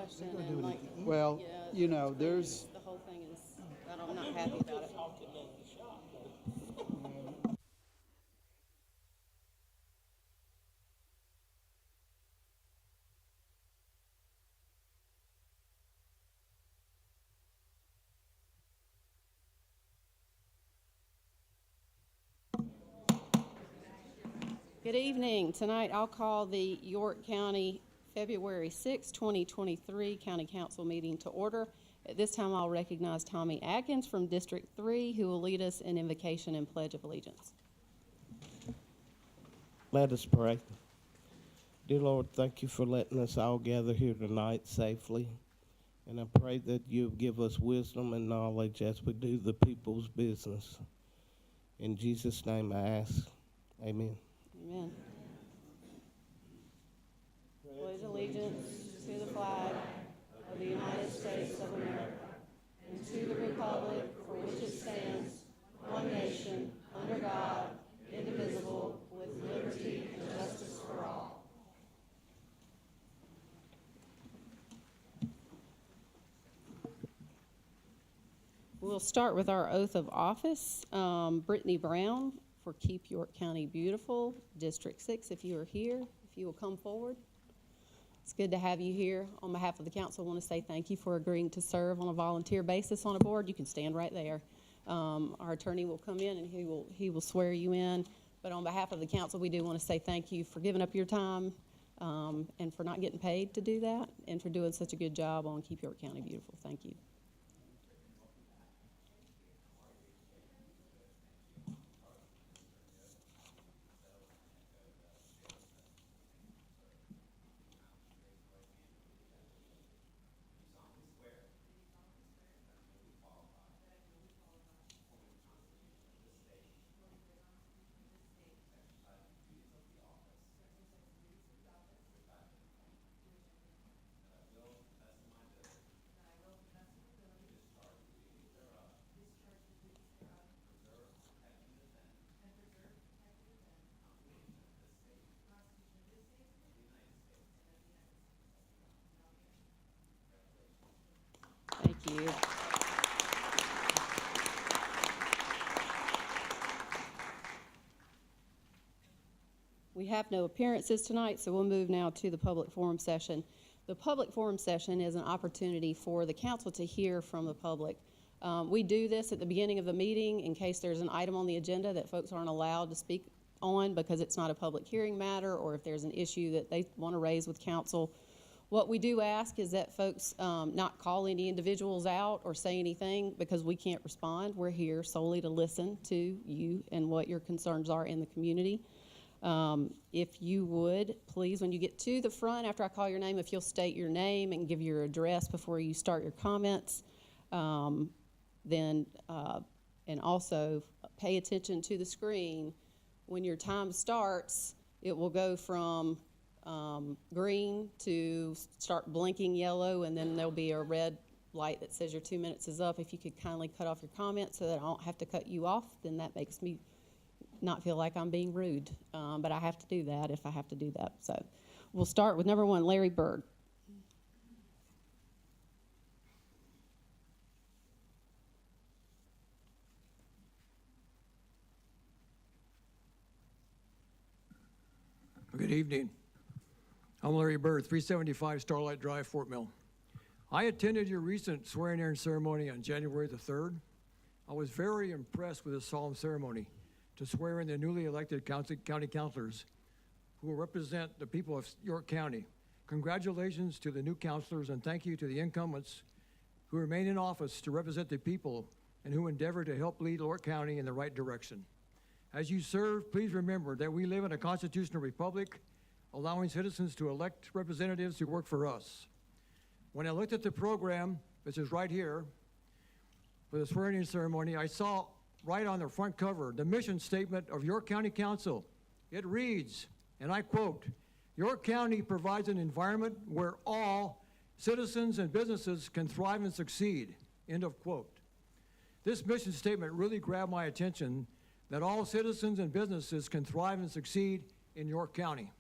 question and like, Well, yeah. you know, it's there's, the whole thing is, I'm not happy about it. Good evening. Tonight I'll call the York County February 6, 2023 County Council meeting to order. At this time I'll recognize Tommy Atkins from District 3 who will lead us in invocation and pledge of allegiance. Let us pray. Dear Lord, thank you for letting us all gather here tonight safely. And I pray that you give us wisdom and knowledge as we do the people's business. In Jesus' name I ask, amen. Amen. Pledge allegiance to the flag of the United States of America and to the republic for which it stands, one nation, under God, indivisible, with liberty and justice for all. We'll start with our oath of office. Brittany Brown for Keep York County Beautiful, District 6, if you are here, if you will come forward. It's good to have you here. On behalf of the council, I want to say thank you for agreeing to serve on a volunteer basis on a board. You can stand right there. Our attorney will come in and he will swear you in. But on behalf of the council, we do want to say thank you for giving up your time and for not getting paid to do that and for doing such a good job on Keep York County Beautiful. Thank you. Thank you. We have no appearances tonight, so we'll move now to the public forum session. The public forum session is an opportunity for the council to hear from the public. We do this at the beginning of the meeting in case there's an item on the agenda that folks aren't allowed to speak on because it's not a public hearing matter, or if there's an issue that they want to raise with council. What we do ask is that folks not call any individuals out or say anything because we can't respond. We're here solely to listen to you and what your concerns are in the community. If you would, please, when you get to the front, after I call your name, if you'll state your name and give your address before you start your comments, and also pay attention to the screen. When your time starts, it will go from green to start blinking yellow, and then there'll be a red light that says your 2 minutes is up. If you could kindly cut off your comments so that I don't have to cut you off, then that makes me not feel like I'm being rude, but I have to do that if I have to do that. So we'll start with number 1, Larry Bird. Good evening. I'm Larry Bird, 375 Starlight Drive, Fort Mill. I attended your recent swearing-in ceremony on January the 3rd. I was very impressed with the solemn ceremony to swear in the newly elected county councilors who will represent the people of York County. Congratulations to the new councilors, and thank you to the incumbents who remain in office to represent the people and who endeavor to help lead York County in the right direction. As you serve, please remember that we live in a constitutional republic, allowing citizens to elect representatives who work for us. When I looked at the program, which is right here, for the swearing-in ceremony, I saw right on the front cover the mission statement of York County Council. It reads, and I quote, "York County provides an environment where all citizens and businesses can thrive and succeed," end of quote. This mission statement really grabbed my attention, that all citizens and businesses can thrive and succeed in York County.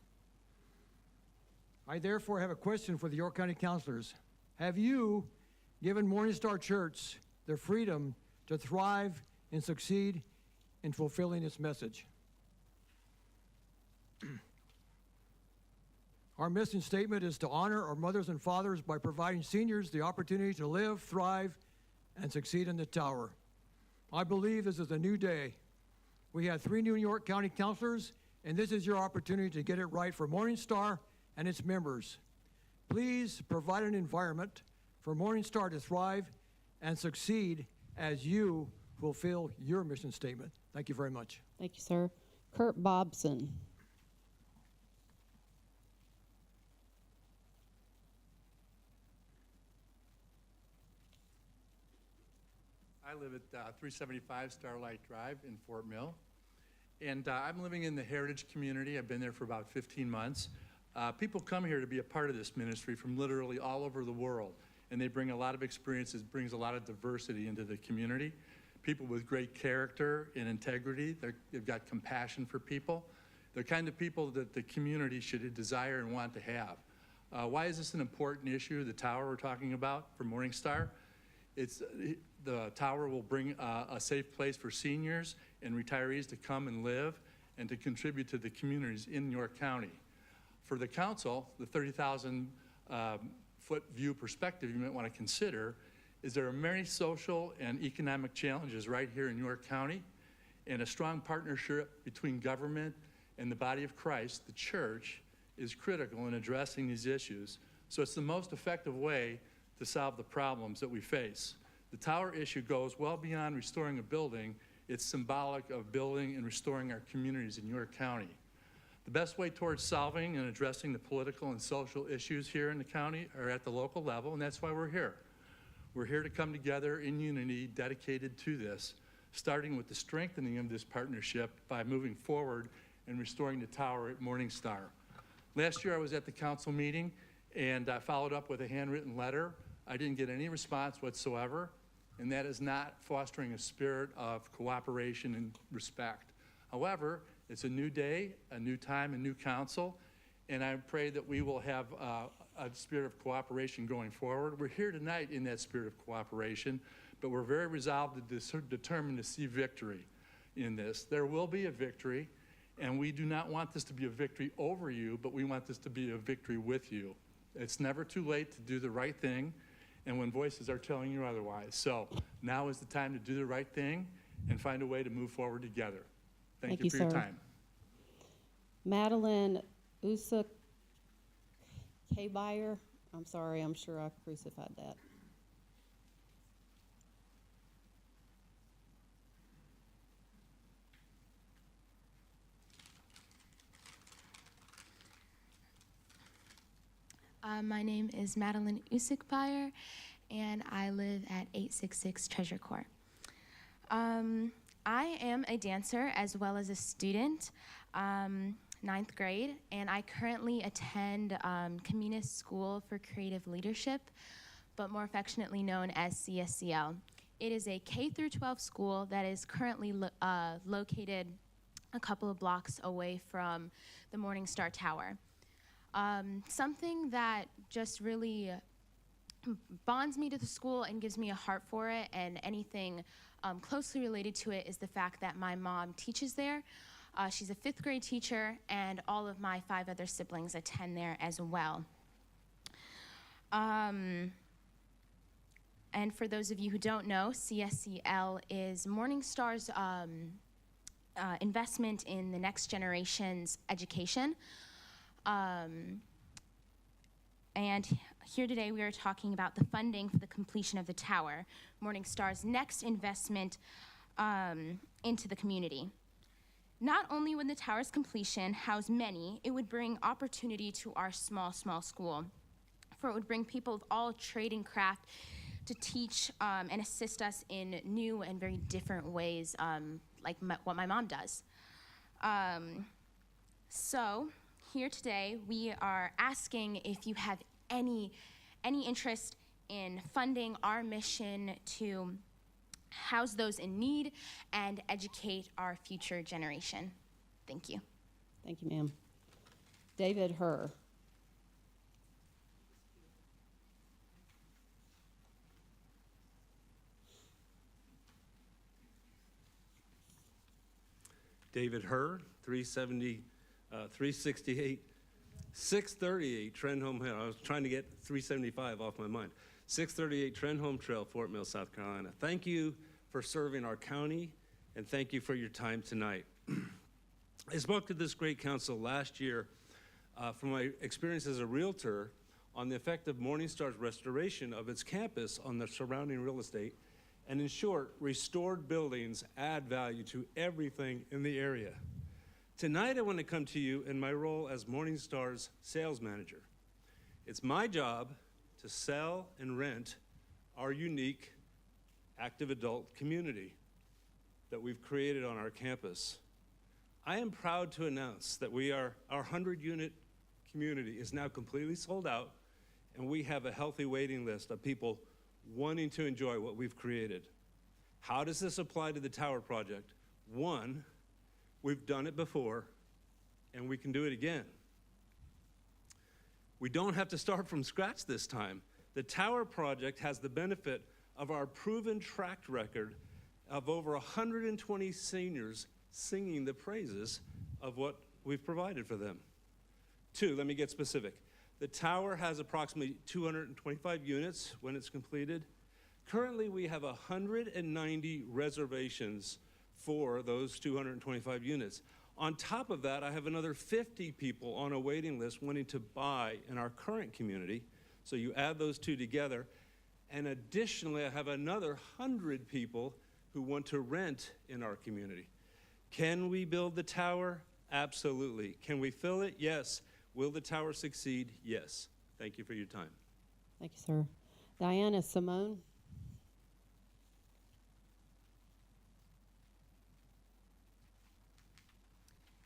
I therefore have a question for the York County councilors. have you given Morning Star Church the freedom to thrive and succeed in fulfilling its message? Our mission statement is to honor our mothers and fathers by providing seniors the opportunity to live, thrive, and succeed in the Tower. I believe this is a new day. We have 3 New York County councilors, and this is your opportunity to get it right for Morning Star and its members. Please provide an environment for Morning Star to thrive and succeed as you fulfill your mission statement. Thank you very much. Thank you, sir. Kurt Bobson. I live at 375 Starlight Drive in Fort Mill, and I'm living in the Heritage community. I've been there for about 15 months. People come here to be a part of this ministry from literally all over the world, and they bring a lot of experiences, brings a lot of diversity into the community. People with great character and integrity. They've got compassion for people. They're kind of people that the community should desire and want to have. Why is this an important issue, the tower we're talking about for Morning Star? The tower will bring a safe place for seniors and retirees to come and live and to contribute to the communities in York County. For the council, the 30,000 foot view perspective you might want to consider is there are many social and economic challenges right here in York County, and a strong partnership between government and the body of Christ, the church, is critical in addressing these issues. So it's the most effective way to solve the problems that we face. The tower issue goes well beyond restoring a building. It's symbolic of building and restoring our communities in York County. The best way towards solving and addressing the political and social issues here in the county are at the local level, and that's why we're here. We're here to come together in unity, dedicated to this, starting with the strengthening of this partnership by moving forward and restoring the tower at Morning Star. Last year I was at the council meeting, and I followed up with a handwritten letter. I didn't get any response whatsoever, and that is not fostering a spirit of cooperation and respect. However, it's a new day, a new time, a new council, and I pray that we will have a spirit of cooperation going forward. We're here tonight in that spirit of cooperation, but we're very resolved and determined to see victory in this. There will be a victory, and we do not want this to be a victory over you, but we want this to be a victory with you. It's never too late to do the right thing, and when voices are telling you otherwise. So now is the time to do the right thing and find a way to move forward together. Thank you for your sir. time. Madeline Usa K-Buyer. I'm sorry, I'm sure I crucified that. My name is Madeline Usikfire, and I live at 866 Treasure Court. I am a dancer as well as a student, 9th grade, and I currently attend Communis School for Creative Leadership, but more affectionately known as CSCL. It is a K-12 school that is currently located a couple of blocks away from the Morning Star Tower. Something that just really bonds me to the school and gives me a heart for it, and anything closely related to it, is the fact that my mom teaches there. She's a 5th grade teacher, and all of my 5 other siblings attend there as well. And for those of you who don't know, CSCL is Morning Star's investment in the next generation's education. And here today we are talking about the funding for the completion of the tower, Morning Star's next investment into the community. Not only would the tower's completion house many, it would bring opportunity to our small school, for it would bring people of all trade and craft to teach and assist us in new and very different ways, like what my mom does. So here today, we are asking if you have any interest in funding our mission to house those in need and educate our future generation. Thank you. Thank you, ma'am. David Herr. David Herr, 638 Trenholm Hill. I was trying to get 375 off my mind. 638 Trenholm Trail, Fort Mill, South Carolina. Thank you for serving our county, and thank you for your time tonight. I spoke to this great council last year from my experience as a realtor on the effect of Morningstar's restoration of its campus on the surrounding real estate. And in short, restored buildings add value to everything in the area. Tonight, I want to come to you in my role as Morningstar's sales manager. It's my job to sell and rent our unique active adult community that we've created on our campus. I am proud to announce that our 100-unit community is now completely sold out, and we have a healthy waiting list of people wanting to enjoy what we've created. How does this apply to the Tower Project? One, we've done it before, and we can do it again. We don't have to start from scratch this time. The Tower Project has the benefit of our proven track record of over 120 seniors singing the praises of what we've provided for them. Two, let me get specific. The tower has approximately 225 units when it's completed. Currently, we have 190 reservations for those 225 units. On top of that, I have another 50 people on a waiting list wanting to buy in our current community. So you add those two together. And additionally, I have another 100 people who want to rent in our community. Can we build the tower? Absolutely. Can we fill it? Yes. Will the tower succeed? Yes. Thank you for your time. Thank you, sir. Diana Simone.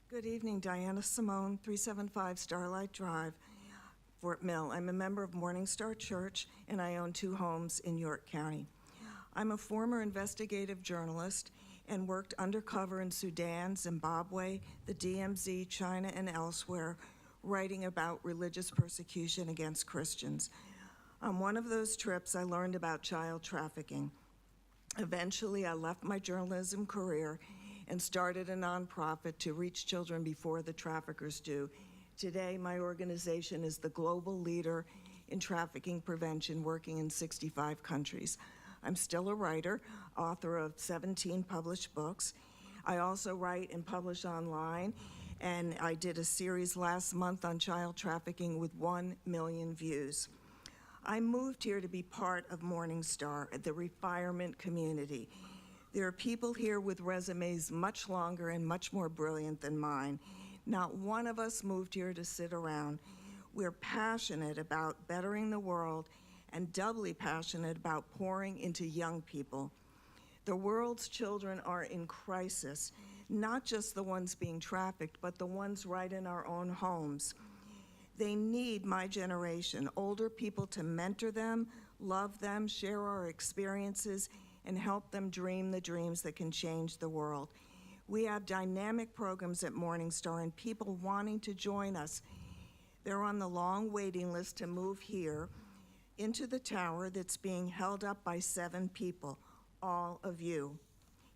Good evening, Diana Simone, 375 Starlight Drive, Fort Mill. I'm a member of Morningstar Church, and I own 2 homes in York County. I'm a former investigative journalist and worked undercover in Sudan, Zimbabwe, the DMZ, China, and elsewhere, writing about religious persecution against Christians. On one of those trips, I learned about child trafficking. Eventually, I left my journalism career and started a nonprofit to reach children before the traffickers do. Today, my organization is the global leader in trafficking prevention, working in 65 countries. I'm still a writer, author of 17 published books. I also write and publish online, and I did a series last month on child trafficking with 1 million views. I moved here to be part of Morningstar, the refirement community. There are people here with resumes much longer and much more brilliant than mine. Not one of us moved here to sit around. We're passionate about bettering the world and doubly passionate about pouring into young people. The world's children are in crisis, not just the ones being trafficked, but the ones right in our own homes. They need my generation, older people, to mentor them, love them, share our experiences, and help them dream the dreams that can change the world. We have dynamic programs at Morningstar and people wanting to join us. They're on the long waiting list to move here into the tower that's being held up by 7 people, all of you.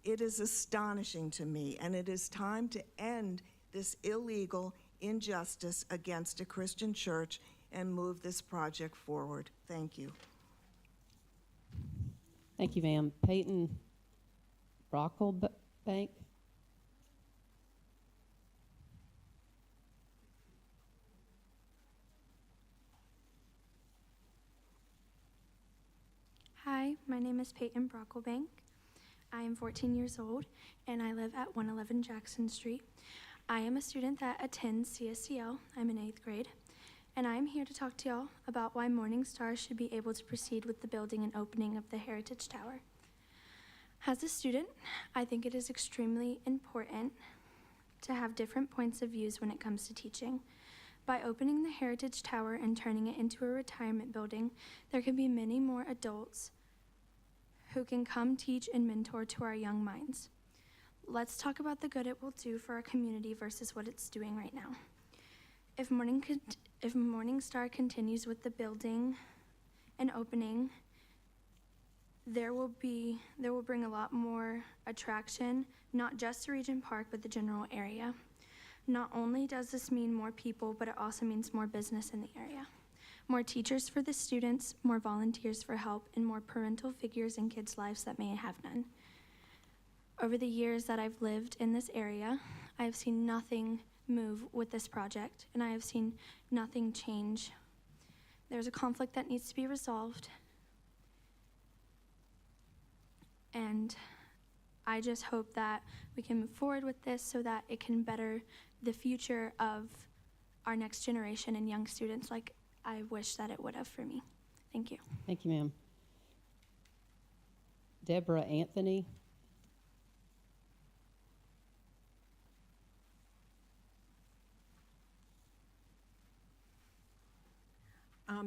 It is astonishing to me, and it is time to end this illegal injustice against a Christian church and move this project forward. Thank you. Thank you, ma'am. Peyton Brocklebank. Hi, my name is Peyton Brocklebank. I am 14 years old, and I live at 111 Jackson Street. I am a student that attends CSCL. I'm in 8th grade, and I am here to talk to y'all about why Morningstar should be able to proceed with the building and opening of the Heritage Tower. As a student, I think it is extremely important to have different points of views when it comes to teaching. By opening the Heritage Tower and turning it into a retirement building, there can be many more adults who can come teach and mentor to our young minds. Let's talk about the good it will do for our community versus what it's doing right now. If Morningstar continues with the building and opening, there will bring a lot more attraction not just the Region Park, but the general area. Not only does this mean more people, but it also means more business in the area. More teachers for the students, more volunteers for help, and more parental figures in kids' lives that may have none. Over the years that I've lived in this area, I have seen nothing move with this project, and I have seen nothing change. There's a conflict that needs to be resolved, and I just hope that we can move forward with this so that it can better the future of our next generation and young students like I wish that it would have for me. Thank you. Thank you, ma'am. Deborah Anthony.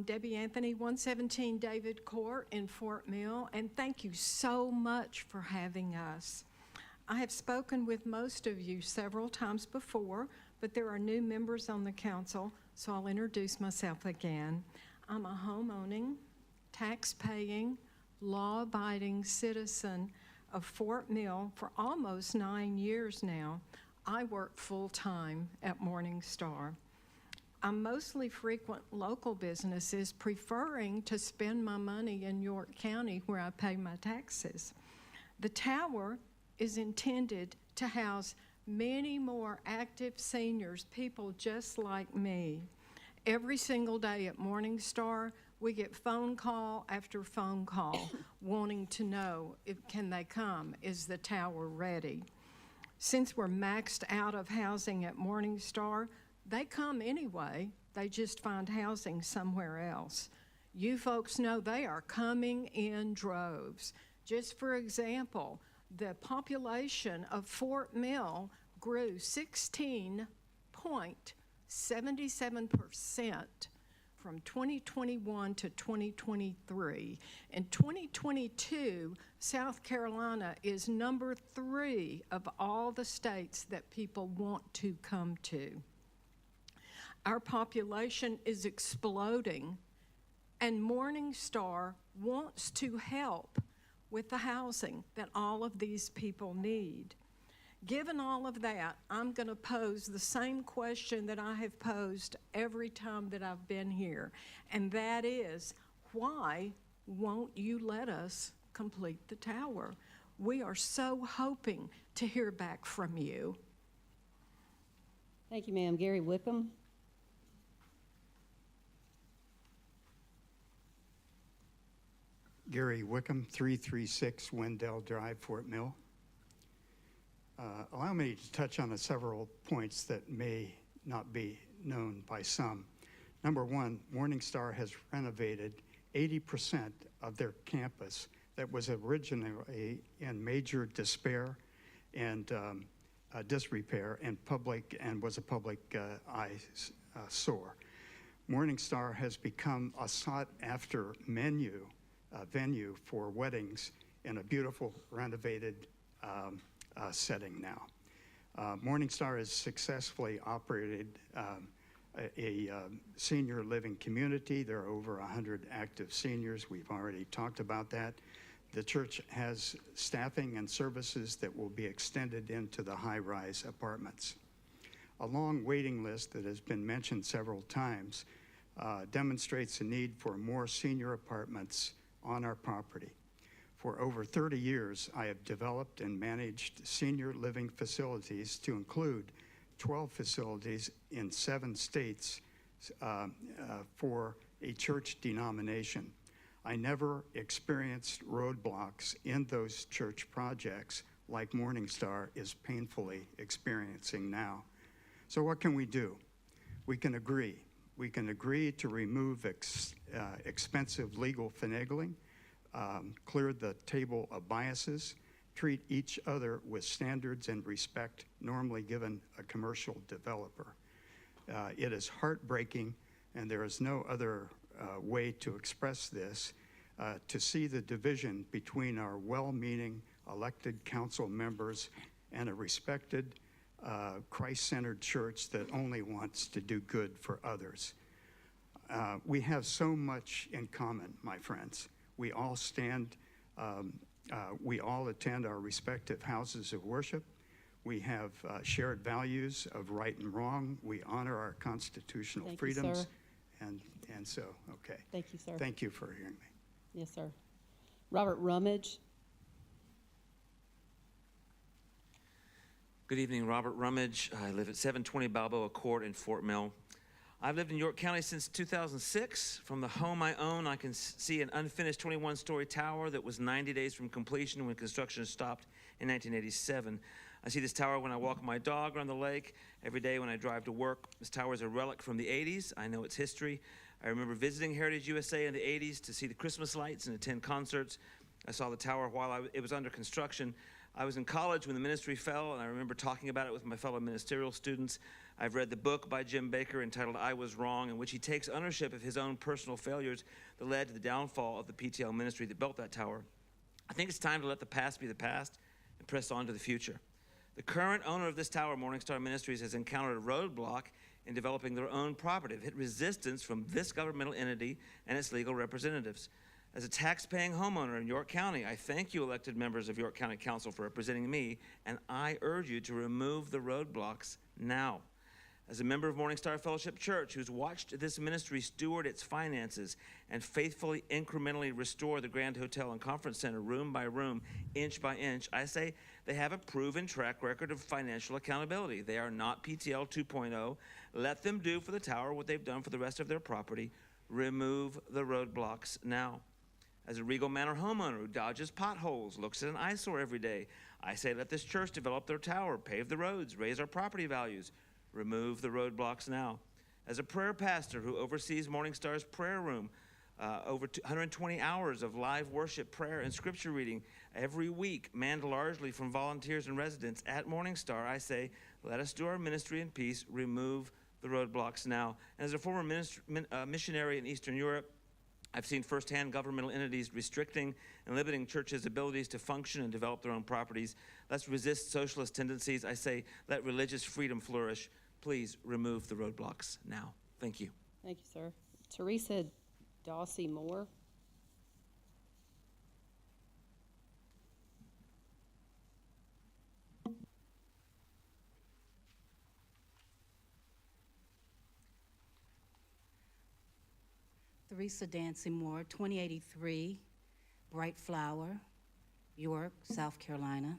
Debbie Anthony, 117 David Court in Fort Mill, and thank you so much for having us. I have spoken with most of you several times before, but there are new members on the council, so I'll introduce myself again. I'm a home-owning, tax-paying, law-abiding citizen of Fort Mill for almost 9 years now. I work full-time at Morning Star. I mostly frequent local businesses, preferring to spend my money in York County where I pay my taxes. The tower is intended to house many more active seniors, people just like me. Every single day at Morning Star, we get phone call after phone call wanting to know if can they come, is the tower ready? Since we're maxed out of housing at Morning Star, they come anyway, they just find housing somewhere else. You folks know they are coming in droves. Just for example, the population of Fort Mill grew 16.77% from 2021 to 2023. In 2022, South Carolina is number 3 of all the states that people want to come to. Our population is exploding, and Morning Star wants to help with the housing that all of these people need. Given all of that, I'm going to pose the same question that I have posed every time that I've been here, and that is, why won't you let us complete the tower? We are so hoping to hear back from you. Thank you, ma'am. Gary Wickham. Gary Wickham, 336 Wendell Drive, Fort Mill. Allow me to touch on several points that may not be known by some. Number one, Morning Star has renovated 80% of their campus that was originally in major despair and disrepair and was a public eyesore. Morning Star has become a sought-after venue for weddings in a beautiful renovated setting now. Morning Star has successfully operated a senior living community. There are over 100 active seniors. We've already talked about that. The church has staffing and services that will be extended into the high-rise apartments. A long waiting list that has been mentioned several times demonstrates the need for more senior apartments on our property. For over 30 years, I have developed and managed senior living facilities to include 12 facilities in 7 states for a church denomination. I never experienced roadblocks in those church projects like Morning Star is painfully experiencing now. So what can we do? We can agree. We can agree to remove expensive legal finagling, clear the table of biases, treat each other with standards and respect normally given a commercial developer. It is heartbreaking, and there is no other way to express this, to see the division between our well-meaning elected council members and a respected Christ-centered church that only wants to do good for others. We have so much in common, my friends. We all attend our respective houses of worship. We have shared values of right and wrong. We honor our constitutional Thank you, freedoms. sir. And so, okay. Thank you, sir. Thank you for hearing me. Yes, sir. Robert Rummage. Good evening, Robert Rummage. I live at 720 Balboa Court in Fort Mill. I've lived in York County since 2006. From the home I own, I can see an unfinished 21-story tower that was 90 days from completion when construction stopped in 1987. I see this tower when I walk my dog around the lake, every day when I drive to work. This tower is a relic from the 80s. I know its history. I remember visiting Heritage USA in the 80s to see the Christmas lights and attend concerts. I saw the tower while it was under construction. I was in college when the ministry fell, and I remember talking about it with my fellow ministerial students. I've read the book by Jim Baker entitled I Was Wrong, in which he takes ownership of his own personal failures that led to the downfall of the PTL ministry that built that tower. I think it's time to let the past be the past and press on to the future. The current owner of this tower, Morningstar Ministries, has encountered a roadblock in developing their own property. They've hit resistance from this governmental entity and its legal representatives. As a tax-paying homeowner in York County, I thank you, elected members of York County Council, for representing me, and I urge you to remove the roadblocks now. As a member of Morningstar Fellowship Church, who's watched this ministry steward its finances and faithfully, incrementally restore the Grand Hotel and Conference Center room by room, inch by inch, I say they have a proven track record of financial accountability. They are not PTL 2.0. Let them do for the tower what they've done for the rest of their property. Remove the roadblocks now. As a Regal Manor homeowner who dodges potholes, looks at an eyesore every day, I say let this church develop their tower, pave the roads, raise our property values. Remove the roadblocks now. As a prayer pastor who oversees Morningstar's prayer room, over 120 hours of live worship, prayer, and scripture reading every week, manned largely from volunteers and residents at Morningstar, I say, let us do our ministry in peace, remove the roadblocks now. And as a former missionary in Eastern Europe, I've seen firsthand governmental entities restricting and limiting churches' abilities to function and develop their own properties. Let's resist socialist tendencies. I say, let religious freedom flourish. Please remove the roadblocks now. Thank you. Thank you, sir. Teresa Dawsey Moore. Theresa Dancy Moore, 2083 Bright Flower, York, South Carolina.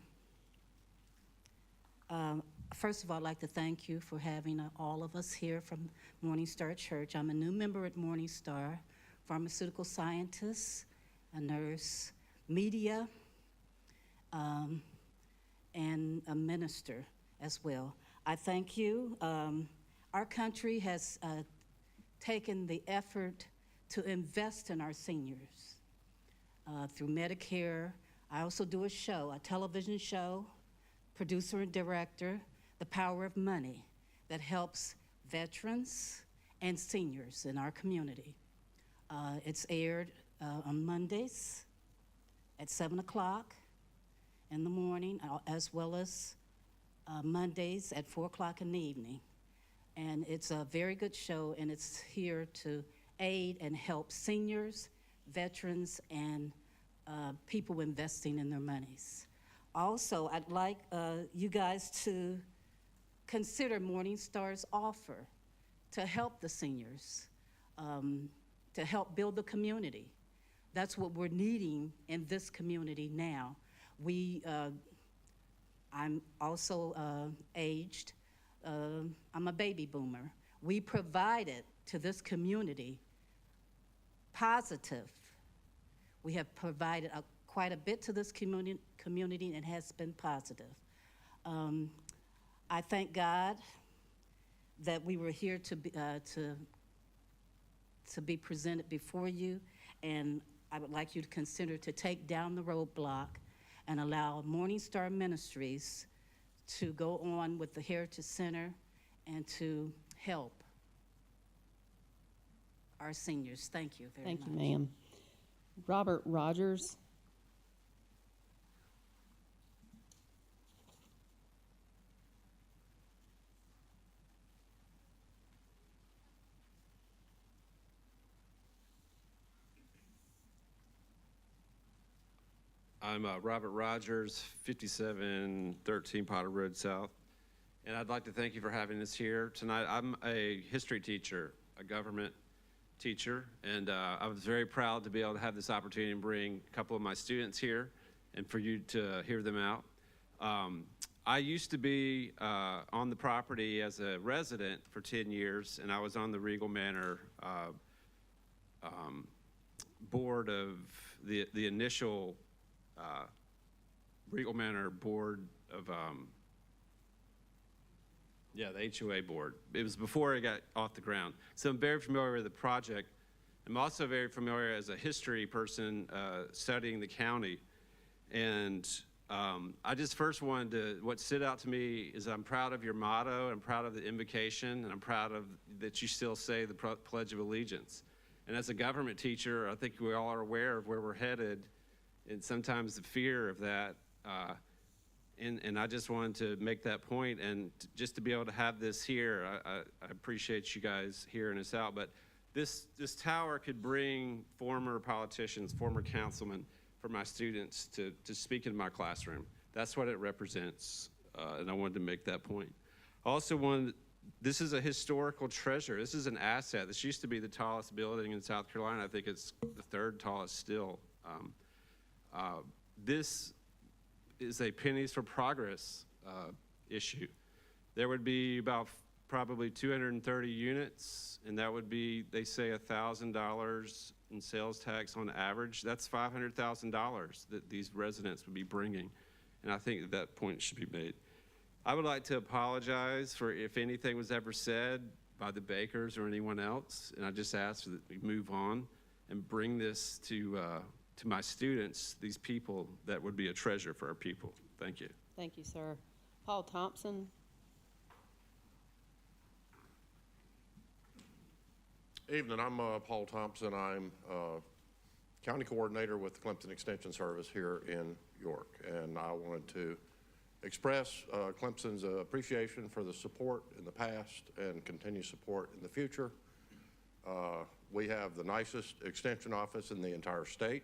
First of all, I'd like to thank you for having all of us here from Morningstar Church. I'm a new member at Morningstar, pharmaceutical scientist, a nurse, media, and a minister as well. I thank you. Our country has taken the effort to invest in our seniors through Medicare. I also do a show, a television show, producer and director, The Power of Money, that helps veterans and seniors in our community. It's aired on Mondays at 7 o'clock in the morning, as well as Mondays at 4 o'clock in the evening. And it's a very good show, and it's here to aid and help seniors, veterans, and people investing in their monies. Also, I'd like you guys to consider Morningstar's offer to help the seniors, to help build the community. That's what we're needing in this community now. I'm also aged. I'm a baby boomer. We provided to this community positive. We have provided quite a bit to this community, and it has been positive. I thank God that we were here to be presented before you, and I would like you to consider to take down the roadblock and allow Morningstar Ministries to go on with the Heritage Center and to help our seniors. Thank you very much. Thank you, ma'am. Robert Rogers. I'm Robert Rogers, 5713 Potter Road South. And I'd like to thank you for having us here tonight. I'm a history teacher, a government teacher, and I was very proud to be able to have this opportunity and bring a couple of my students here and for you to hear them out. I used to be on the property as a resident for 10 years, and I was on the Regal Manor board of the initial Regal Manor board of, the HOA board. It was before it got off the ground. So I'm very familiar with the project. I'm also very familiar as a history person studying the county. And I just first wanted to, what stood out to me is I'm proud of your motto, I'm proud of the invocation, and I'm proud of that you still say the Pledge of Allegiance. And as a government teacher, I think we all are aware of where we're headed and sometimes the fear of that. And I just wanted to make that point, and just to be able to have this here, I appreciate you guys hearing us out. But this tower could bring former politicians, former councilmen, for my students to speak in my classroom. That's what it represents, and I wanted to make that point. Also, this is a historical treasure. This is an asset. This used to be the tallest building in South Carolina. I think it's the third tallest still. This is a pennies for progress issue. There would be about probably 230 units, and that would be, they say, $1,000 in sales tax on average. That's $500,000 that these residents would be bringing, and I think that point should be made. I would like to apologize for if anything was ever said by the Bakers or anyone else, and I just ask that we move on and bring this to my students, these people that would be a treasure for our people. Thank you. Thank you, sir. Paul Thompson. Evening, I'm Paul Thompson. I'm County Coordinator with the Clemson Extension Service here in York, and I wanted to express Clemson's appreciation for the support in the past and continued support in the future. We have the nicest extension office in the entire state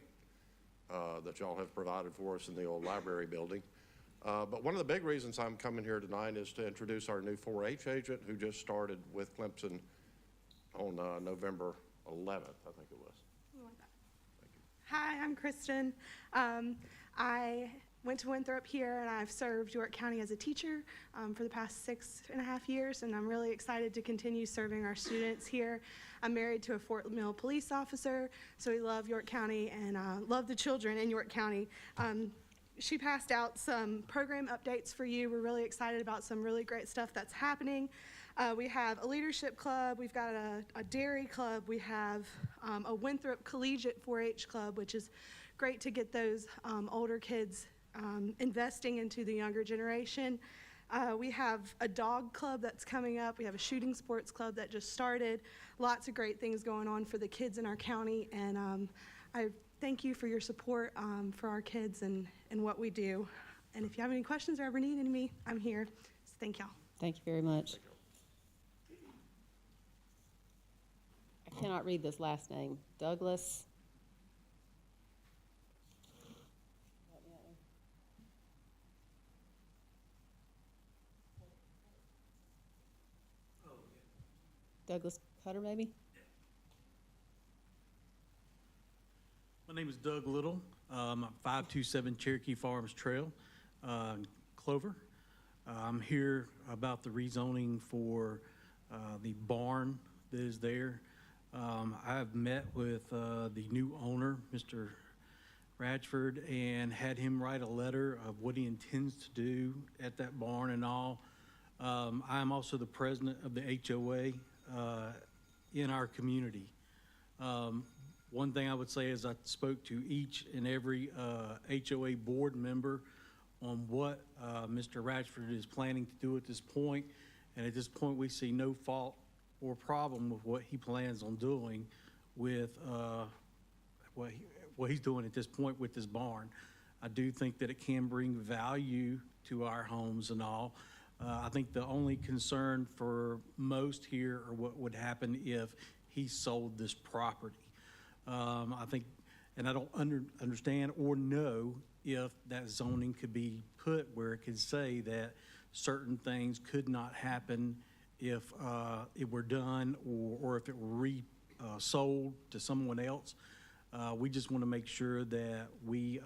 that y'all have provided for us in the old library building. But one of the big reasons I'm coming here tonight is to introduce our new 4-H agent who just started with Clemson on November 11th, I think it was. Hi, I'm Kristen. I went to Winthrop here, and I've served York County as a teacher for the past 6.5 years, and I'm really excited to continue serving our students here. I'm married to a Fort Mill police officer, so we love York County and love the children in York County. She passed out some program updates for you. We're really excited about some really great stuff that's happening. We have a leadership club, we've got a dairy club, we have a Winthrop Collegiate 4-H club, which is great to get those older kids investing into the younger generation. We have a dog club that's coming up. We have a shooting sports club that just started. Lots of great things going on for the kids in our county, and I thank you for your support for our kids and what we do. And if you have any questions or ever need any of me, I'm here. So thank y'all. Thank you very much. I cannot read this last name. Douglas. Douglas Cutter, maybe? My name is Doug Little. I'm 527 Cherokee Farms Trail, Clover. I'm here about the rezoning for the barn that is there. I've met with the new owner, Mr. Radford, and had him write a letter of what he intends to do at that barn and all. I'm also the president of the HOA in our community. One thing I would say is I spoke to each and every HOA board member on what Mr. Radford is planning to do at this point, and at this point we see no fault or problem with what he plans on doing with what he's doing at this point with this barn. I do think that it can bring value to our homes and all. I think the only concern for most here are what would happen if he sold this property. I think, and I don't understand or know if that zoning could be put where it could say that certain things could not happen if it were done or if it were sold to someone else. We just want to make sure that we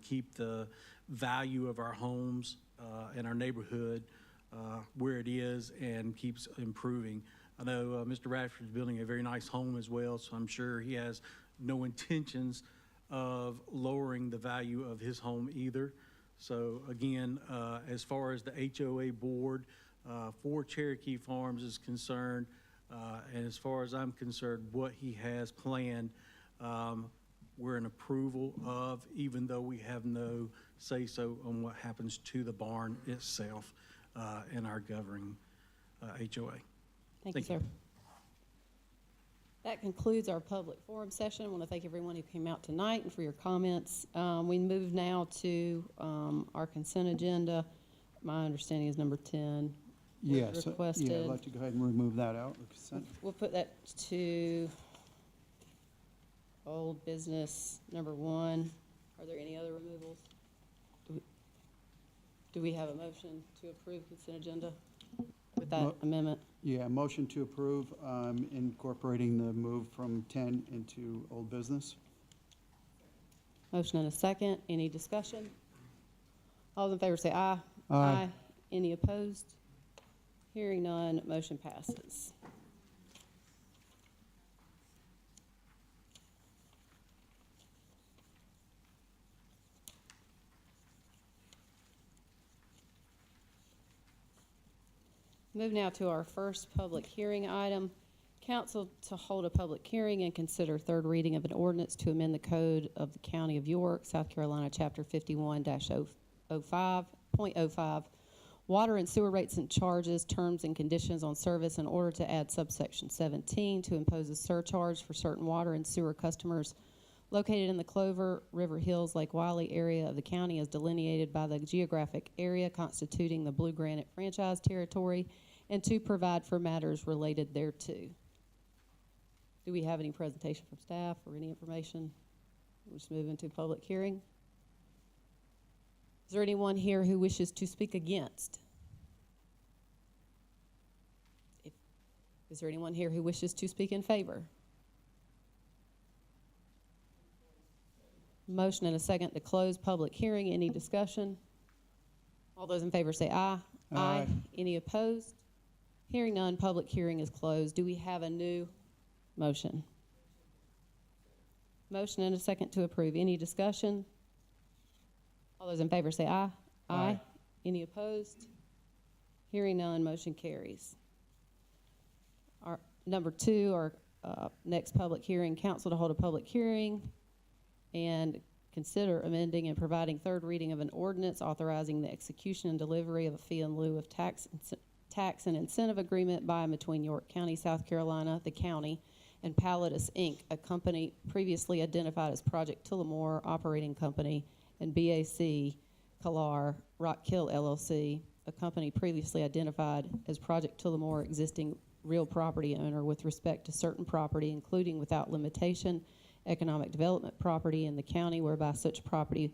keep the value of our homes and our neighborhood where it is and keeps improving. I know Mr. Radford's building a very nice home as well, so I'm sure he has no intentions of lowering the value of his home either. So again, as far as the HOA board for Cherokee Farms is concerned, and as far as I'm concerned, what he has planned, we're in approval of, even though we have no say-so on what happens to the barn itself in our governing HOA. Thank you, sir. That concludes our public forum session. I want to thank everyone who came out tonight and for your comments. We move now to our consent agenda. My understanding is number 10. Yes, requested. yeah, I'd like to go ahead and remove that out of consent. We'll put that to old business number 1. Are there any other removals? Do we have a motion to approve consent agenda with that amendment? Yeah, motion to approve, incorporating the move from 10 into old business. Motion and a second. Any discussion? All those in favor say aye. Aye. Any opposed? Hearing none, motion passes. Move now to our first public hearing item. Council to hold a public hearing and consider third reading of an ordinance to amend the code of the County of York, South Carolina, Chapter 51-05.05, water and sewer rates and charges, terms and conditions on service in order to add subsection 17 to impose a surcharge for certain water and sewer customers located in the Clover, River Hills, Lake Wiley area of the county as delineated by the geographic area constituting the Blue Granite Franchise Territory, and to provide for matters related thereto. Do we have any presentation from staff or any information? We'll just move into public hearing. Is there anyone here who wishes to speak against? Is there anyone here who wishes to speak in favor? Motion and a second to close public hearing. Any discussion? All those in favor say aye. Aye. Any opposed? Hearing none, public hearing is closed. Do we have a new motion? Motion and a second to approve. Any discussion? All those in favor say aye. Aye. Any opposed? Hearing none, motion carries. Our number 2, our next public hearing, council to hold a public hearing and consider amending and providing third reading of an ordinance authorizing the execution and delivery of a fee in lieu of tax and incentive agreement by and between York County, South Carolina, the county, and Pallidus, Inc., a company previously identified as Project Tullamore Operating Company, and BAC Calar Rock Kill LLC, a company previously identified as Project Tullamore existing real property owner with respect to certain property, including without limitation, economic development property in the county whereby such property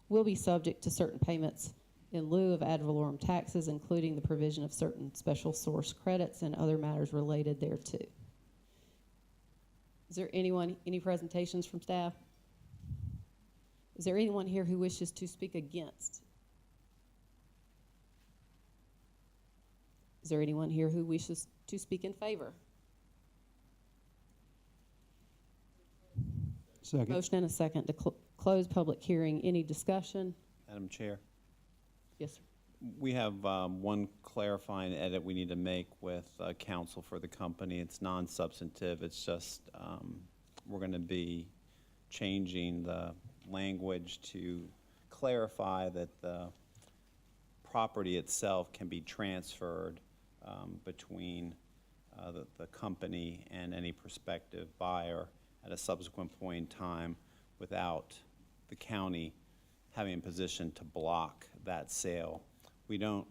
will be subject to certain payments in lieu of ad valorem taxes, including the provision of certain special source credits and other matters related thereto. Is there anyone, any presentations from staff? Is there anyone here who wishes to speak against? Is there anyone here who wishes to speak in favor? Second. Motion and a second to close public hearing. Any discussion? Madam Chair, Yes, sir. we have one clarifying edit we need to make with counsel for the company. It's non-substantive. It's just we're going to be changing the language to clarify that the property itself can be transferred between the company and any prospective buyer at a subsequent point in time without the county having a position to block that sale. We don't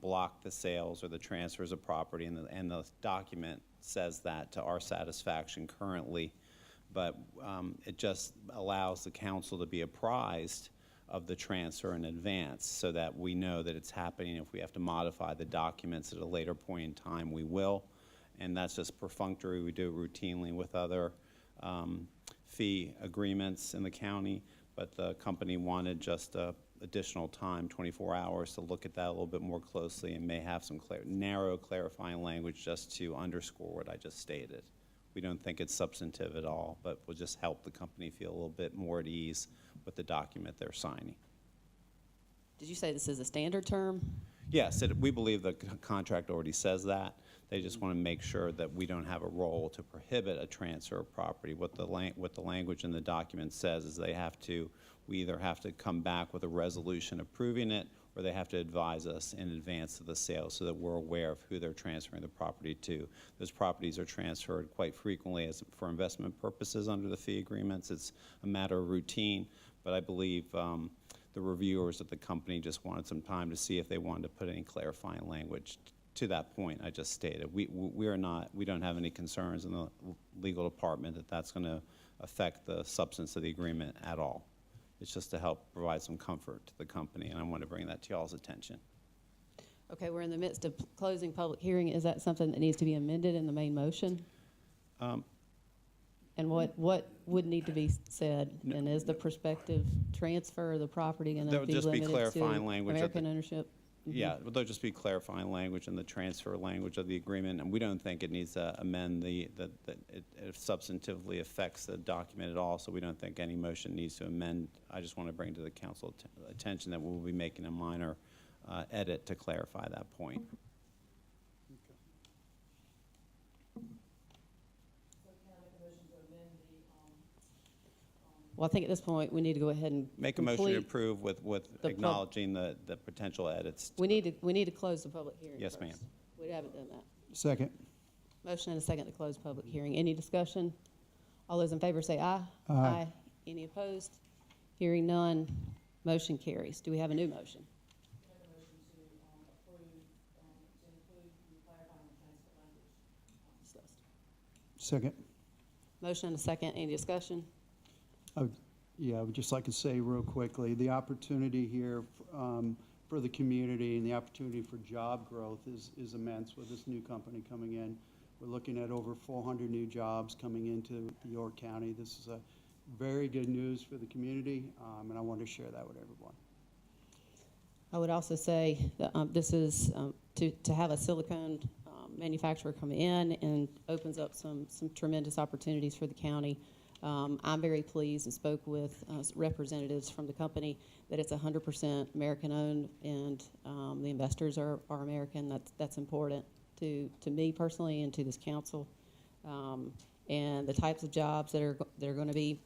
block the sales or the transfers of property, and the document says that to our satisfaction currently. but it just allows the council to be apprised of the transfer in advance so that we know that it's happening. If we have to modify the documents at a later point in time, we will. And that's just perfunctory. We do it routinely with other fee agreements in the county, but the company wanted just additional time, 24 hours, to look at that a little bit more closely and may have some narrow clarifying language just to underscore what I just stated. We don't think it's substantive at all, but will just help the company feel a little bit more at ease with the document they're signing. Did you say this is a standard term? Yes, we believe the contract already says that. They just want to make sure that we don't have a role to prohibit a transfer of property. What the language in the document says is we either have to come back with a resolution approving it, or they have to advise us in advance of the sale so that we're aware of who they're transferring the property to. Those properties are transferred quite frequently for investment purposes under the fee agreements. It's a matter of routine, but I believe the reviewers at the company just wanted some time to see if they wanted to put any clarifying language to that point I just stated. We don't have any concerns in the legal department that that's going to affect the substance of the agreement at all. It's just to help provide some comfort to the company, and I want to bring that to y'all's attention. Okay, we're in the midst of closing public hearing. Is that something that needs to be amended in the main motion? And what would need to be said? And is the prospective transfer of the property going There to would be just be limited clarifying to language at American the- ownership? Yeah, but there'll just be clarifying language in the transfer language of the agreement, and we don't think it needs to amend it substantively affects the document at all, so we don't think any motion needs to amend. I just want to bring to the council attention that we'll be making a minor edit to clarify that point. Well, I think at this point, we need to go ahead and Make a motion to complete approve with the acknowledging the potential edits. We need to close the public hearing Yes, first. ma'am. We haven't done that. Second. Motion and a second to close public hearing. Any discussion? All those in favor say aye. Aye. Any opposed? Hearing none, motion carries. Do we have a new motion? Second. Motion and a second. Any discussion? Yeah, I would just like to say real quickly, the opportunity here for the community and the opportunity for job growth is immense with this new company coming in. We're looking at over 400 new jobs coming into York County. This is a very good news for the community, and I want to share that with everyone. I would also say that this is to have a silicone manufacturer come in and opens up some tremendous opportunities for the county. I'm very pleased and spoke with representatives from the company that it's 100% American-owned, and the investors are American. That's important to me personally and to this council. And the types of jobs that are going to be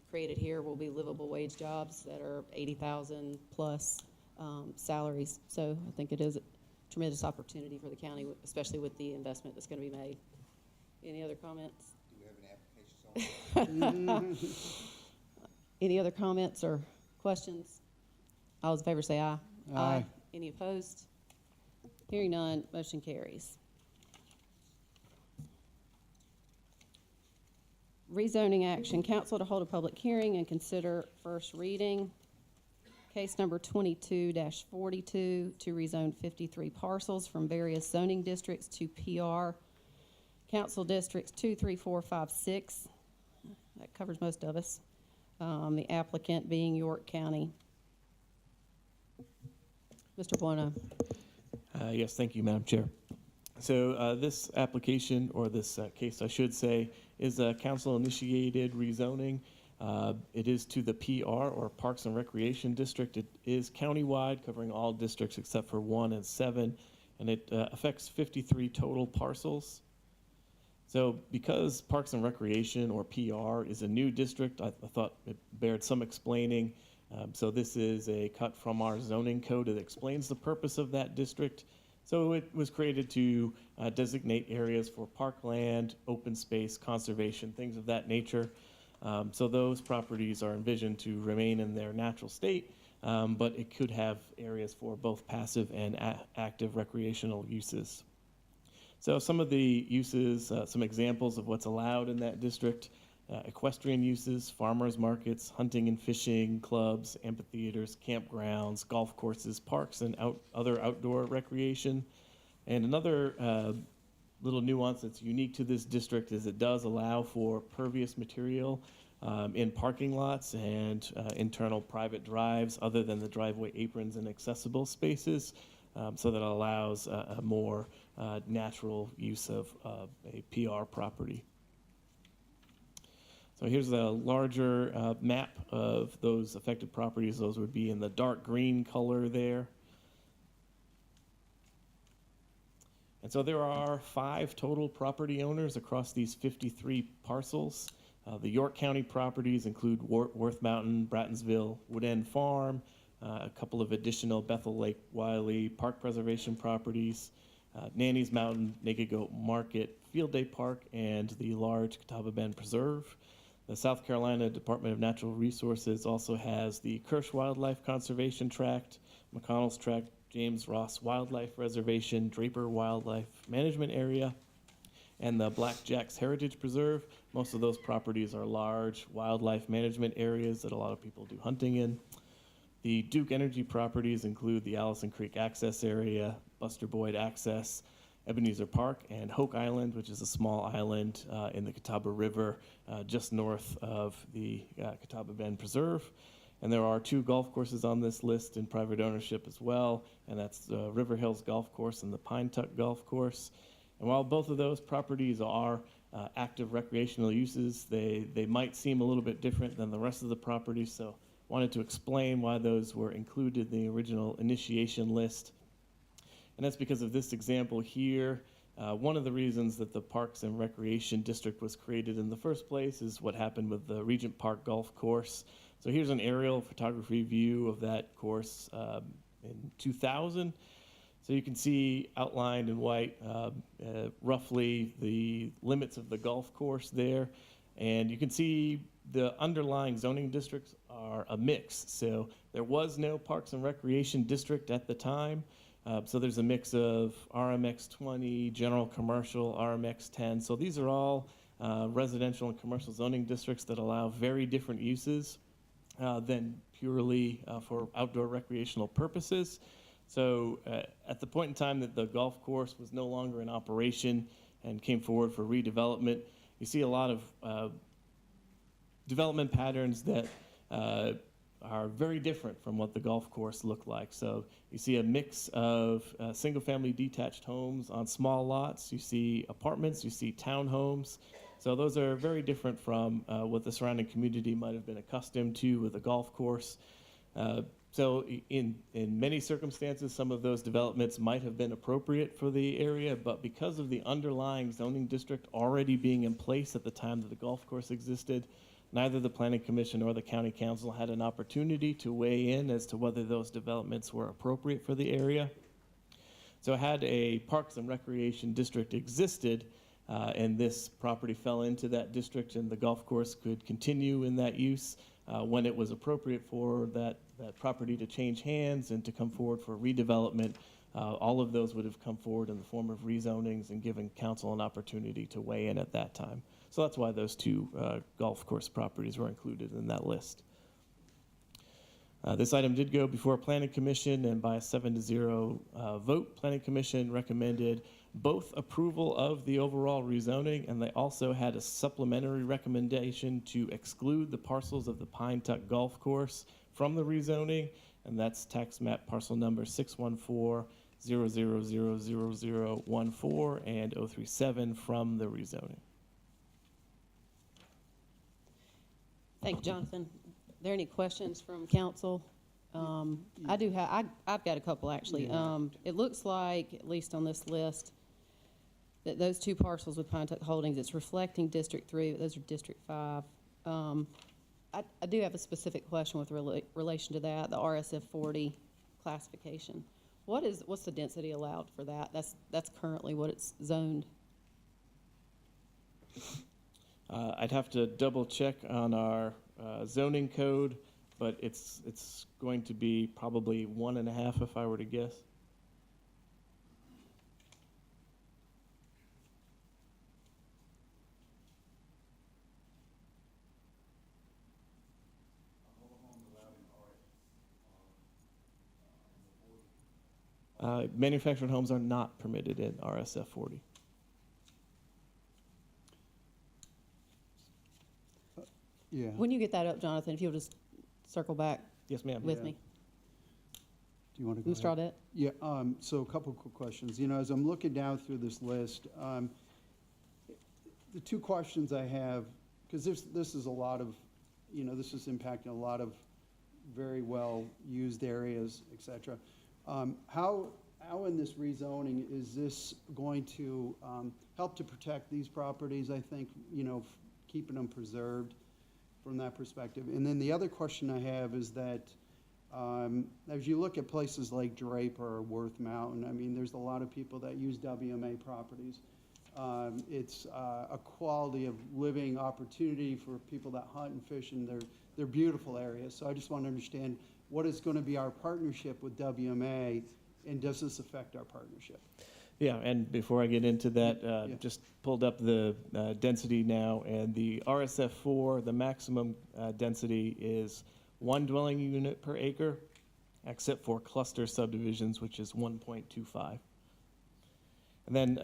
created here will be livable wage jobs that are 80,000 plus salaries. So I think it is a tremendous opportunity for the county, especially with the investment that's going to be made. Any other comments? Any other comments or questions? All those in favor say aye. Aye. Any opposed? Hearing none, motion carries. Rezoning action. Council to hold a public hearing and consider first reading. Case number 22-42 to rezone 53 parcels from various zoning districts to PR. Council districts 2, 3, 4, 5, 6. That covers most of us. The applicant being York County. Mr. Buono. Yes, thank you, Madam Chair. So this application, or this case, I should say, is a council-initiated rezoning. It is to the PR, or Parks and Recreation District. It is countywide, covering all districts except for 1 and 7, and it affects 53 total parcels. So because Parks and Recreation, or PR, is a new district, I thought it bared some explaining. So this is a cut from our zoning code that explains the purpose of that district. So it was created to designate areas for parkland, open space, conservation, things of that nature. So those properties are envisioned to remain in their natural state, but it could have areas for both passive and active recreational uses. So some of the uses, some examples of what's allowed in that district, equestrian uses, farmers markets, hunting and fishing clubs, amphitheaters, campgrounds, golf courses, parks, and other outdoor recreation. And another little nuance that's unique to this district is it does allow for pervious material in parking lots and internal private drives other than the driveway aprons and accessible spaces, so that allows a more natural use of a PR property. So here's a larger map of those affected properties. Those would be in the dark green color there. And so there are 5 total property owners across these 53 parcels. The York County properties include Worth Mountain, Brattonsville, Wood End Farm, a couple of additional Bethel Lake Wiley Park Preservation properties, Nanny's Mountain, Naked Goat Market, Field Day Park, and the large Catawba Bend Preserve. The South Carolina Department of Natural Resources also has the Kirsch Wildlife Conservation Tract, McConnell's Tract, James Ross Wildlife Reservation, Draper Wildlife Management Area, and the Black Jacks Heritage Preserve. Most of those properties are large wildlife management areas that a lot of people do hunting in. The Duke Energy properties include the Allison Creek Access Area, Buster Boyd Access, Ebenezer Park, and Hoke Island, which is a small island in the Catawba River just north of the Catawba Bend Preserve. And there are 2 golf courses on this list in private ownership as well, and that's the River Hills Golf Course and the Pine Tuck Golf Course. And while both of those properties are active recreational uses, they might seem a little bit different than the rest of the properties, so wanted to explain why those were included in the original initiation list. And that's because of this example here. One of the reasons that the Parks and Recreation District was created in the first place is what happened with the Regent Park Golf Course. So here's an aerial photography view of that course in 2000. So you can see outlined in white roughly the limits of the golf course there. And you can see the underlying zoning districts are a mix. So there was no Parks and Recreation District at the time. So there's a mix of RMX 20, general commercial, RMX 10. So these are all residential and commercial zoning districts that allow very different uses than purely for outdoor recreational purposes. So at the point in time that the golf course was no longer in operation and came forward for redevelopment, you see a lot of development patterns that are very different from what the golf course looked like. So you see a mix of single-family detached homes on small lots. You see apartments, you see townhomes. So those are very different from what the surrounding community might have been accustomed to with a golf course. So in many circumstances, some of those developments might have been appropriate for the area, but because of the underlying zoning district already being in place at the time that the golf course existed, neither the Planning Commission or the County Council had an opportunity to weigh in as to whether those developments were appropriate for the area. So had a Parks and Recreation District existed, and this property fell into that district and the golf course could continue in that use, when it was appropriate for that property to change hands and to come forward for redevelopment, all of those would have come forward in the form of rezonings and given council an opportunity to weigh in at that time. So that's why those 2 golf course properties were included in that list. This item did go before Planning Commission, and by a 7-0 vote, Planning Commission recommended both approval of the overall rezoning, and they also had a supplementary recommendation to exclude the parcels of the Pine Tuck Golf Course from the rezoning, and that's tax map parcel number 614-00000014 and 037 from the rezoning. Thank you, Jonathan. Are there any questions from council? I do have, I've got a couple actually. It looks like, at least on this list, that those 2 parcels with Pine Tuck Holdings, it's reflecting District 3, but those are District 5. I do have a specific question with relation to that, the RSF 40 classification. What's the density allowed for that? That's currently what it's zoned. I'd have to double check on our zoning code, but it's going to be probably 1.5 if I were to guess. Manufactured homes are not permitted in RSF 40. Yeah. When you get that up, Jonathan, if you'll just circle back Yes, ma'am. with Yeah. me. Do you want to go Mr. ahead? Audette? Yeah, so a couple quick questions. You know, as I'm looking down through this list, the two questions I have, because this is a lot of, you know, this is impacting a lot of very well-used areas, et cetera. How in this rezoning is this going to help to protect these properties, I think, you know, keeping them preserved from that perspective? And then the other question I have is that as you look at places like Draper or Worth Mountain, I mean, there's a lot of people that use WMA properties. It's a quality of living opportunity for people that hunt and fish, and they're beautiful areas. So I just want to understand what is going to be our partnership with WMA, and does this affect our partnership? Yeah, and before I get into that, just pulled up the density now, and the RSF 4, the maximum density is 1 dwelling unit per acre, except for cluster subdivisions, which is 1.25. And then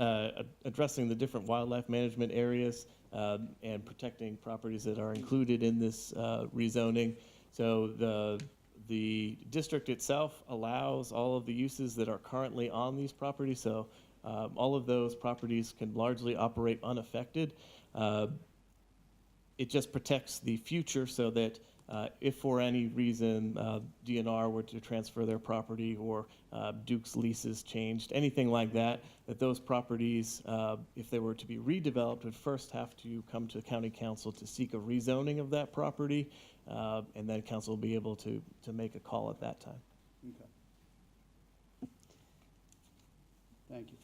addressing the different wildlife management areas and protecting properties that are included in this rezoning. So the district itself allows all of the uses that are currently on these properties. So all of those properties can largely operate unaffected. It just protects the future so that if for any reason DNR were to transfer their property or Duke's leases changed, anything like that, that those properties, if they were to be redeveloped, would first have to come to county council to seek a rezoning of that property, and then council will be able to make a call at that time. Okay. Thank you.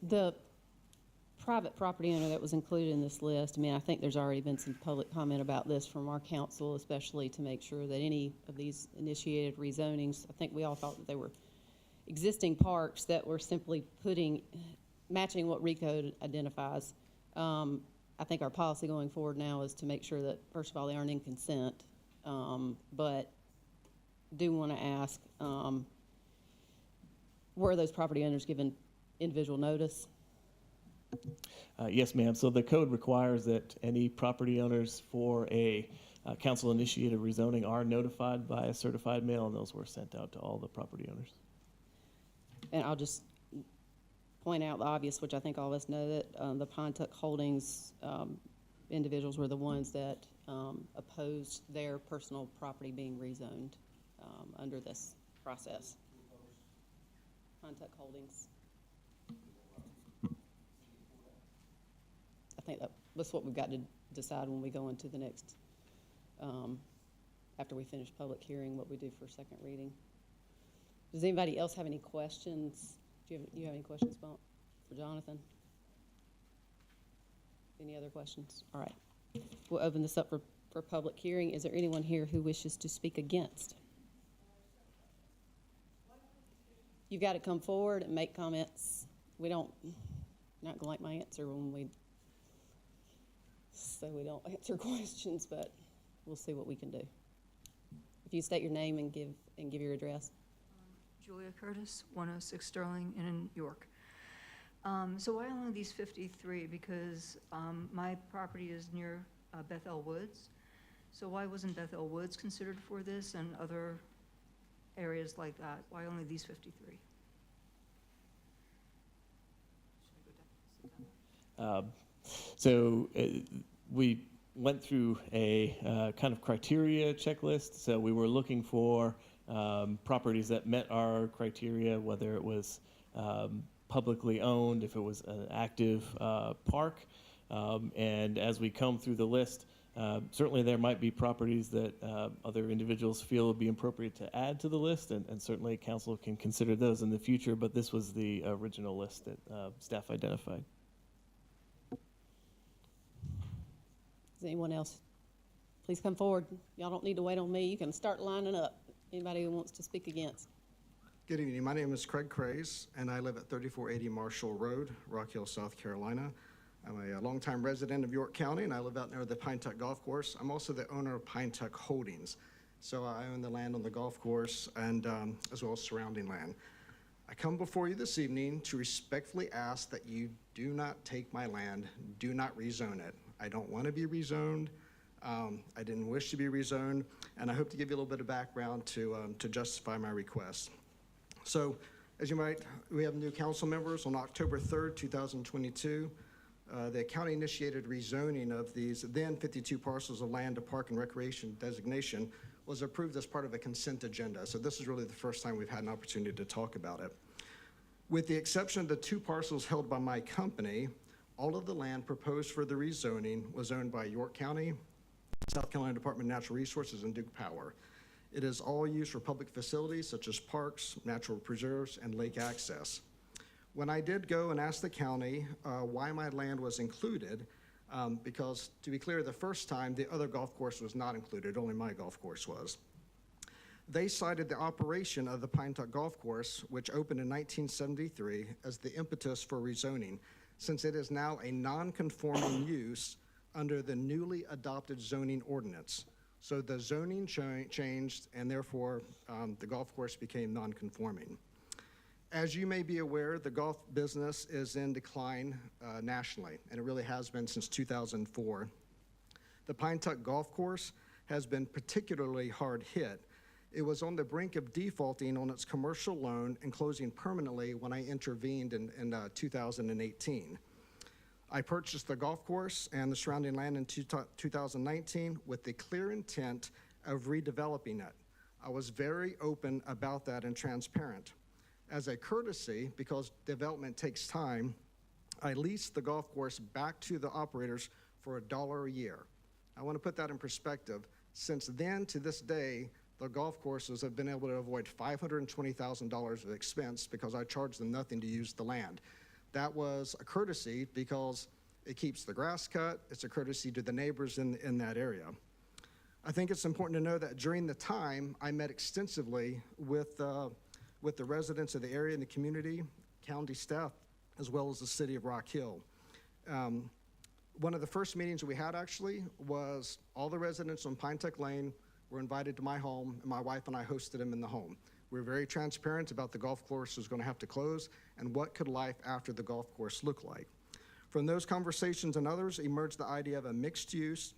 The private property owner that was included in this list, I mean, I think there's already been some public comment about this from our council, especially to make sure that any of these initiated rezonings, I think we all thought that they were existing parks that were simply matching what RECO identifies. I think our policy going forward now is to make sure that, first of all, they aren't in consent, but do want to ask, were those property owners given individual notice? Yes, ma'am. So the code requires that any property owners for a council-initiated rezoning are notified by a certified mail, and those were sent out to all the property owners. And I'll just point out the obvious, which I think all of us know, that the Pine Tuck Holdings individuals were the ones that opposed their personal property being rezoned under this process. Pine Tuck Holdings. I think that's what we've got to decide when we go into the next, after we finish public hearing, what we do for second reading. Does anybody else have any questions? Do you have any questions for Jonathan? Any other questions? All right. We'll open this up for public hearing. Is there anyone here who wishes to speak against? You've got to come forward and make comments. You're not gonna like my answer when we say we don't answer questions, but we'll see what we can do. If you state your name and give your address. Julia Curtis, 106 Sterling in York. So why only these 53? Because my property is near Bethel Woods. So why wasn't Bethel Woods considered for this and other areas like that? Why only these 53? We went through a kind of criteria checklist. So we were looking for properties that met our criteria, whether it was publicly owned, if it was an active park. And as we come through the list, certainly there might be properties that other individuals feel would be appropriate to add to the list, and certainly council can consider those in the future, but this was the original list that staff identified. Is anyone else? Please come forward. Y'all don't need to wait on me. You can start lining up. Anybody who wants to speak against. Good evening. My name is Craig Craze, and I live at 3480 Marshall Road, Rock Hill, South Carolina. I'm a longtime resident of York County, and I live out near the Pine Tuck Golf Course. I'm also the owner of Pine Tuck Holdings. So I own the land on the golf course and as well as surrounding land. I come before you this evening to respectfully ask that you do not take my land, do not rezone it. I don't want to be rezoned. I didn't wish to be rezoned, and I hope to give you a little bit of background to justify my request. So, as you might, we have new council members. On October 3rd, 2022, the county initiated rezoning of these then 52 parcels of land to park and recreation designation was approved as part of a consent agenda. So this is really the first time we've had an opportunity to talk about it. With the exception of the 2 parcels held by my company, all of the land proposed for the rezoning was owned by York County, South Carolina Department of Natural Resources, and Duke Power. It is all used for public facilities such as parks, natural preserves, and lake access. When I did go and ask the county why my land was included, because to be clear, the first time the other golf course was not included, only my golf course was. They cited the operation of the Pine Tuck Golf Course, which opened in 1973, as the impetus for rezoning, since it is now a non-conforming use under the newly adopted zoning ordinance. So the zoning changed, and therefore the golf course became non-conforming. As you may be aware, the golf business is in decline nationally, and it really has been since 2004. The Pine Tuck Golf Course has been particularly hard hit. It was on the brink of defaulting on its commercial loan and closing permanently when I intervened in 2018. I purchased the golf course and the surrounding land in 2019 with the clear intent of redeveloping it. I was very open about that and transparent. As a courtesy, because development takes time, I leased the golf course back to the operators for $1 a year. I want to put that in perspective. Since then to this day, the golf courses have been able to avoid $520,000 of expense because I charged them nothing to use the land. That was a courtesy because it keeps the grass cut. It's a courtesy to the neighbors in that area. I think it's important to know that during the time, I met extensively with the residents of the area and the community, county staff, as well as the city of Rock Hill. One of the first meetings we had actually was all the residents on Pine Tuck Lane were invited to my home, and my wife and I hosted them in the home. We were very transparent about the golf course was going to have to close and what could life after the golf course look like. From those conversations and others emerged the idea of a mixed-use,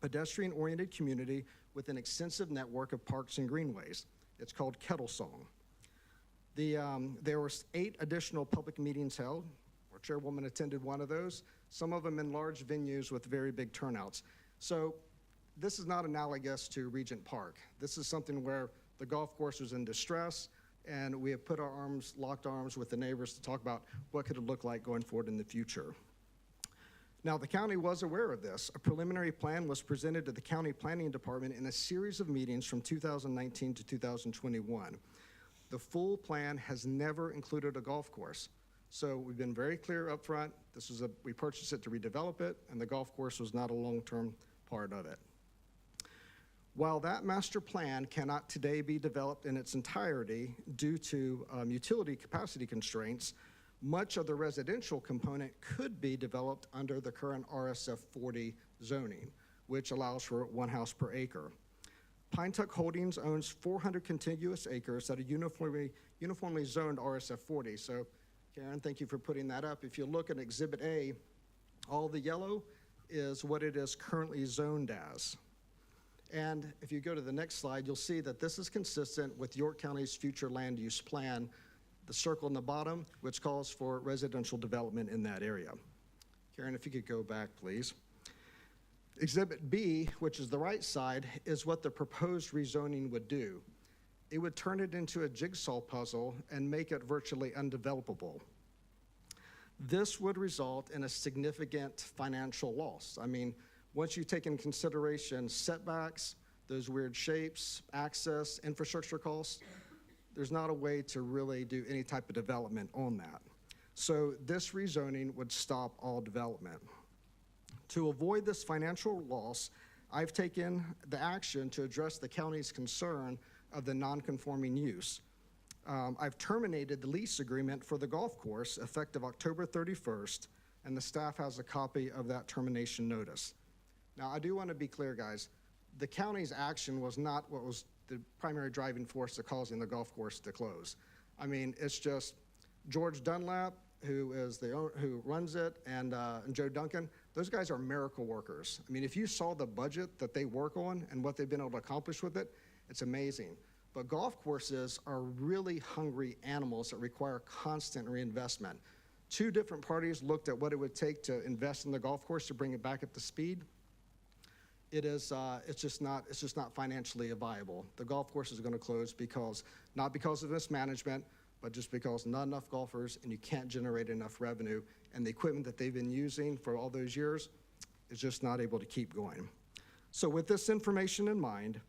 pedestrian-oriented community with an extensive network of parks and greenways. It's called Kettle Song. There were 8 additional public meetings held. Our chairwoman attended one of those, some of them in large venues with very big turnouts. So this is not analogous to Regent Park. This is something where the golf course was in distress, and we have put our arms, locked arms with the neighbors to talk about what could it look like going forward in the future. Now, the county was aware of this. A preliminary plan was presented to the county planning department in a series of meetings from 2019 to 2021. The full plan has never included a golf course. So we've been very clear up front. We purchased it to redevelop it, and the golf course was not a long-term part of it. While that master plan cannot today be developed in its entirety due to utility capacity constraints, much of the residential component could be developed under the current RSF 40 zoning, which allows for 1 house per acre. Pine Tuck Holdings owns 400 contiguous acres that are uniformly zoned RSF 40. So, Karen, thank you for putting that up. If you look at Exhibit A, all the yellow is what it is currently zoned as. And if you go to the next slide, you'll see that this is consistent with York County's future land use plan, the circle in the bottom, which calls for residential development in that area. Karen, if you could go back, please. Exhibit B, which is the right side, is what the proposed rezoning would do. It would turn it into a jigsaw puzzle and make it virtually undevelopable. This would result in a significant financial loss. I mean, once you take into consideration setbacks, those weird shapes, access, infrastructure costs, there's not a way to really do any type of development on that. So this rezoning would stop all development. To avoid this financial loss, I've taken the action to address the county's concern of the non-conforming use. I've terminated the lease agreement for the golf course effective October 31st, and the staff has a copy of that termination notice. Now, I do want to be clear, guys. The county's action was not what was the primary driving force of causing the golf course to close. I mean, it's just George Dunlap, who runs it, and Joe Duncan. Those guys are miracle workers. I mean, if you saw the budget that they work on and what they've been able to accomplish with it, it's amazing. But golf courses are really hungry animals that require constant reinvestment. 2 different parties looked at what it would take to invest in the golf course to bring it back up to speed. It's just not financially viable. The golf course is going to close not because of mismanagement, but just because not enough golfers and you can't generate enough revenue, and the equipment that they've been using for all those years is just not able to keep going. So with this information in mind,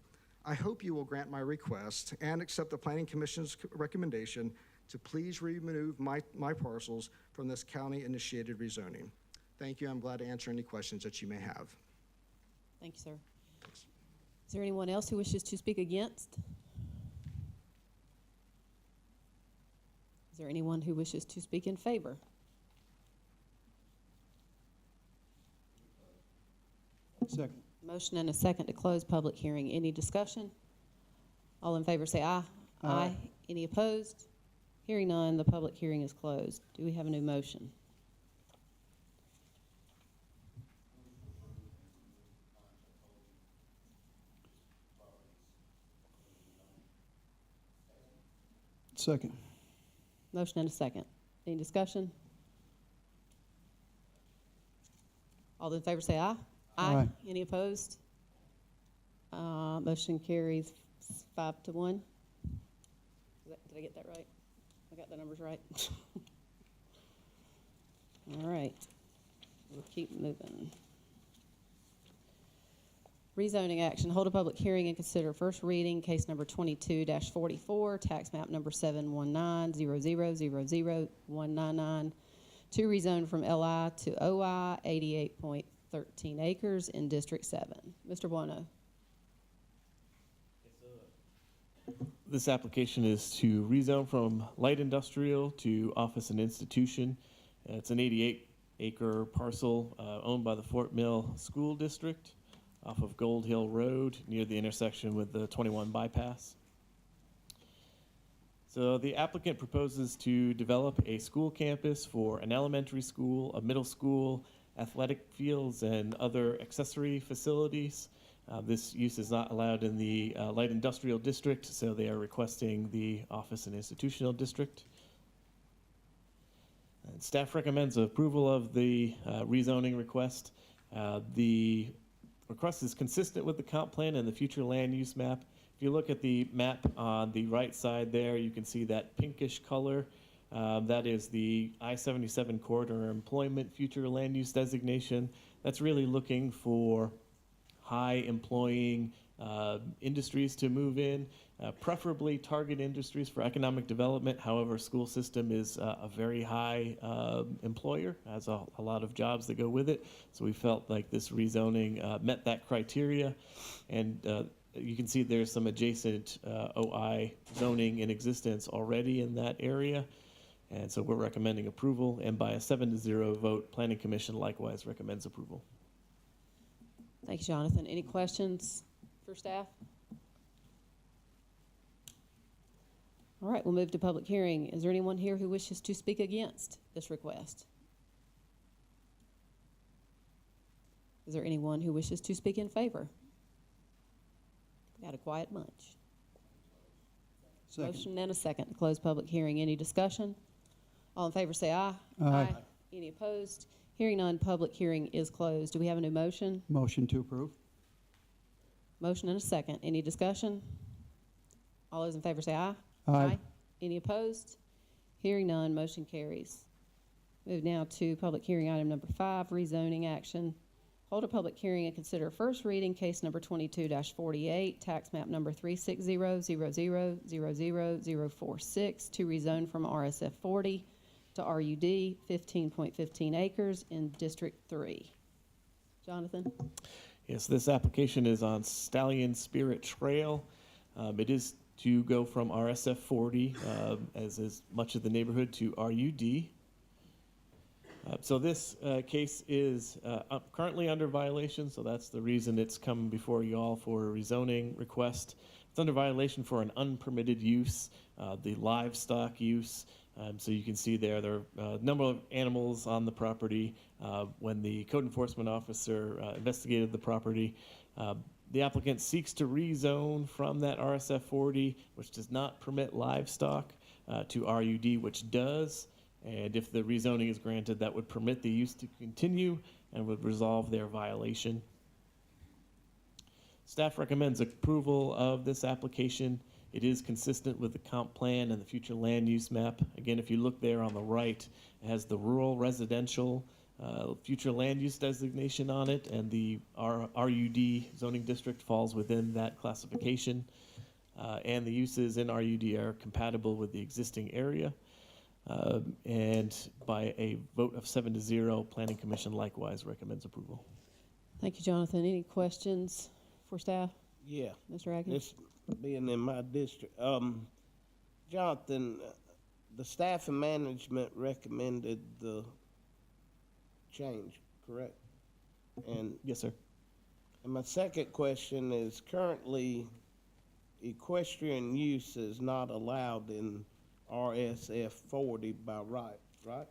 I hope you will grant my request and accept the Planning Commission's recommendation to please remove my parcels from this county-initiated rezoning. Thank you. I'm glad to answer any questions that you may have. Thank you, sir. Is there anyone else who wishes to speak against? Is there anyone who wishes to speak in favor? Second. Motion and a second to close public hearing. Any discussion? All in favor say aye. Aye. Any opposed? Hearing none, the public hearing is closed. Do we have a new motion? Second. Motion and a second. Any discussion? All in favor say aye. Aye. Any opposed? Motion carries 5-1. Did I get that right? I got the numbers right? All right. We'll keep moving. Rezoning action. Hold a public hearing and consider first reading case number 22-44, tax map number 719-00000199, to rezone from LI to OI, 88.13 acres in District 7. Mr. Buono. This application is to rezone from light industrial to office and institution. It's an 88-acre parcel owned by the Fort Mill School District off of Gold Hill Road near the intersection with the 21 bypass. So the applicant proposes to develop a school campus for an elementary school, a middle school, athletic fields, and other accessory facilities. This use is not allowed in the light industrial district, so they are requesting the office and institutional district. And staff recommends approval of the rezoning request. The request is consistent with the comp plan and the future land use map. If you look at the map on the right side there, you can see that pinkish color. That is the I-77 corridor employment future land use designation. That's really looking for high employing industries to move in, preferably target industries for economic development. However, school system is a very high employer, has a lot of jobs that go with it. So we felt like this rezoning met that criteria. And you can see there's some adjacent OI zoning in existence already in that area. And so we're recommending approval, and by a 7-0 vote, Planning Commission likewise recommends approval. Thanks, Jonathan. Any questions for staff? All right, we'll move to public hearing. Is there anyone here who wishes to speak against this request? Is there anyone who wishes to speak in favor? Got a quiet bunch. Second. Motion and a second to close public hearing. Any discussion? All in favor say aye. Aye. Any opposed? Hearing none, public hearing is closed. Do we have a new motion? Motion to approve. Motion and a second. Any discussion? All those in favor say aye. Aye. Any opposed? Hearing none, motion carries. Move now to public hearing item number 5, rezoning action. Hold a public hearing and consider first reading case number 22-48, tax map number 36000000046, to rezone from RSF 40 to RUD, 15.15 acres in District 3. Jonathan? Yes, this application is on Stallion Spirit Trail. It is to go from RSF 40, as is much of the neighborhood, to RUD. So this case is currently under violation, so that's the reason it's come before you all for a rezoning request. It's under violation for an unpermitted use, the livestock use. So you can see there are a number of animals on the property. When the code enforcement officer investigated the property, the applicant seeks to rezone from that RSF 40, which does not permit livestock, to RUD, which does. And if the rezoning is granted, that would permit the use to continue and would resolve their violation. Staff recommends approval of this application. It is consistent with the comp plan and the future land use map. Again, if you look there on the right, it has the rural residential future land use designation on it, and the RUD zoning district falls within that classification. And the uses in RUD are compatible with the existing area. And by a vote of 7-0, Planning Commission likewise recommends approval. Thank you, Jonathan. Any questions for staff? Yeah. Mr. Agnew? This being in my district, Jonathan, the staff and management recommended the change, correct? And yes, sir. And my second question is, currently equestrian use is not allowed in RSF 40 by right, right?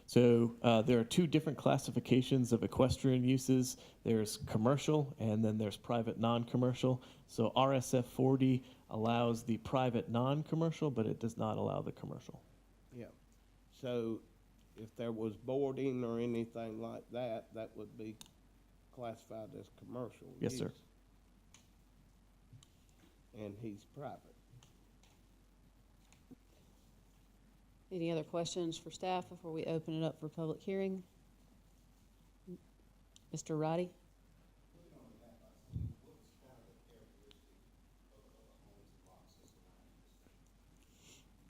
So there are two different classifications of equestrian uses. There's commercial and then there's private non-commercial. So RSF 40 allows the private non-commercial, but it does not allow the commercial. Yeah. So if there was boarding or anything like that, that would be classified as commercial. Yes, use. sir. And he's private. Any other questions for staff before we open it up for public hearing? Mr. Roddy?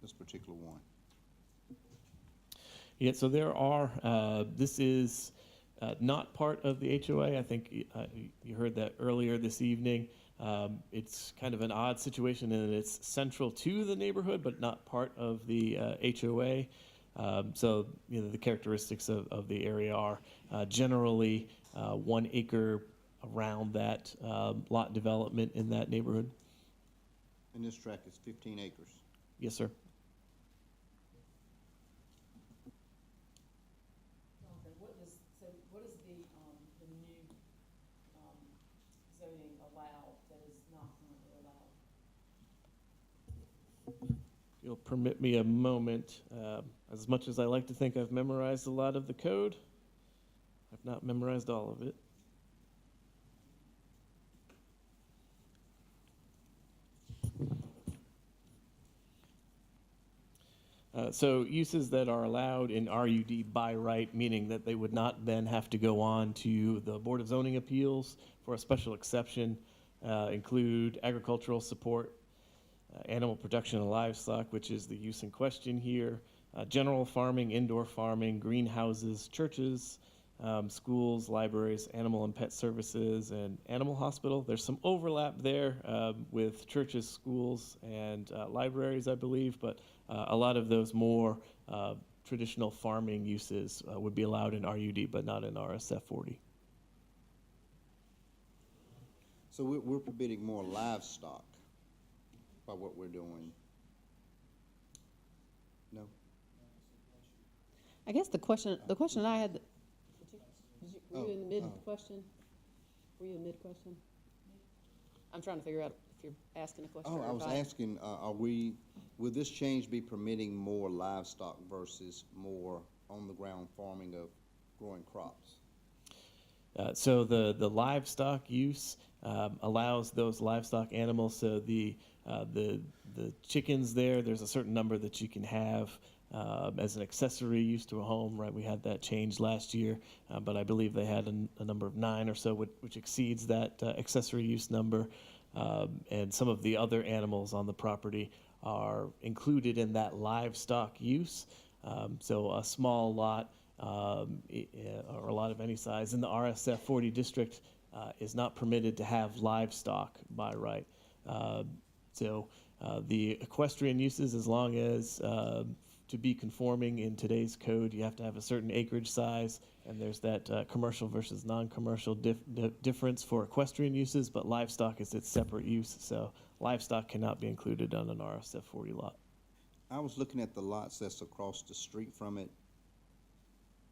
This particular one. Yeah, so there are, this is not part of the HOA. I think you heard that earlier this evening. It's kind of an odd situation in that it's central to the neighborhood, but not part of the HOA. So, you know, the characteristics of the area are generally 1 acre around that lot development in that neighborhood. And this tract is 15 acres. Yes, sir. What is the new zoning allow that is not currently allowed? If you'll permit me a moment. As much as I like to think I've memorized a lot of the code, I've not memorized all of it. So uses that are allowed in RUD by right, meaning that they would not then have to go on to the Board of Zoning Appeals for a special exception, include agricultural support, animal production and livestock, which is the use in question here, general farming, indoor farming, greenhouses, churches, schools, libraries, animal and pet services, and animal hospital. There's some overlap there with churches, schools, and libraries, I believe, but a lot of those more traditional farming uses would be allowed in RUD, but not in RSF 40. So we're permitting more livestock by what we're doing. No? I guess the question I had, were you in mid-question? Were you in mid-question? I'm trying to figure out if you're asking a question. Oh, I was asking, will this change be permitting more livestock versus more on-the-ground farming of growing crops? So the livestock use allows those livestock animals. So the chickens there's a certain number that you can have as an accessory use to a home, right? We had that changed last year, but I believe they had a number of 9 or so, which exceeds that accessory use number. And some of the other animals on the property are included in that livestock use. So a small lot or a lot of any size in the RSF 40 district is not permitted to have livestock by right. So the equestrian uses, as long as to be conforming in today's code, you have to have a certain acreage size, and there's that commercial versus non-commercial difference for equestrian uses, but livestock is its separate use, so livestock cannot be included on an RSF 40 lot. I was looking at the lots that's across the street from it.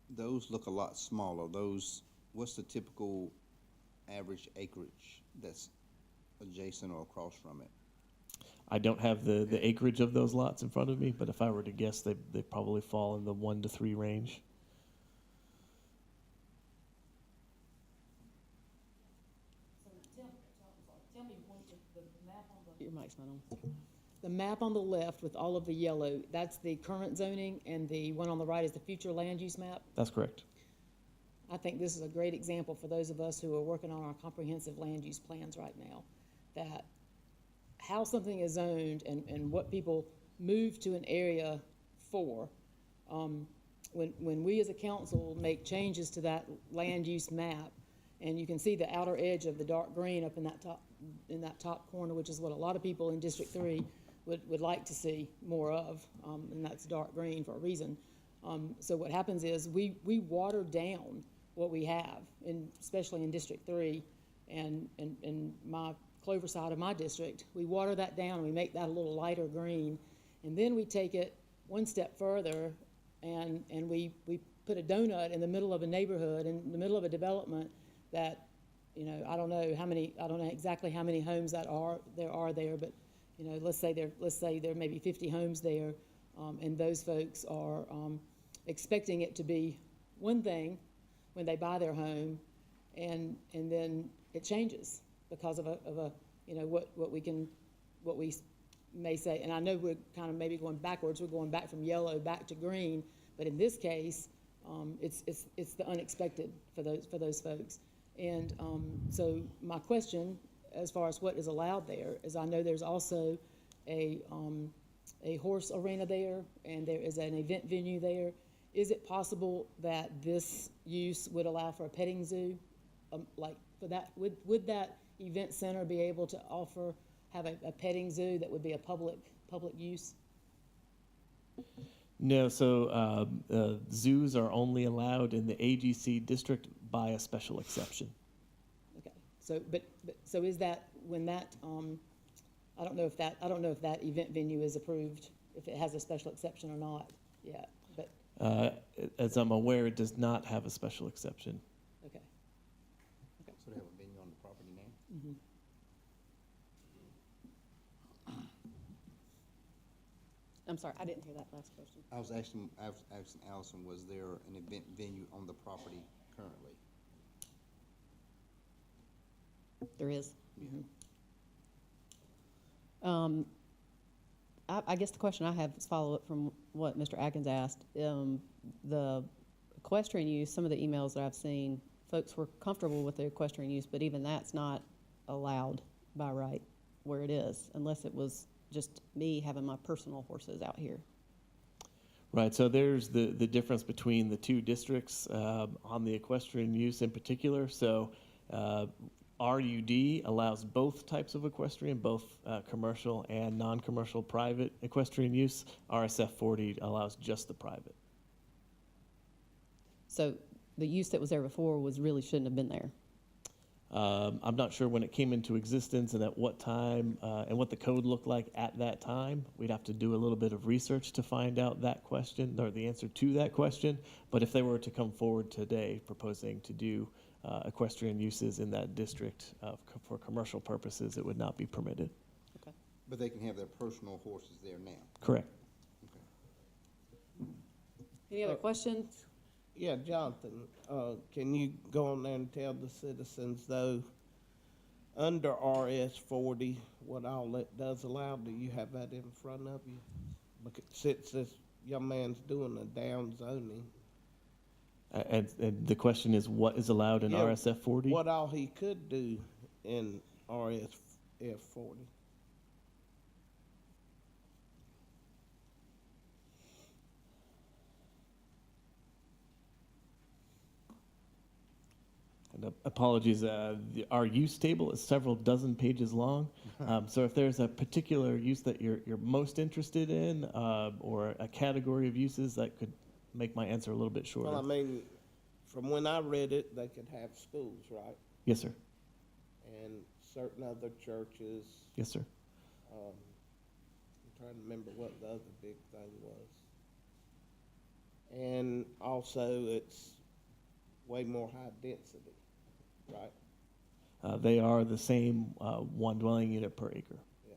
Those look a lot smaller. What's the typical average acreage that's adjacent or across from it? I don't have the acreage of those lots in front of me, but if I were to guess, they probably fall in the 1 to 3 range. Your mic's not on. The map on the left with all of the yellow, that's the current zoning, and the one on the right is the future land use map. That's correct. I think this is a great example for those of us who are working on our comprehensive land use plans right now, that how something is zoned and what people move to an area for. When we as a council make changes to that land use map, and you can see the outer edge of the dark green up in that top corner, which is what a lot of people in District 3 would like to see more of, and that's dark green for a reason. So what happens is we water down what we have, especially in District 3 and my Clover side of my district. We water that down and we make that a little lighter green, and then we take it one step further and we put a donut in the middle of a neighborhood, in the middle of a development that, you know, I don't know exactly how many homes there are there, but you know, let's say there may be 50 homes there, and those folks are expecting it to be one thing when they buy their home, and then it changes because of a you know, what we may say, and I know we're kind of maybe going backwards. We're going back from yellow back to green, but in this case, it's the unexpected for those folks. And so my question, as far as what is allowed there, is I know there's also a horse arena there, and there is an event venue there. Is it possible that this use would allow for a petting zoo? Like for that, would that event center be able to have a petting zoo that would be a public use? No, so zoos are only allowed in the AGC district by a special exception. Okay, so is that when that I don't know if that event venue is approved, if it has a special exception or not yet, but as I'm aware, it does not have a special exception. okay. So they have a venue on the property now? Mm-hmm. I'm sorry, I didn't hear that last question. I was asking Allison, was there an event venue on the property currently? There is. Mm-hmm. I guess the question I have is follow-up from what Mr. Atkins asked. The equestrian use, some of the emails that I've seen, folks were comfortable with the equestrian use, but even that's not allowed by right where it is, unless it was just me having my personal horses out here. Right, so there's the difference between the two districts on the equestrian use in particular. So RUD allows both types of equestrian, both commercial and non-commercial private equestrian use. RSF 40 allows just the private. So the use that was there before really shouldn't have been there. I'm not sure when it came into existence and at what time and what the code looked like at that time. We'd have to do a little bit of research to find out that question or the answer to that question. But if they were to come forward today proposing to do equestrian uses in that district for commercial purposes, it would not be permitted. Okay. But they can have their personal horses there now? Correct. Okay. Any other questions? Yeah, Jonathan, can you go on there and tell the citizens, though, under RS 40, what all that does allow? Do you have that in front of you? Because since this young man's doing a down zoning. And the question is, what is allowed in RSF 40? What all he could do in RSF 40? And apologies, our use table is several dozen pages long. So if there's a particular use that you're most interested in, or a category of uses, that could make my answer a little bit shorter. Well, I mean, from when I read it, they could have schools, right? Yes, sir. And certain other churches. Yes, sir. I'm trying to remember what the other big thing was. And also, it's way more high density, right? They are the same one dwelling unit per acre. Yeah.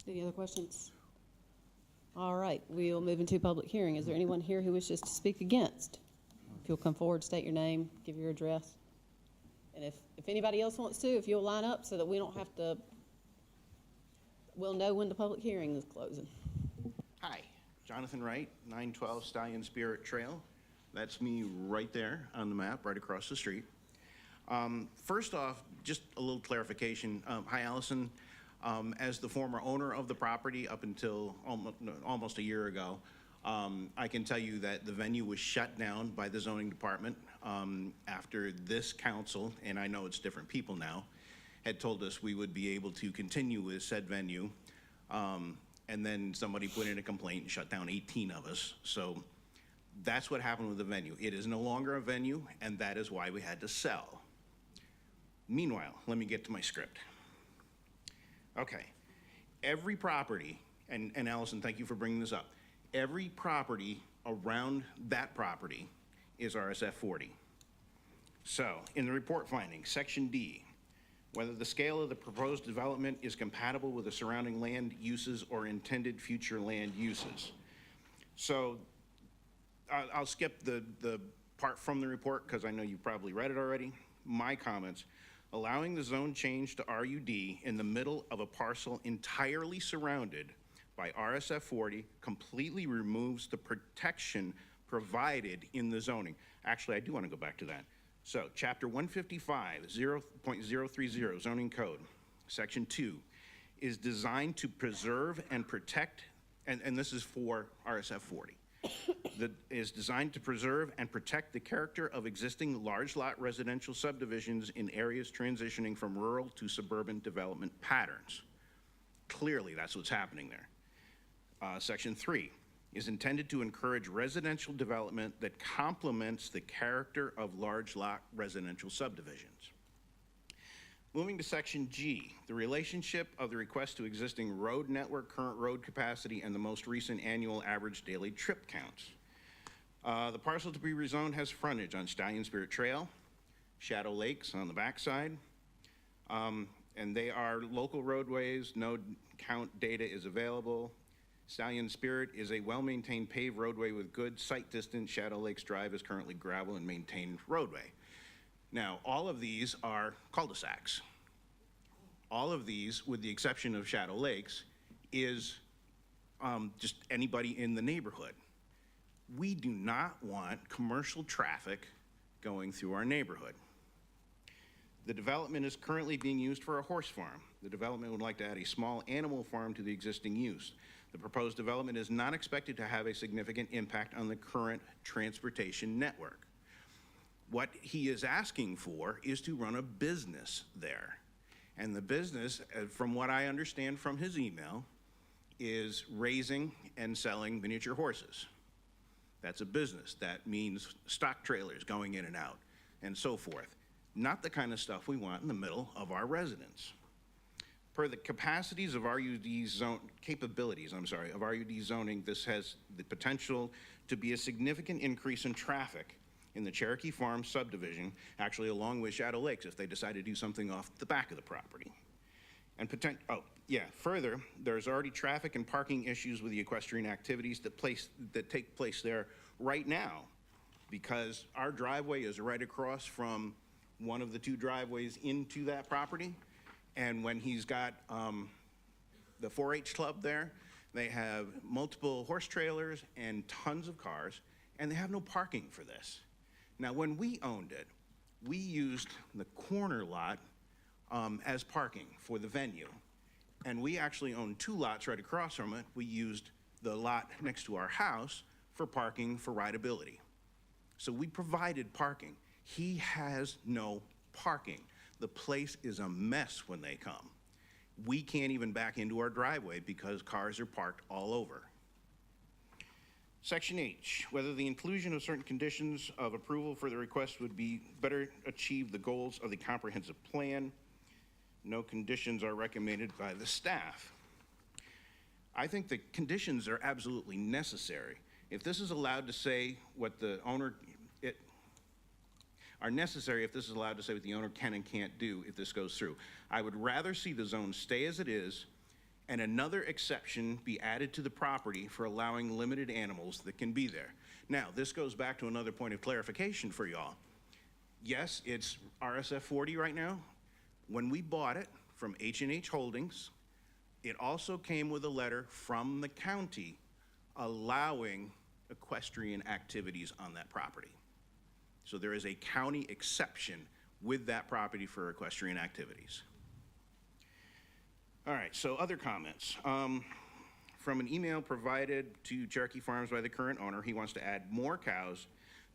Any other questions? All right, we'll move into public hearing. Is there anyone here who wishes to speak against? If you'll come forward, state your name, give your address. And if anybody else wants to, if you'll line up so that we don't have to, we'll know when the public hearing is closing. Hi, Jonathan Wright, 912 Stallion Spirit Trail. That's me right there on the map, right across the street. First off, just a little clarification. Hi, Allison. As the former owner of the property up until almost a year ago, I can tell you that the venue was shut down by the zoning department after this council, and I know it's different people now, had told us we would be able to continue with said venue. And then somebody put in a complaint and shut down 18 of us. So that's what happened with the venue. It is no longer a venue, and that is why we had to sell. Meanwhile, let me get to my script. Okay, every property, and Allison, thank you for bringing this up. Every property around that property is RSF 40. So, in the report findings, section D, whether the scale of the proposed development is compatible with the surrounding land uses or intended future land uses. So, I'll skip the part from the report because I know you probably read it already. My comments. Allowing the zone change to RUD in the middle of a parcel entirely surrounded by RSF 40 completely removes the protection provided in the zoning. Actually, I do want to go back to that. So, Chapter 155, 0.030 Zoning Code, Section 2, is designed to preserve and protect, and this is for RSF 40, that is designed to preserve and protect the character of existing large lot residential subdivisions in areas transitioning from rural to suburban development patterns. Clearly, that's what's happening there. Section 3 is intended to encourage residential development that complements the character of large lot residential subdivisions. Moving to Section G, the relationship of the request to existing road network, current road capacity, and the most recent annual average daily trip counts. The parcel to be rezoned has frontage on Stallion Spirit Trail, Shadow Lakes on the backside, and they are local roadways. No count data is available. Stallion Spirit is a well-maintained paved roadway with good sight distance. Shadow Lakes Drive is currently gravel and maintained roadway. Now, all of these are cul-de-sacs. All of these, with the exception of Shadow Lakes, is just anybody in the neighborhood. We do not want commercial traffic going through our neighborhood. The development is currently being used for a horse farm. The development would like to add a small animal farm to the existing use. The proposed development is not expected to have a significant impact on the current transportation network. What he is asking for is to run a business there. And the business, from what I understand from his email, is raising and selling miniature horses. That's a business. That means stock trailers going in and out and so forth. Not the kind of stuff we want in the middle of our residence. Per the capabilities of RUD zoning, this has the potential to be a significant increase in traffic in the Cherokee Farm subdivision, actually along with Shadow Lakes if they decide to do something off the back of the property. And further, there's already traffic and parking issues with the equestrian activities that take place there right now, because our driveway is right across from one of the two driveways into that property. And when he's got the 4-H club there, they have multiple horse trailers and tons of cars, and they have no parking for this. Now, when we owned it, we used the corner lot as parking for the venue. And we actually owned 2 lots right across from it. We used the lot next to our house for parking for rideability. So we provided parking. He has no parking. The place is a mess when they come. We can't even back into our driveway because cars are parked all over. Section H, whether the inclusion of certain conditions of approval for the request would be better achieve the goals of the comprehensive plan. No conditions are recommended by the staff. I think the conditions are absolutely necessary. If this is allowed to say what the owner, are necessary if this is allowed to say what the owner can and can't do if this goes through. I would rather see the zone stay as it is and another exception be added to the property for allowing limited animals that can be there. Now, this goes back to another point of clarification for y'all. Yes, it's RSF 40 right now. When we bought it from H&H Holdings, it also came with a letter from the county allowing equestrian activities on that property. So there is a county exception with that property for equestrian activities. All right, so other comments. From an email provided to Cherokee Farms by the current owner, he wants to add more cows,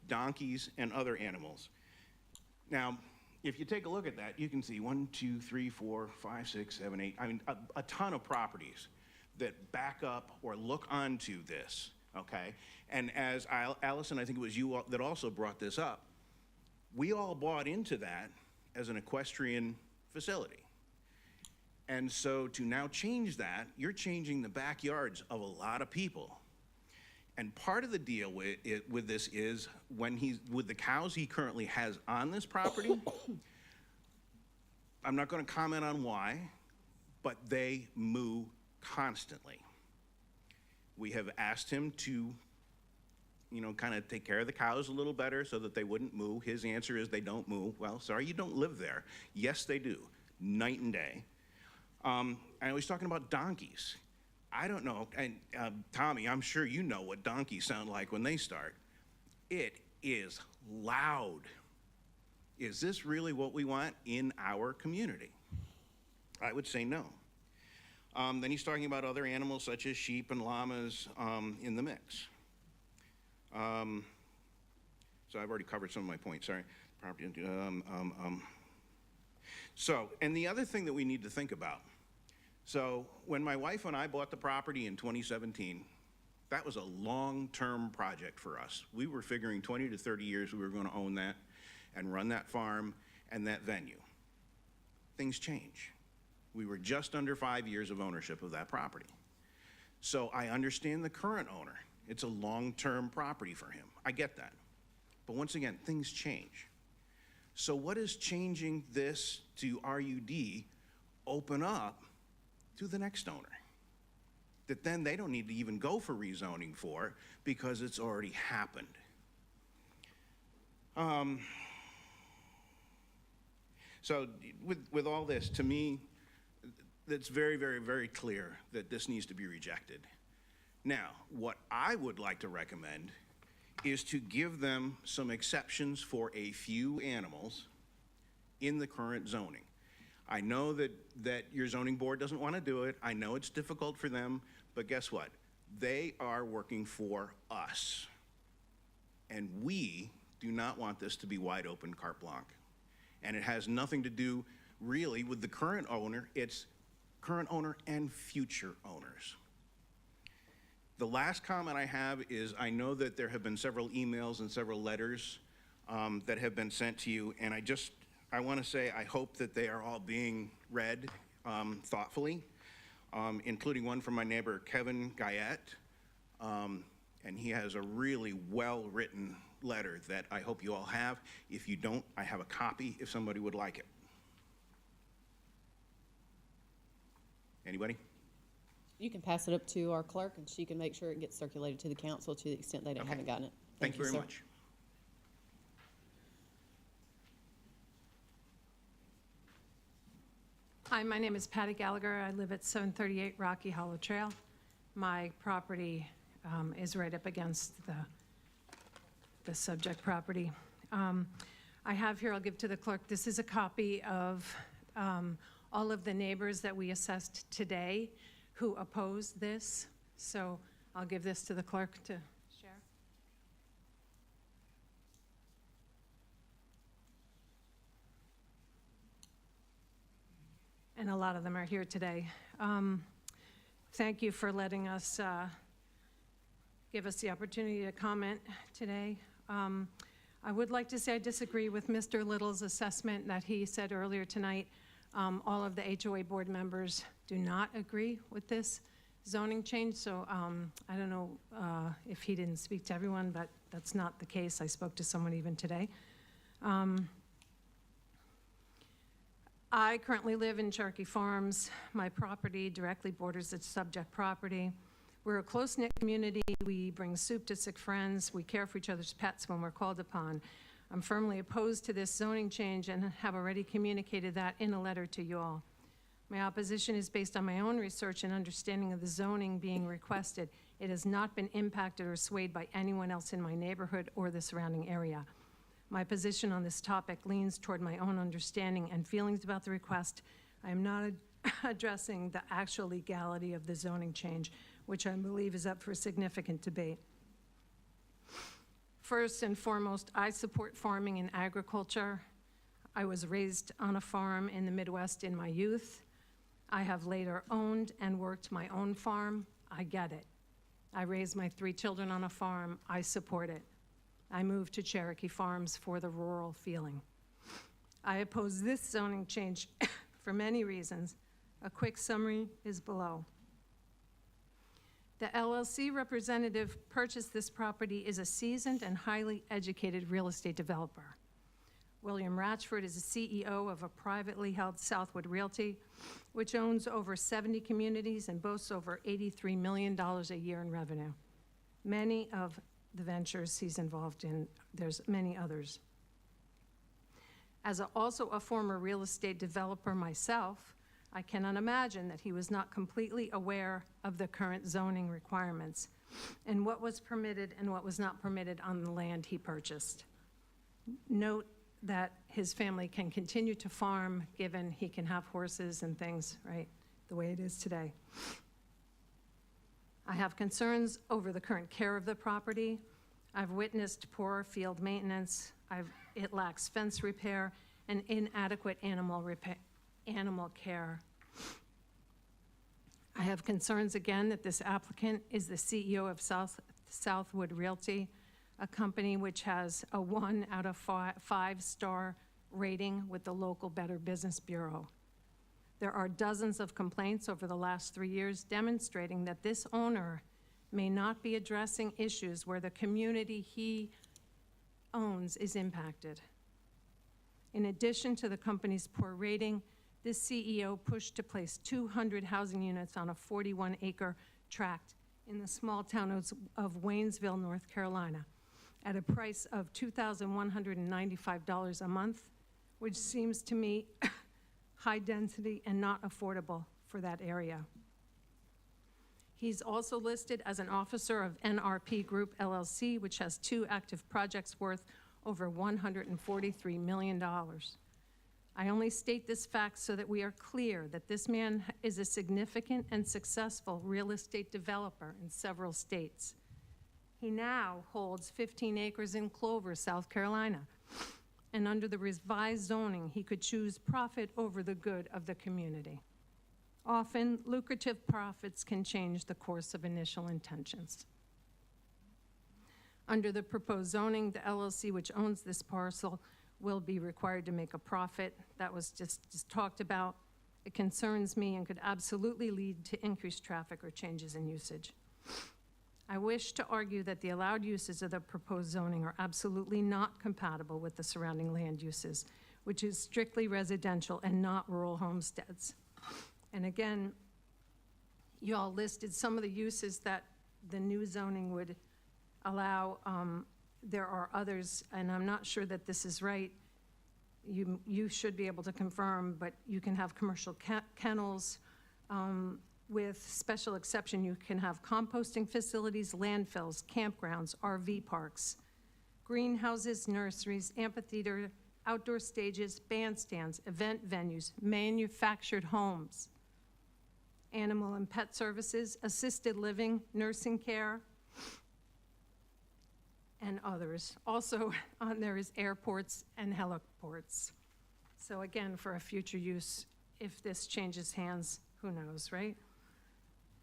donkeys, and other animals. Now, if you take a look at that, you can see 1, 2, 3, 4, 5, 6, 7, 8, I mean, a ton of properties that back up or look onto this, okay? And as Allison, I think it was you that also brought this up, we all bought into that as an equestrian facility. And so to now change that, you're changing the backyards of a lot of people. And part of the deal with this is with the cows he currently has on this property, I'm not going to comment on why, but they moo constantly. We have asked him to, kind of take care of the cows a little better so that they wouldn't moo. His answer is they don't moo. Well, sorry, you don't live there. Yes, they do, night and day. And I was talking about donkeys. I don't know, and Tommy, I'm sure you know what donkeys sound like when they start. It is loud. Is this really what we want in our community? I would say no. Then he's talking about other animals such as sheep and llamas in the mix. So I've already covered some of my points, sorry. Property, So, and the other thing that we need to think about, so when my wife and I bought the property in 2017, that was a long-term project for us. We were figuring 20 to 30 years we were going to own that and run that farm and that venue. Things change. We were just under 5 years of ownership of that property. So I understand the current owner. It's a long-term property for him. I get that. But once again, things change. So what is changing this to RUD open up to the next owner that then they don't need to even go for rezoning for because it's already happened? So with all this, to me, it's very, very, very clear that this needs to be rejected. Now, what I would like to recommend is to give them some exceptions for a few animals in the current zoning. I know that your zoning board doesn't want to do it. I know it's difficult for them, but guess what? They are working for us. And we do not want this to be wide open carte blanche. And it has nothing to do really with the current owner. It's current owner and future owners. The last comment I have is I know that there have been several emails and several letters that have been sent to you, and I want to say I hope that they are all being read thoughtfully, including one from my neighbor Kevin Guyette, and he has a really well-written letter that I hope you all have. If you don't, I have a copy if somebody would like it. Anybody? You can pass it up to our clerk, and she can make sure it gets circulated to the council to the extent they haven't gotten it. Thank you very sir. much. Hi, my name is Patty Gallagher. I live at 738 Rocky Hollow Trail. My property is right up against the subject property. I have here, I'll give to the clerk, this is a copy of all of the neighbors that we assessed today who oppose this. So I'll give this to the clerk to share. and a lot of them are here today. Thank you for letting us give us the opportunity to comment today. I would like to say I disagree with Mr. Little's assessment that he said earlier tonight. All of the HOA board members do not agree with this zoning change, so I don't know if he didn't speak to everyone, but that's not the case. I spoke to someone even today. I currently live in Cherokee Farms. My property directly borders the subject property. We're a close-knit community. We bring soup to sick friends. We care for each other's pets when we're called upon. I'm firmly opposed to this zoning change and have already communicated that in a letter to you all. My opposition is based on my own research and understanding of the zoning being requested. It has not been impacted or swayed by anyone else in my neighborhood or the surrounding area. My position on this topic leans toward my own understanding and feelings about the request. I am not addressing the actual legality of the zoning change, which I believe is up for significant debate. First and foremost, I support farming and agriculture. I was raised on a farm in the Midwest in my youth. I have later owned and worked my own farm. I get it. I raised my 3 children on a farm. I support it. I moved to Cherokee Farms for the rural feeling. I oppose this zoning change for many reasons. A quick summary is below. The LLC representative purchased this property is a seasoned and highly educated real estate developer. William Ratchford is the CEO of a privately held Southwood Realty, which owns over 70 communities and boasts over $83 million a year in revenue. Many of the ventures he's involved in, there's many others. As also a former real estate developer myself, I cannot imagine that he was not completely aware of the current zoning requirements and what was permitted and what was not permitted on the land he purchased. Note that his family can continue to farm given he can have horses and things, right, the way it is today. I have concerns over the current care of the property. I've witnessed poor field maintenance. It lacks fence repair and inadequate animal care. I have concerns again that this applicant is the CEO of Southwood Realty, a company which has a 1 out of 5-star rating with the local Better Business Bureau. There are dozens of complaints over the last 3 years demonstrating that this owner may not be addressing issues where the community he owns is impacted. In addition to the company's poor rating, this CEO pushed to place 200 housing units on a 41-acre tract in the small town of Waynesville, North Carolina, at a price of $2,195 a month, which seems to me high density and not affordable for that area. He's also listed as an officer of NRP Group LLC, which has 2 active projects worth over $143 million. I only state this fact so that we are clear that this man is a significant and successful real estate developer in several states. He now holds 15 acres in Clover, South Carolina. And under the revised zoning, he could choose profit over the good of the community. Often, lucrative profits can change the course of initial intentions. Under the proposed zoning, the LLC which owns this parcel will be required to make a profit. That was just talked about. It concerns me and could absolutely lead to increased traffic or changes in usage. I wish to argue that the allowed uses of the proposed zoning are absolutely not compatible with the surrounding land uses, which is strictly residential and not rural homesteads. And again, you all listed some of the uses that the new zoning would allow. There are others, and I'm not sure that this is right. You should be able to confirm, but you can have commercial kennels. With special exception, you can have composting facilities, landfills, campgrounds, RV parks, greenhouses, nurseries, amphitheater, outdoor stages, bandstands, event venues, manufactured homes, animal and pet services, assisted living, nursing care, and others. Also on there is airports and heliports. So again, for a future use, if this changes hands, who knows, right?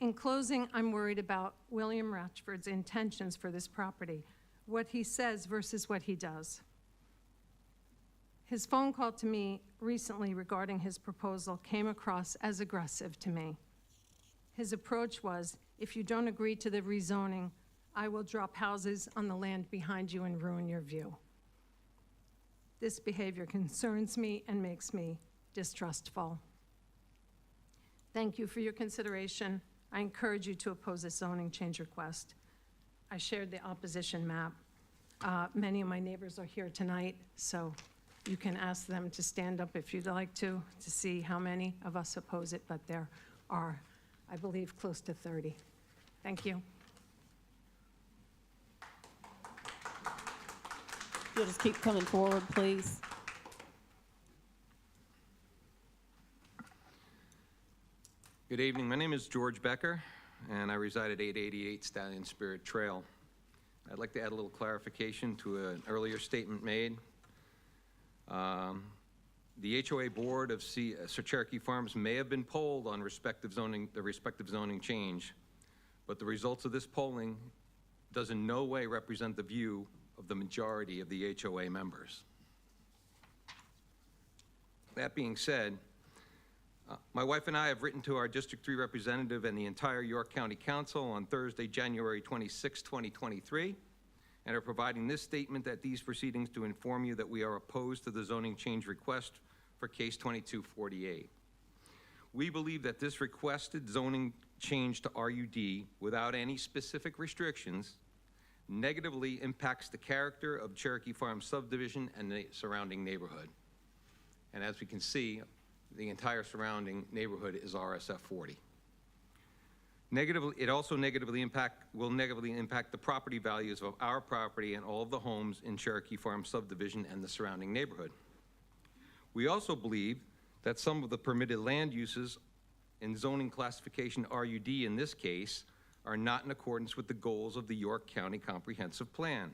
In closing, I'm worried about William Ratchford's intentions for this property, what he says versus what he does. His phone call to me recently regarding his proposal came across as aggressive to me. His approach was, if you don't agree to the rezoning, I will drop houses on the land behind you and ruin your view. This behavior concerns me and makes me distrustful. Thank you for your consideration. I encourage you to oppose this zoning change request. I shared the opposition map. Many of my neighbors are here tonight, so you can ask them to stand up if you'd like to see how many of us oppose it, but there are, I believe, close to 30. Thank you. You'll just keep coming forward, please. Good evening. My name is George Becker, and I reside at 888 Stallion Spirit Trail. I'd like to add a little clarification to an earlier statement made. The HOA board of Cherokee Farms may have been polled on the respective zoning change, but the results of this polling does in no way represent the view of the majority of the HOA members. That being said, my wife and I have written to our District 3 representative and the entire York County Council on Thursday, January 26, 2023, and are providing this statement at these proceedings to inform you that we are opposed to the zoning change request for case 2248. We believe that this requested zoning change to RUD without any specific restrictions negatively impacts the character of Cherokee Farm subdivision and the surrounding neighborhood. And as we can see, the entire surrounding neighborhood is RSF 40. It also will negatively impact the property values of our property and all of the homes in Cherokee Farm subdivision and the surrounding neighborhood. We also believe that some of the permitted land uses in zoning classification RUD in this case are not in accordance with the goals of the York County Comprehensive Plan.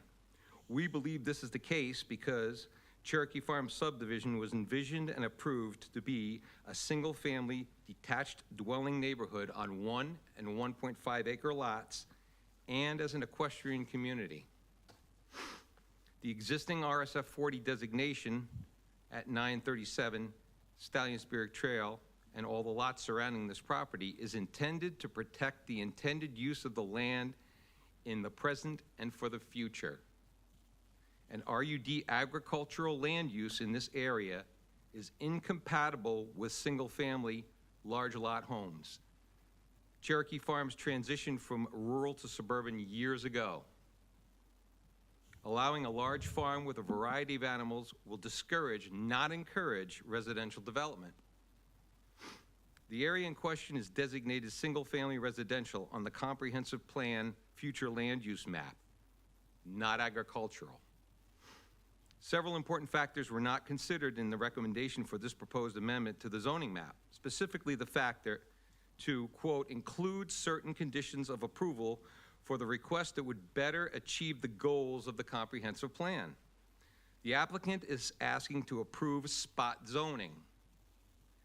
We believe this is the case because Cherokee Farm subdivision was envisioned and approved to be a single-family detached dwelling neighborhood on 1 and 1.5 acre lots and as an equestrian community. The existing RSF 40 designation at 937 Stallion Spirit Trail and all the lots surrounding this property is intended to protect the intended use of the land in the present and for the future. An RUD agricultural land use in this area is incompatible with single-family large lot homes. Cherokee Farms transitioned from rural to suburban years ago. Allowing a large farm with a variety of animals will discourage, not encourage, residential development. The area in question is designated single-family residential on the comprehensive plan future land use map, not agricultural. Several important factors were not considered in the recommendation for this proposed amendment to the zoning map, specifically the factor to, quote, include certain conditions of approval for the request that would better achieve the goals of the comprehensive plan. The applicant is asking to approve spot zoning,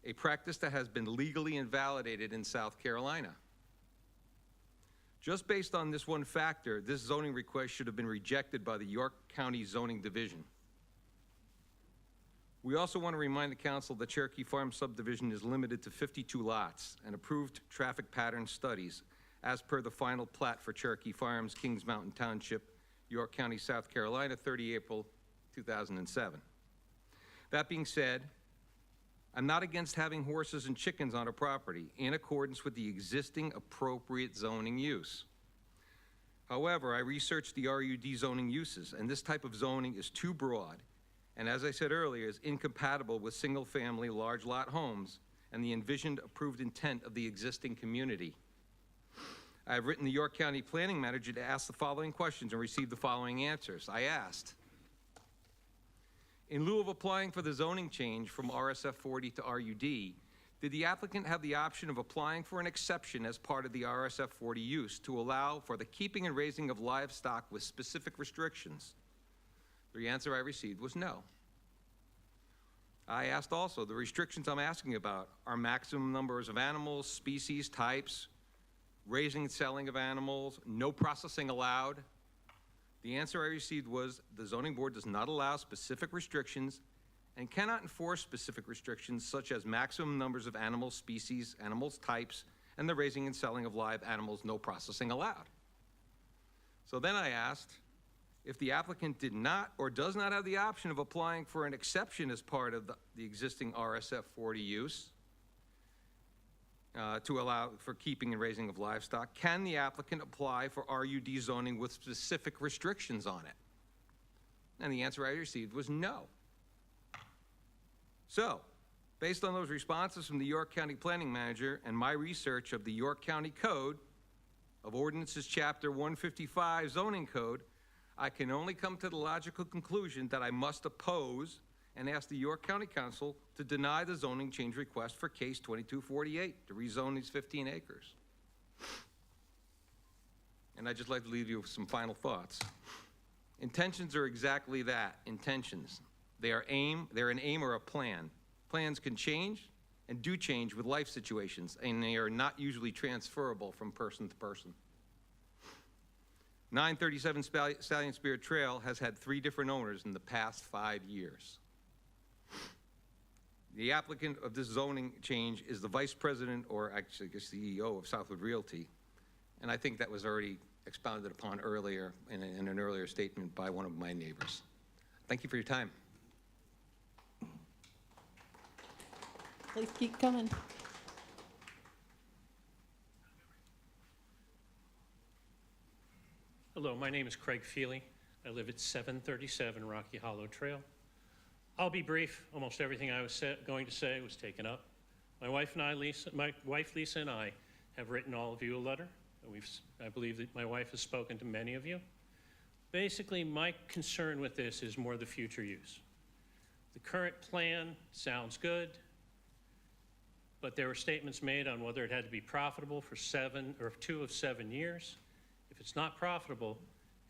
a practice that has been legally invalidated in South Carolina. Just based on this one factor, this zoning request should have been rejected by the York County Zoning Division. We also want to remind the council that Cherokee Farm subdivision is limited to 52 lots and approved traffic pattern studies as per the final plat for Cherokee Farms, Kings Mountain Township, York County, South Carolina, 30 April 2007. That being said, I'm not against having horses and chickens on a property in accordance with the existing appropriate zoning use. However, I researched the RUD zoning uses, and this type of zoning is too broad, and as I said earlier, is incompatible with single-family large lot homes and the envisioned approved intent of the existing community. I have written the York County Planning Manager to ask the following questions and receive the following answers. I asked, in lieu of applying for the zoning change from RSF 40 to RUD, did the applicant have the option of applying for an exception as part of the RSF 40 use to allow for the keeping and raising of livestock with specific restrictions? The answer I received was no. I asked also, the restrictions I'm asking about are maximum numbers of animals, species, types, raising and selling of animals, no processing allowed. The answer I received was the zoning board does not allow specific restrictions and cannot enforce specific restrictions such as maximum numbers of animals, species, animals, types, and the raising and selling of live animals, no processing allowed. So then I asked if the applicant did not or does not have the option of applying for an exception as part of the existing RSF 40 use to allow for keeping and raising of livestock, can the applicant apply for RUD zoning with specific restrictions on it? And the answer I received was no. So, based on those responses from the York County Planning Manager and my research of the York County Code of Ordinances Chapter 155 Zoning Code, I can only come to the logical conclusion that I must oppose and ask the York County Council to deny the zoning change request for case 2248 to rezone these 15 acres. And I'd just like to leave you with some final thoughts. Intentions are exactly that, intentions. They're an aim or a plan. Plans can change and do change with life situations, and they are not usually transferable from person to person. 937 Stallion Spirit Trail has had 3 different owners in the past 5 years. The applicant of this zoning change is the vice president, or actually the CEO of Southwood Realty, and I think that was already expounded upon earlier in an earlier statement by one of my neighbors. Thank you for your time. Please keep coming. Hello, my name is Craig Feely. I live at 737 Rocky Hollow Trail. I'll be brief. Almost everything I was going to say was taken up. My wife Lisa and I have written all of you a letter. I believe that my wife has spoken to many of you. Basically, my concern with this is more the future use. The current plan sounds good, but there were statements made on whether it had to be profitable for 2 of 7 years. If it's not profitable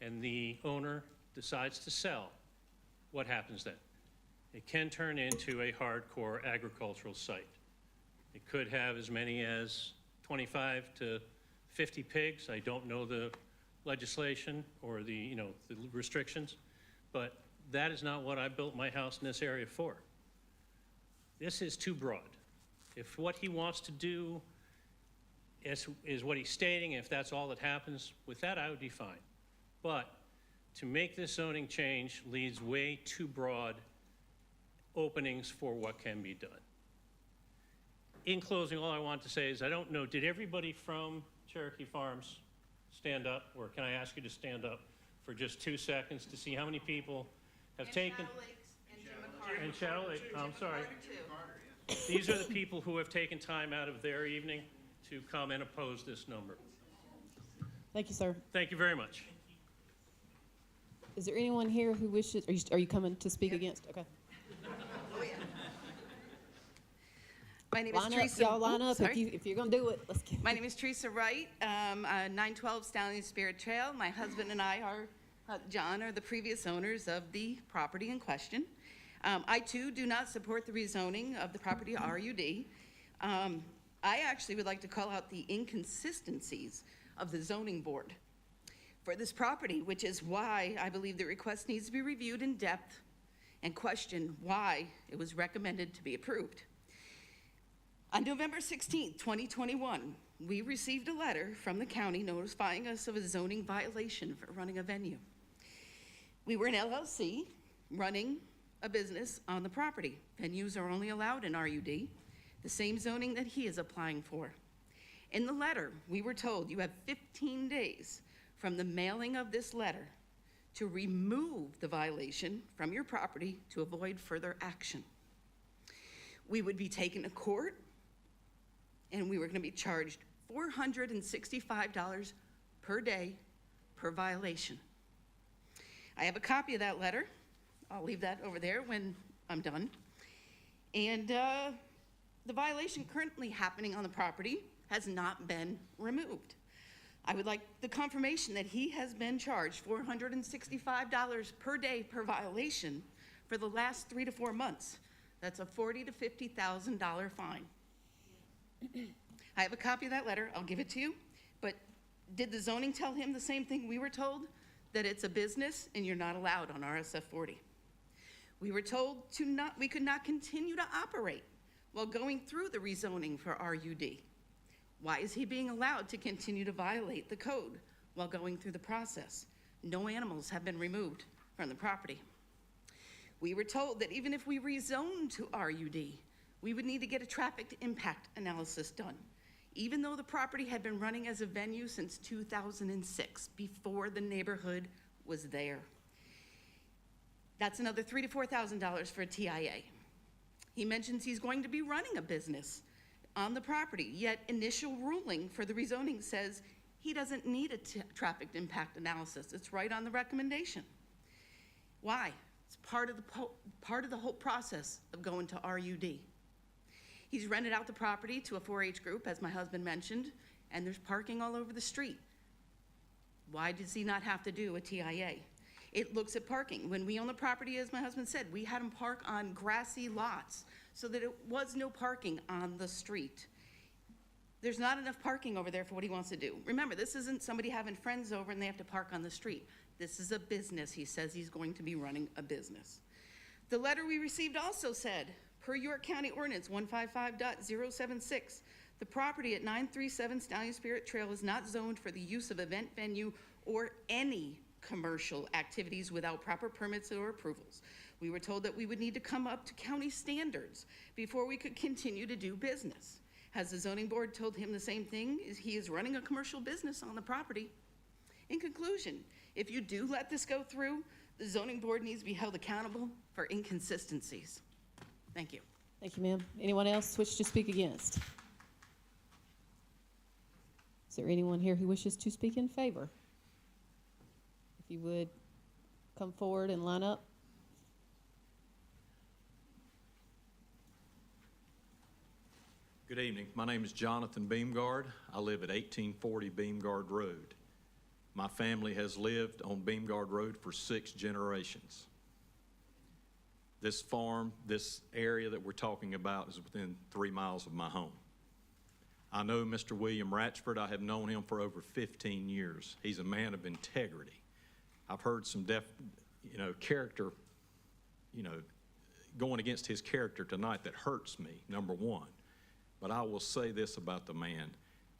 and the owner decides to sell, what happens then? It can turn into a hardcore agricultural site. It could have as many as 25 to 50 pigs. I don't know the legislation or the restrictions, but that is not what I built my house in this area for. This is too broad. If what he wants to do is what he's stating, if that's all that happens, with that I would be fine. But to make this zoning change leaves way too broad openings for what can be done. In closing, all I want to say is I don't know, did everybody from Cherokee Farms stand up? Or can I ask you to stand up for just 2 seconds to see how many people have taken... And Shadow Lake, I'm sorry. These are the people who have taken time out of their evening to come and oppose this number. Thank you, sir. Thank you very much. Is there anyone here who wishes, are you coming to speak against? Okay. My name is Line up, Teresa. y'all line up Sorry. if you're gonna do it. Let's get. My name is Teresa Wright, 912 Stallion Spirit Trail. My husband and I John, are the previous owners of the property in question. I too do not support the rezoning of the property to RUD. I actually would like to call out the inconsistencies of the zoning board for this property, which is why I believe the request needs to be reviewed in depth and question why it was recommended to be approved. On November 16th, 2021, we received a letter from the county notifying us of a zoning violation for running a venue. We were an LLC running a business on the property. Venues are only allowed in RUD, the same zoning that he is applying for. In the letter, we were told you have 15 days from the mailing of this letter to remove the violation from your property to avoid further action. We would be taken to court, and we were going to be charged $465 per day per violation. I have a copy of that letter. I'll leave that over there when I'm done. And the violation currently happening on the property has not been removed. I would like the confirmation that he has been charged $465 per day per violation for the last 3 to 4 months That's a $40,000 to $50,000 fine. I have a copy of that letter. I'll give it to you. But did the zoning tell him the same thing we were told? That it's a business and you're not allowed on RSF 40. We were told we could not continue to operate while going through the rezoning for RUD. Why is he being allowed to continue to violate the code while going through the process? No animals have been removed from the property. We were told that even if we rezoned to RUD, we would need to get a traffic impact analysis done, even though the property had been running as a venue since 2006, before the neighborhood was there. That's another $3,000 to $4,000 for a TIA. He mentions he's going to be running a business on the property, yet initial ruling for the rezoning says he doesn't need a traffic impact analysis. It's right on the recommendation. Why? It's part of the whole process of going to RUD. He's rented out the property to a 4-H group, as my husband mentioned, and there's parking all over the street. Why does he not have to do a TIA? It looks at parking. When we owned the property, as my husband said, we had him park on grassy lots so that it was no parking on the street. There's not enough parking over there for what he wants to do. Remember, this isn't somebody having friends over and they have to park on the street. This is a business. He says he's going to be running a business. The letter we received also said, per York County Ordinance 155.076, the property at 937 Stallion Spirit Trail is not zoned for the use of event venue or any commercial activities without proper permits or approvals. We were told that we would need to come up to county standards before we could continue to do business. Has the zoning board told him the same thing? He is running a commercial business on the property. In conclusion, if you do let this go through, the zoning board needs to be held accountable for inconsistencies. Thank you. Thank you, ma'am. Anyone else wish to speak against? Is there anyone here who wishes to speak in favor? If you would come forward and line up. Good evening. My name is Jonathan Beamgard. I live at 1840 Beamgard Road. My family has lived on Beamgard Road for 6 generations. This farm, this area that we're talking about is within 3 miles of my home. I know Mr. William Ratchford. I have known him for over 15 years. He's a man of integrity. I've heard some character, going against his character tonight that hurts me, number one. But I will say this about the man.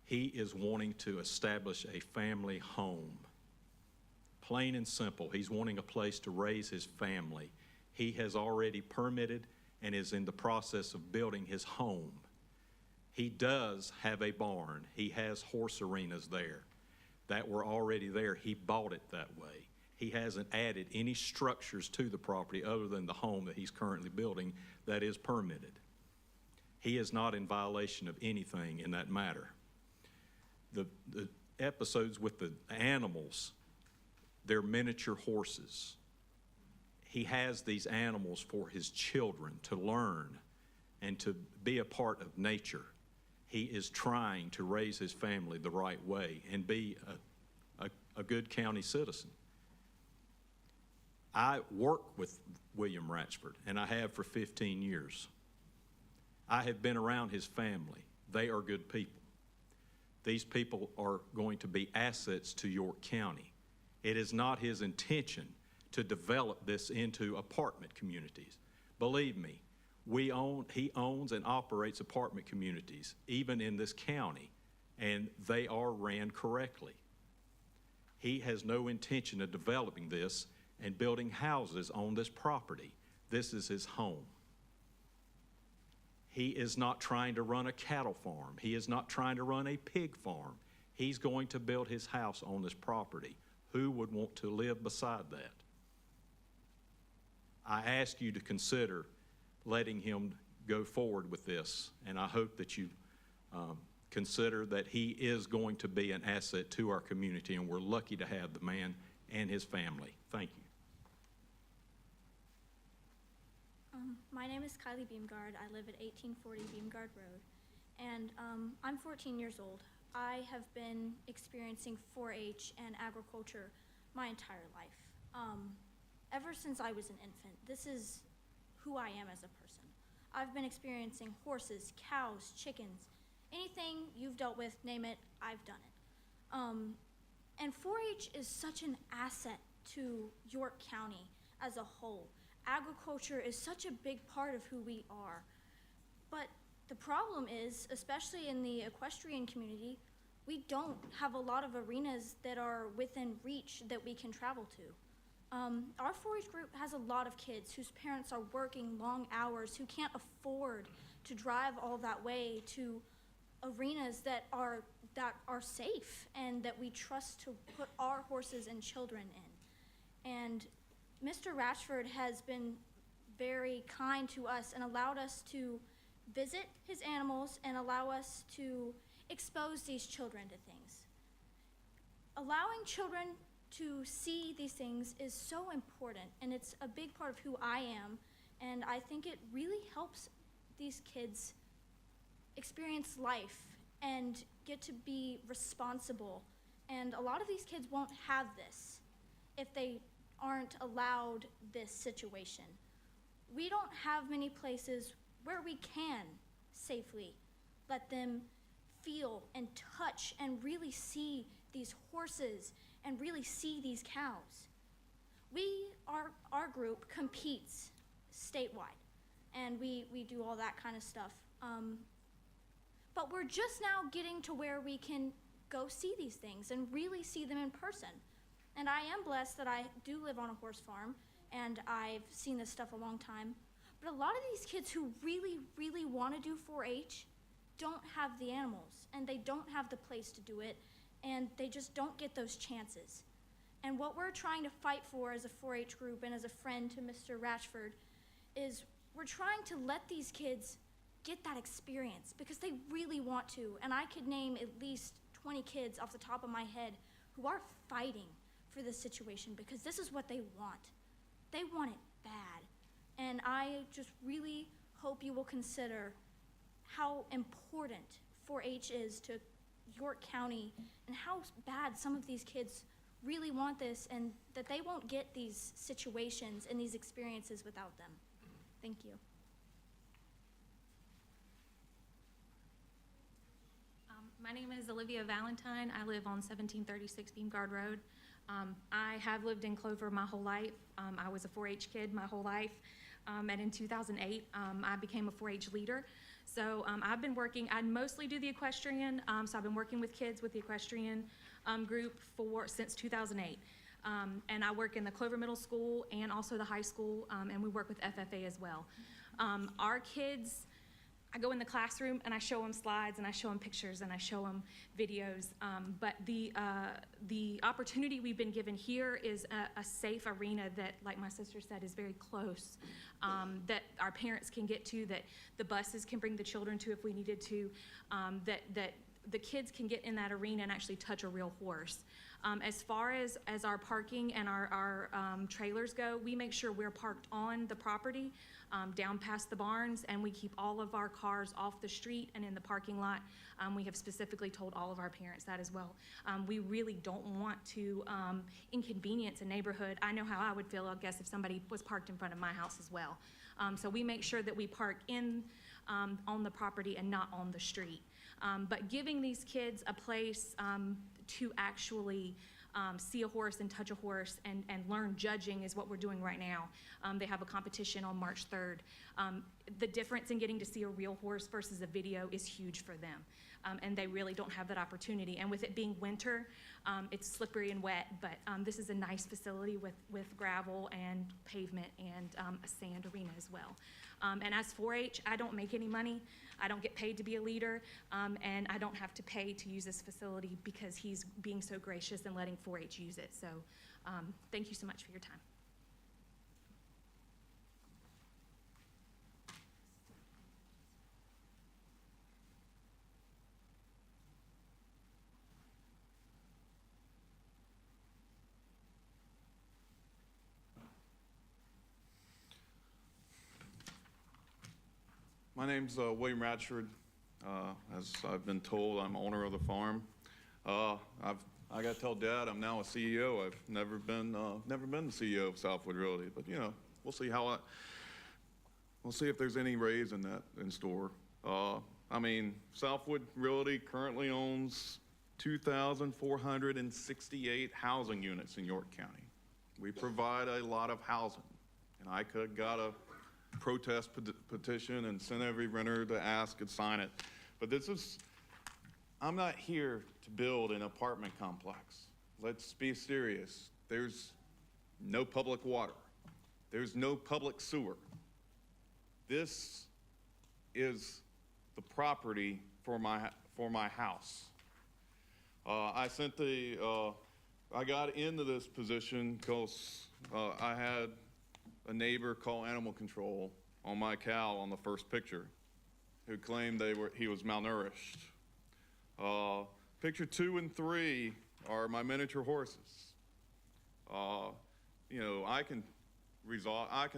He is wanting to establish a family home. Plain and simple, he's wanting a place to raise his family. He has already permitted and is in the process of building his home. He does have a barn. He has horse arenas there that were already there. He bought it that way. He hasn't added any structures to the property other than the home that he's currently building that is permitted. He is not in violation of anything in that matter. The episodes with the animals, they're miniature horses. He has these animals for his children to learn and to be a part of nature. He is trying to raise his family the right way and be a good county citizen. I work with William Ratchford, and I have for 15 years. I have been around his family. They are good people. These people are going to be assets to York County. It is not his intention to develop this into apartment communities. Believe me, he owns and operates apartment communities, even in this county, and they are ran correctly. He has no intention of developing this and building houses on this property. This is his home. He is not trying to run a cattle farm. He is not trying to run a pig farm. He's going to build his house on this property. Who would want to live beside that? I ask you to consider letting him go forward with this, and I hope that you consider that he is going to be an asset to our community, and we're lucky to have the man and his family. Thank you. My name is Kylie Beamgard. I live at 1840 Beamgard Road, and I'm 14 years old. I have been experiencing 4-H and agriculture my entire life. Ever since I was an infant, this is who I am as a person. I've been experiencing horses, cows, chickens, anything you've dealt with, name it, I've done it. And 4-H is such an asset to York County as a whole. Agriculture is such a big part of who we are. But the problem is, especially in the equestrian community, we don't have a lot of arenas that are within reach that we can travel to. Our 4-H group has a lot of kids whose parents are working long hours, who can't afford to drive all that way to arenas that are safe and that we trust to put our horses and children in. And Mr. Ratchford has been very kind to us and allowed us to visit his animals and allow us to expose these children to things. Allowing children to see these things is so important, and it's a big part of who I am, and I think it really helps these kids experience life and get to be responsible. And a lot of these kids won't have this if they aren't allowed this situation. We don't have many places where we can safely let them feel and touch and really see these horses and really see these cows. Our group competes statewide, and we do all that kind of stuff. But we're just now getting to where we can go see these things and really see them in person. And I am blessed that I do live on a horse farm, and I've seen this stuff a long time. But a lot of these kids who really, really want to do 4-H don't have the animals, and they don't have the place to do it, and they just don't get those chances. And what we're trying to fight for as a 4-H group and as a friend to Mr. Ratchford is we're trying to let these kids get that experience because they really want to. And I could name at least 20 kids off the top of my head who are fighting for this situation because this is what they want. They want it bad. And I just really hope you will consider how important 4-H is to York County and how bad some of these kids really want this and that they won't get these situations and these experiences without them. Thank you. My name is Olivia Valentine. I live on 1736 Beamguard Road. I have lived in Clover my whole life. I was a 4-H kid my whole life. And in 2008, I became a 4-H leader. So I've been working, I mostly do the equestrian, so I've been working with kids with the equestrian group since 2008. And I work in the Clover Middle School and also the high school, and we work with FFA as well. Our kids, I go in the classroom and I show them slides and I show them pictures and I show them videos. But the opportunity we've been given here is a safe arena that, like my sister said, is very close, that our parents can get to, that the buses can bring the children to if we needed to, that the kids can get in that arena and actually touch a real horse. As far as our parking and our trailers go, we make sure we're parked on the property, down past the barns, and we keep all of our cars off the street and in the parking lot. We have specifically told all of our parents that as well. We really don't want to inconvenience a neighborhood. I know how I would feel, I guess, if somebody was parked in front of my house as well. So we make sure that we park on the property and not on the street. But giving these kids a place to actually see a horse and touch a horse and learn judging is what we're doing right now. They have a competition on March 3rd. The difference in getting to see a real horse versus a video is huge for them. And they really don't have that opportunity. And with it being winter, it's slippery and wet, but this is a nice facility with gravel and pavement and a sand arena as well. And as 4-H, I don't make any money. I don't get paid to be a leader, and I don't have to pay to use this facility because he's being so gracious and letting 4-H use it. So thank you so much for your time. My name's William Ratchford. As I've been told, I'm owner of the farm. I got to tell Dad I'm now a CEO. I've never been the CEO of Southwood Realty, but you know, we'll see how we'll see if there's any raise in that in store. I mean, Southwood Realty currently owns 2,468 housing units in York County. We provide a lot of housing, and I could have got a protest petition and sent every renter to ask and sign it. But I'm not here to build an apartment complex. Let's be serious. There's no public water. There's no public sewer. This is the property for my house. I got into this position because I had a neighbor call animal control on my cow on the first picture, who claimed he was malnourished. Picture 2 and 3 are my miniature horses. You know, I can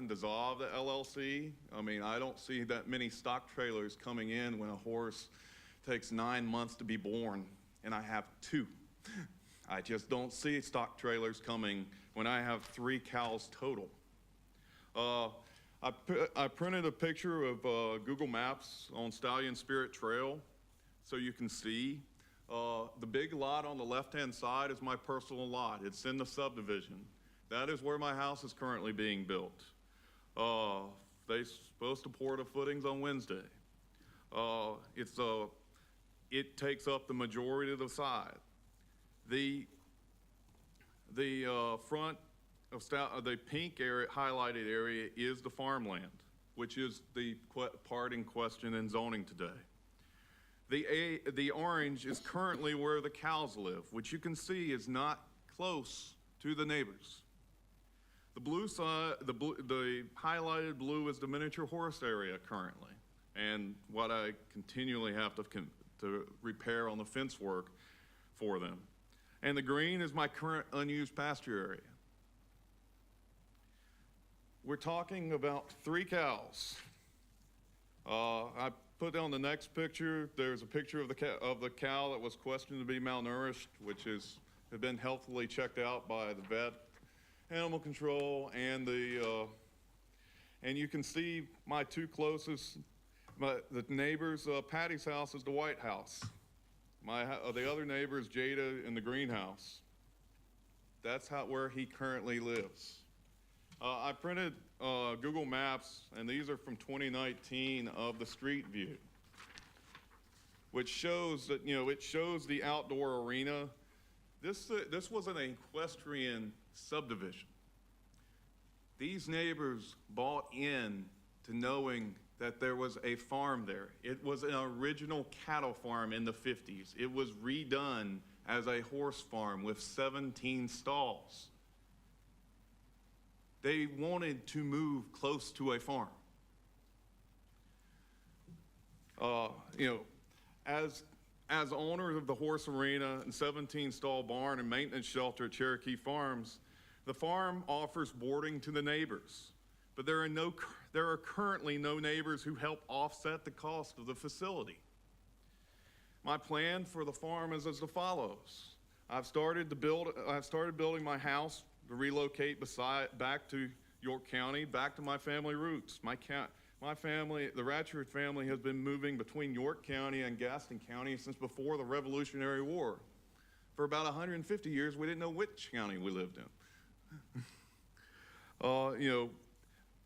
dissolve the LLC. I mean, I don't see that many stock trailers coming in when a horse takes 9 months to be born, and I have 2. I just don't see stock trailers coming when I have 3 cows total. I printed a picture of Google Maps on Stallion Spirit Trail so you can see. The big lot on the left-hand side is my personal lot. It's in the subdivision. That is where my house is currently being built. They're supposed to pour the footings on Wednesday. It takes up the majority of the side. The front of the pink area, highlighted area, is the farmland, which is the part in question in zoning today. The orange is currently where the cows live, which you can see is not close to the neighbors. The blue side, the highlighted blue is the miniature horse area currently, and what I continually have to repair on the fence work for them. And the green is my current unused pasture area. We're talking about 3 cows. I put on the next picture, there's a picture of the cow that was questioned to be malnourished, which has been healthily checked out by the vet, animal control, and and you can see my 2 closest, the neighbor's Patty's house is the White House. The other neighbor is Jada in the greenhouse. That's where he currently lives. I printed Google Maps, and these are from 2019 of the street view, which shows that, you know, it shows the outdoor arena. This was an equestrian subdivision. These neighbors bought in to knowing that there was a farm there. It was an original cattle farm in the 50s. It was redone as a horse farm with 17 stalls. They wanted to move close to a farm. You know, as owners of the horse arena and 17-stall barn and maintenance shelter at Cherokee Farms, the farm offers boarding to the neighbors, but there are currently no neighbors who help offset the cost of the facility. My plan for the farm is as follows. I've started building my house to relocate back to York County, back to my family roots. My family, the Ratchford family, has been moving between York County and Gaston County since before the Revolutionary War. For about 150 years, we didn't know which county we lived in. You know,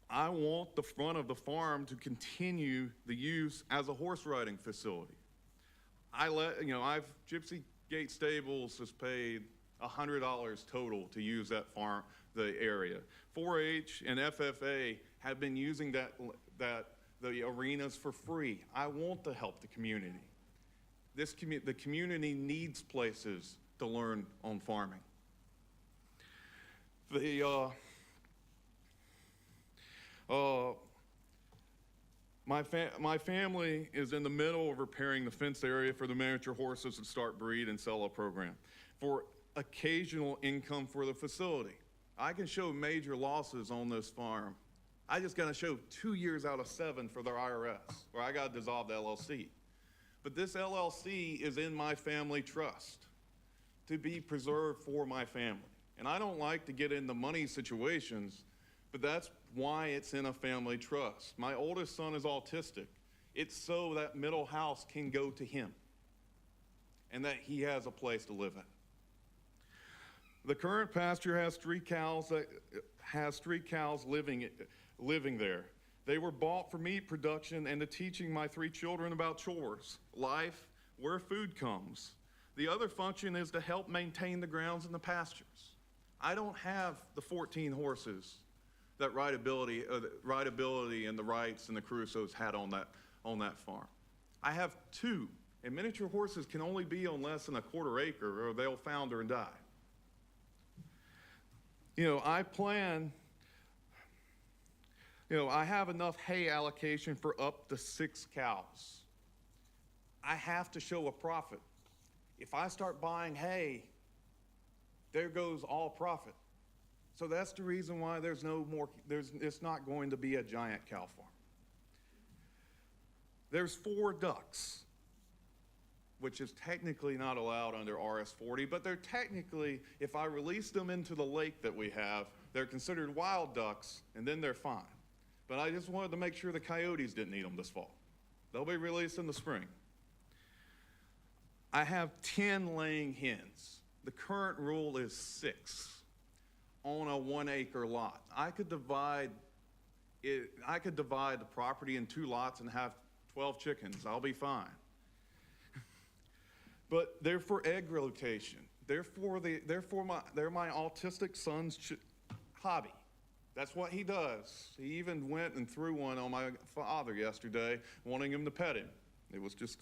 I want the front of the farm to continue the use as a horse riding facility. Gypsy Gate Stables has paid $100 total to use that farm, the area. 4-H and FFA have been using the arenas for free. I want to help the community. The community needs places to learn on farming. My family is in the middle of repairing the fenced area for the miniature horses and start breed and sell a program for occasional income for the facility. I can show major losses on this farm. I just got to show 2 years out of 7 for their IRS, or I got to dissolve the LLC. But this LLC is in my family trust to be preserved for my family. And I don't like to get into money situations, but that's why it's in a family trust. My oldest son is autistic. It's so that middle house can go to him and that he has a place to live in. The current pasture has three cows living there. They were bought for meat production and to teaching my three children about chores, life, where food comes. The other function is to help maintain the grounds and the pastures. I don't have the 14 horses that Rideability and the Wrights and the Crusoes had on that farm. I have 2, and miniature horses can only be on less than a quarter acre or they'll founder and die. I have enough hay allocation for up to 6 cows. I have to show a profit. If I start buying hay, there goes all profit. So that's the reason why it's not going to be a giant cow farm. There's 4 ducks, which is technically not allowed under RS-40, but they're technically, if I release them into the lake that we have, they're considered wild ducks, and then they're fine. But I just wanted to make sure the coyotes didn't eat them this fall. They'll be released in the spring. I have 10 laying hens. The current rule is 6 on a 1-acre lot. I could divide the property in 2 lots and have 12 chickens. I'll be fine. But they're for egg rotation. They're my autistic son's hobby. That's what he does. He even went and threw one on my father yesterday, wanting him to pet him. It was just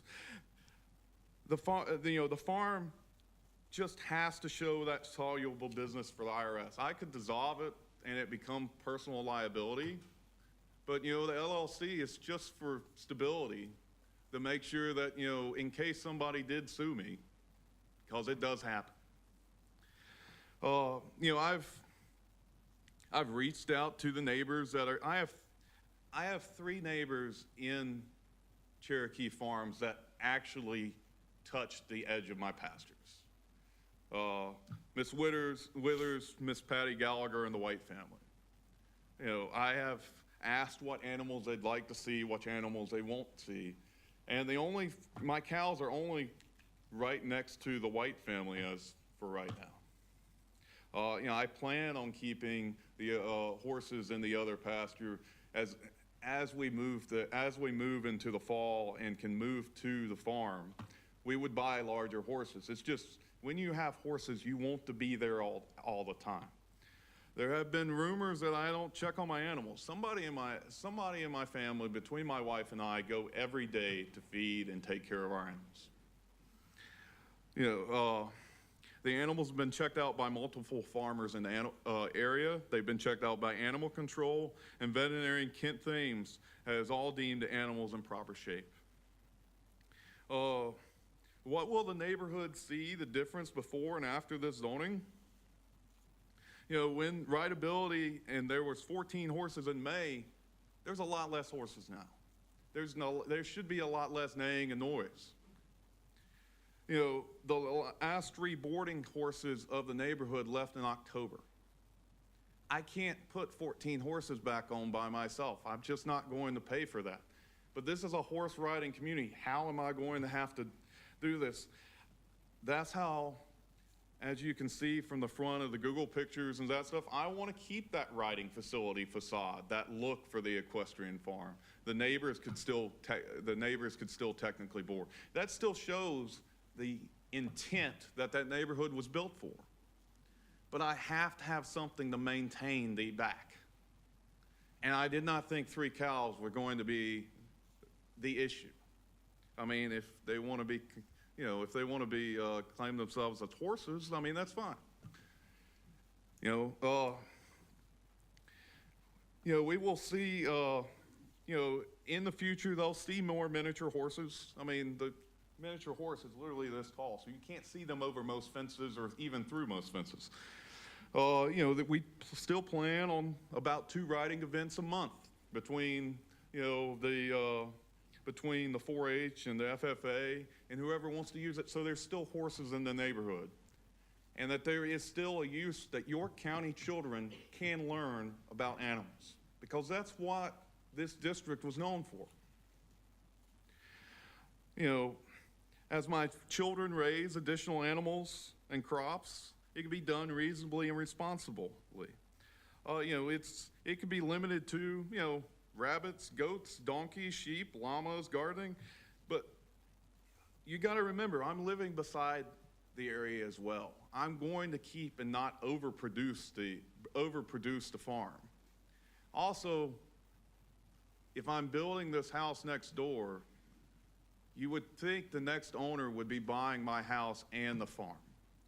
the farm just has to show that soluble business for the IRS. I could dissolve it and it become personal liability, but the LLC is just for stability, to make sure that, in case somebody did sue me, because it does happen. I've reached out to the neighbors I have 3 neighbors in Cherokee Farms that actually touched the edge of my pastures. Miss Withers, Miss Patty Gallagher, and the White family. I have asked what animals they'd like to see, what animals they won't see. And my cows are only right next to the White family as for right now. I plan on keeping the horses in the other pasture as we move into the fall and can move to the farm. We would buy larger horses. It's just when you have horses, you want to be there all the time. There have been rumors that I don't check on my animals. Somebody in my family, between my wife and I, go every day to feed and take care of our animals. The animals have been checked out by multiple farmers in the area. They've been checked out by animal control, and veterinarian Kent Thames has all deemed the animals in proper shape. What will the neighborhood see the difference before and after this zoning? When Rideability and there was 14 horses in May, there's a lot less horses now. There should be a lot less neighing and noise. The last 3 boarding horses of the neighborhood left in October. I can't put 14 horses back on by myself. I'm just not going to pay for that. But this is a horse riding community. How am I going to have to do this? That's how, as you can see from the front of the Google pictures and that stuff, I want to keep that riding facility facade, that look for the equestrian farm. The neighbors could still technically board. That still shows the intent that neighborhood was built for. But I have to have something to maintain the back. And I did not think 3 cows were going to be the issue. I mean, if they want to be, claim themselves as horses, I mean, that's fine. We will see, in the future, they'll see more miniature horses. I mean, the miniature horse is literally this tall, so you can't see them over most fences or even through most fences. That we still plan on about 2 riding events a month between, between the 4-H and the FFA and whoever wants to use it, so there's still horses in the neighborhood. And that there is still a use that York County children can learn about animals. because that's what this district was known for. You know, as my children raise additional animals and crops, it can be done reasonably and responsibly. You know, it can be limited to, you know, rabbits, goats, donkeys, sheep, llamas, gardening, but you got to remember, I'm living beside the area as well. I'm going to keep and not overproduce the farm. Also, if I'm building this house next door, you would think the next owner would be buying my house and the farm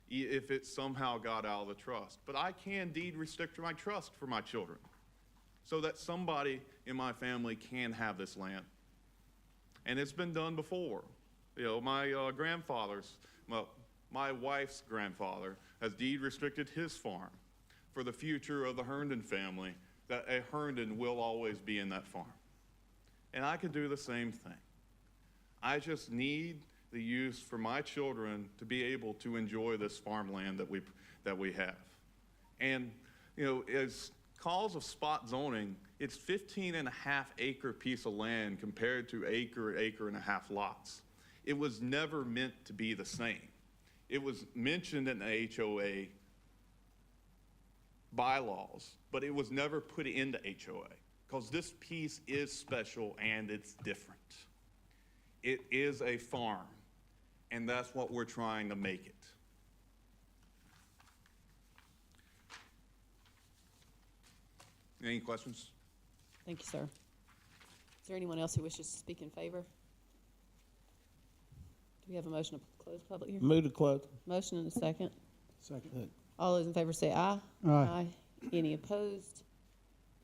if it somehow got out of the trust. But I can deed restrict my trust for my children so that somebody in my family can have this land. And it's been done before. You know, my my wife's grandfather has deed restricted his farm for the future of the Herndon family, that a Herndon will always be in that farm. And I could do the same thing. I just need the use for my children to be able to enjoy this farmland that we have. And, you know, as cause of spot zoning, it's 15.5 acre piece of land compared to acre and a half lots. It was never meant to be the same. It was mentioned in the HOA bylaws, but it was never put into HOA because this piece is special and it's different. It is a farm, and that's what we're trying to make it. Any questions? Thank you, sir. Is there anyone else who wishes to speak in favor? Do we have a motion to close the public hearing? Move to close. Motion and a second. Second. All those in favor say aye. Aye. Any opposed?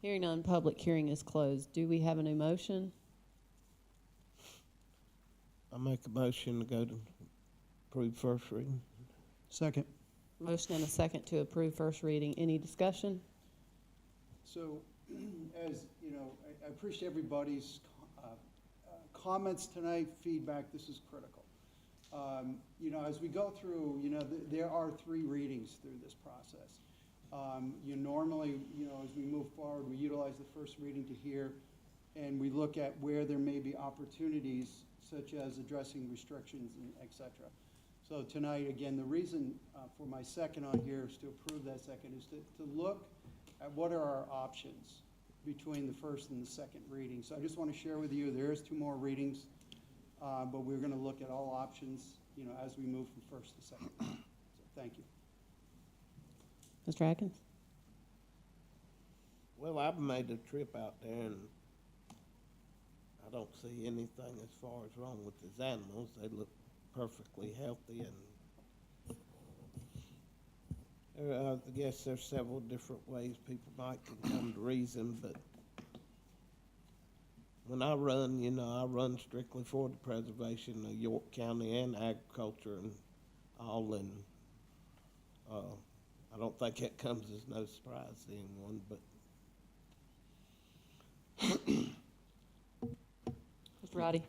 Hearing none, public hearing is closed. Do we have a new motion? I make a motion to go to approve first reading. Second. Motion and a second to approve first reading. Any discussion? So, as you know, I appreciate everybody's comments tonight, feedback. This is critical. You know, as we go through, you know, there are 3 readings through this process. You normally, you know, as we move forward, we utilize the first reading to hear, and we look at where there may be opportunities, such as addressing restrictions and et cetera. So tonight, again, the reason for my second on here is to approve that second is to look at what are our options between the first and the second reading. So I just want to share with you, there is 2 more readings, but we're going to look at all options, you know, as we move from first to second. So thank you. Mr. Atkins? Well, I've made a trip out there, and I don't see anything as far as wrong with these animals. They look perfectly healthy, and I guess there's several different ways people might can come to reason, but when I run, you know, I run strictly for the preservation of York County and agriculture and all, and I don't think that comes as no surprise to anyone, but Mr. Roddy?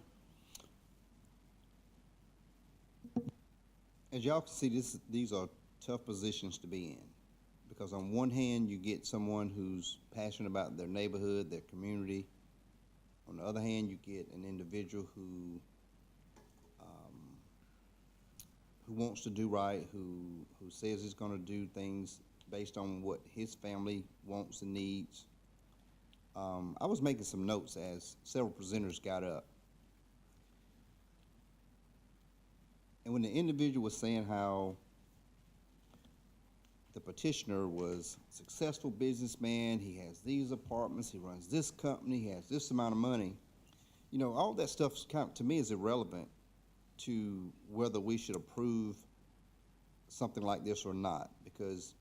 As y'all can see, these are tough positions to be in, because on one hand, you get someone who's passionate about their neighborhood, their community. On the other hand, you get an individual who wants to do right, who says he's going to do things based on what his family wants and needs. I was making some notes as several presenters got up. And when the individual was saying how the petitioner was a successful businessman, he has these apartments, he runs this company, he has this amount of money, you know, all that stuff to me is irrelevant to whether we should approve something like this or not, because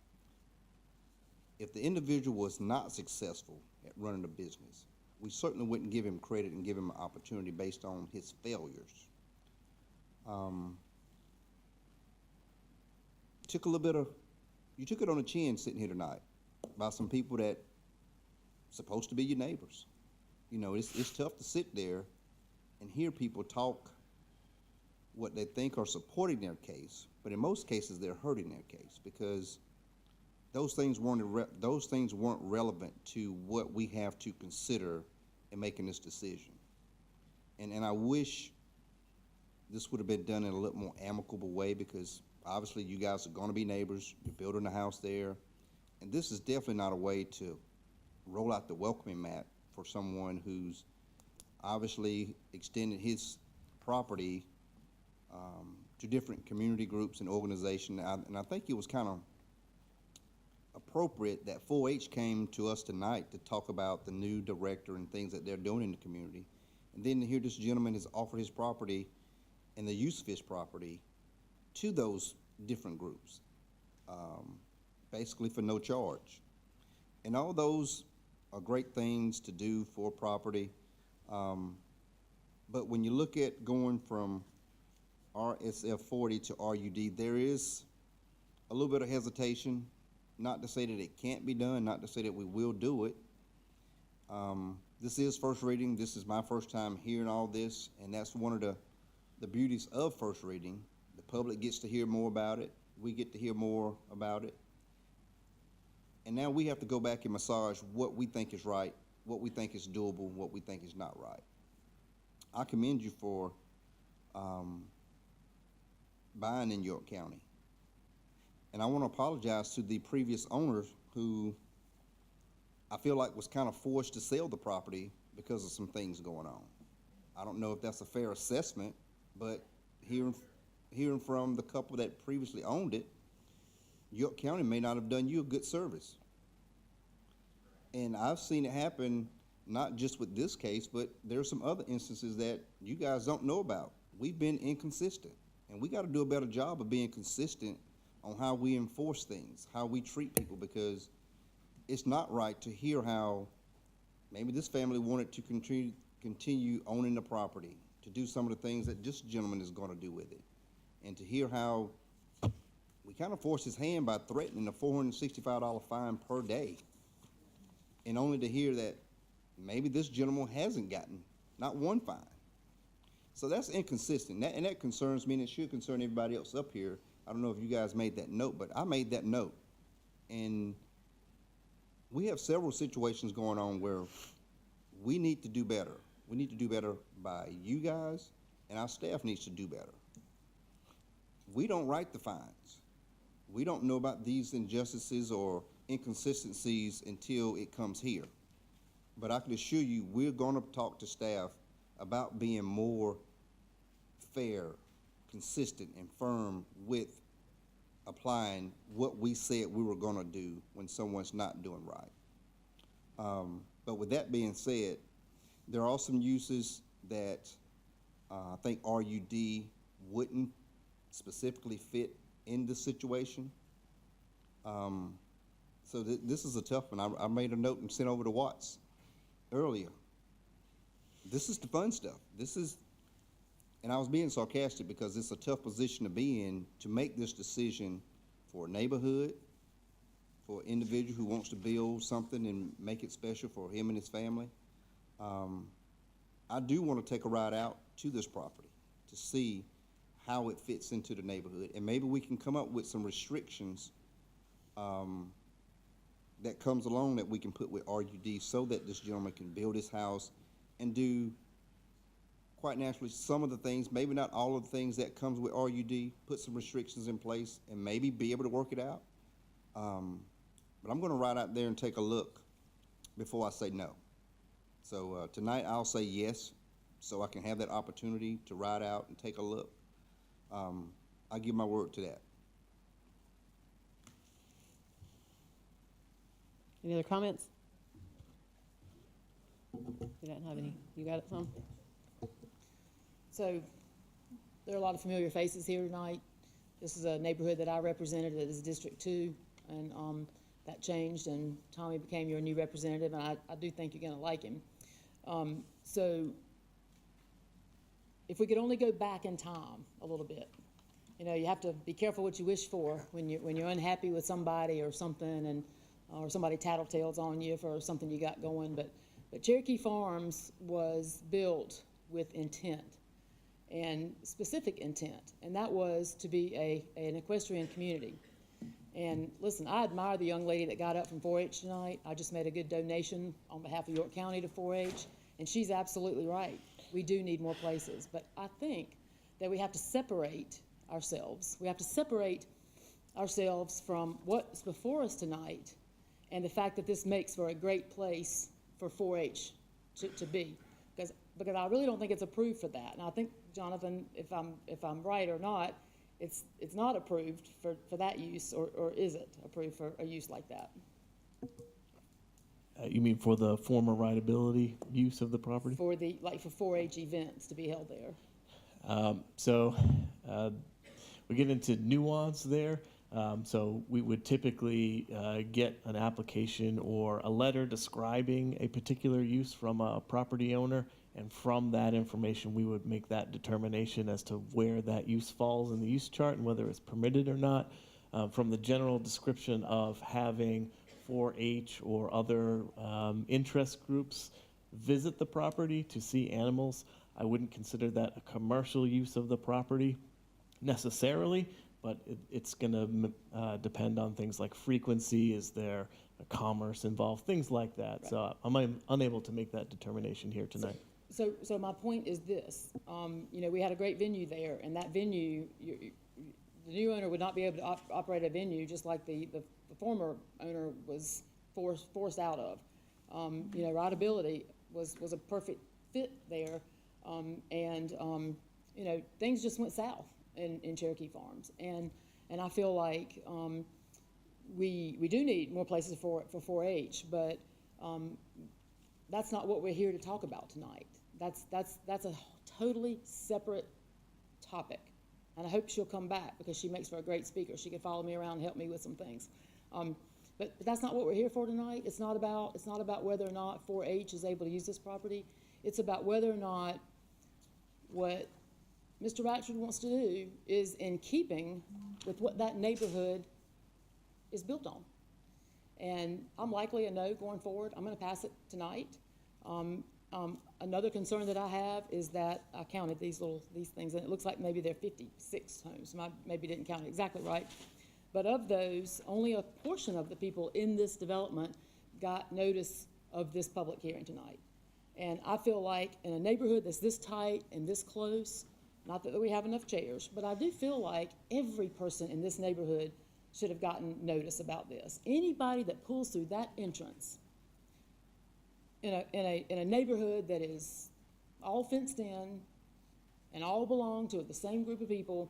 if the individual was not successful at running a business, we certainly wouldn't give him credit and give him an opportunity based on his failures. You took it on the chin sitting here tonight by some people that supposed to be your neighbors. You know, it's tough to sit there and hear people talk what they think are supporting their case, but in most cases they're hurting their case, because those things weren't relevant to what we have to consider in making this decision. And I wish this would have been done in a little more amicable way, because obviously you guys are gonna be neighbors, you're building a house there, and this is definitely not a way to roll out the welcoming mat for someone who's obviously extended his property to different community groups and organizations. And I think it was kind of appropriate that 4-H came to us tonight to talk about the new director and things that they're doing in the community. And then to hear this gentleman has offered his property and the use of his property to those different groups, basically for no charge. And all those are great things to do for property. But when you look at going from RSF 40 to RUD, there is a little bit of hesitation. Not to say that it can't be done, not to say that we will do it. This is first reading. This is my first time hearing all this, and that's one of the beauties of first reading. The public gets to hear more about it. We get to hear more about it. And now we have to go back and massage what we think is right, what we think is doable, what we think is not right. I commend you for buying in York County. And I want to apologize to the previous owners who I feel like was kind of forced to sell the property because of some things going on. I don't know if that's a fair assessment, but hearing from the couple that previously owned it, York County may not have done you a good service. And I've seen it happen, not just with this case, but there are some other instances that you guys don't know about. We've been inconsistent, and we got to do a better job of being consistent on how we enforce things, how we treat people, because it's not right to hear how maybe this family wanted to continue owning the property, to do some of the things that this gentleman is going to do with it, and to hear how we kind of forced his hand by threatening a $465 fine per day, and only to hear that maybe this gentleman hasn't gotten not one fine. So that's inconsistent, and that concerns me, and it should concern everybody else up here. I don't know if you guys made that note, but I made that note. And we have several situations going on where we need to do better. We need to do better by you guys, and our staff needs to do better. We don't write the fines. We don't know about these injustices or inconsistencies until it comes here. But I can assure you, we're going to talk to staff about being more fair, consistent, and firm with applying what we said we were going to do when someone's not doing right. But with that being said, there are some uses that I think RUD wouldn't specifically fit in this situation. So this is a tough one. I made a note and sent over to Watts earlier. This is the fun stuff. And I was being sarcastic because it's a tough position to be in, to make this decision for a neighborhood, for an individual who wants to build something and make it special for him and his family. I do want to take a ride out to this property to see how it fits into the neighborhood. And maybe we can come up with some restrictions that comes along that we can put with RUD so that this gentleman can build his house and do, quite naturally, some of the things, maybe not all of the things that comes with RUD, put some restrictions in place and maybe be able to work it out. But I'm going to ride out there and take a look before I say no. So tonight I'll say yes, so I can have that opportunity to ride out and take a look. I give my word to that. Any other comments? You don't have any. You got it, Tom? So there are a lot of familiar faces here tonight. This is a neighborhood that I represented as District 2, and that changed, and Tommy became your new representative, and I do think you're going to like him. So if we could only go back in time a little bit, you know, you have to be careful what you wish for when you're unhappy with somebody or something, and or somebody tattletales on you for something you got going. But Cherokee Farms was built with intent, and specific intent, and that was to be an equestrian community. And listen, I admire the young lady that got up from 4-H tonight. I just made a good donation on behalf of York County to 4-H, and she's absolutely right. We do need more places, but I think that we have to separate ourselves. We have to separate ourselves from what's before us tonight and the fact that this makes for a great place for 4-H to be. Because I really don't think it's approved for that. And I think, Jonathan, if I'm right or not, it's not approved for that use, or is it approved for a use like that? You mean for the former rideability use of the property? For for 4-H events to be held there. We get into nuance there. So we would typically get an application or a letter describing a particular use from a property owner, and from that information we would make that determination as to where that use falls in the use chart and whether it's permitted or not. From the general description of having 4-H or other interest groups visit the property to see animals, I wouldn't consider that a commercial use of the property necessarily, but it's going to depend on things like frequency. Is there a commerce involved? Things like that. Right. So I'm unable to make that determination here tonight. So my point is this. We had a great venue there, and that venue, the new owner would not be able to operate a venue just like the former owner was forced out of. Rideability was a perfect fit there, and things just went south in Cherokee Farms, and I feel like we do need more places for 4-H, but that's not what we're here to talk about tonight. That's a totally separate topic, and I hope she'll come back because she makes for a great speaker. She can follow me around and help me with some things. But that's not what we're here for tonight. It's not about whether or not 4-H is able to use this property. It's about whether or not what Mr. Ratchford wants to do is in keeping with what that neighborhood is built on. And I'm likely a no going forward. I'm going to pass it tonight. Another concern that I have is that I counted these things, and it looks like maybe there are 56 homes. I maybe didn't count it exactly right. But of those, only a portion of the people in this development got notice of this public hearing tonight. And I feel like in a neighborhood that's this tight and this close, not that we have enough chairs, but I do feel like every person in this neighborhood should have gotten notice about this. Anybody that pulls through that entrance in a neighborhood that is all fenced in and all belong to the same group of people,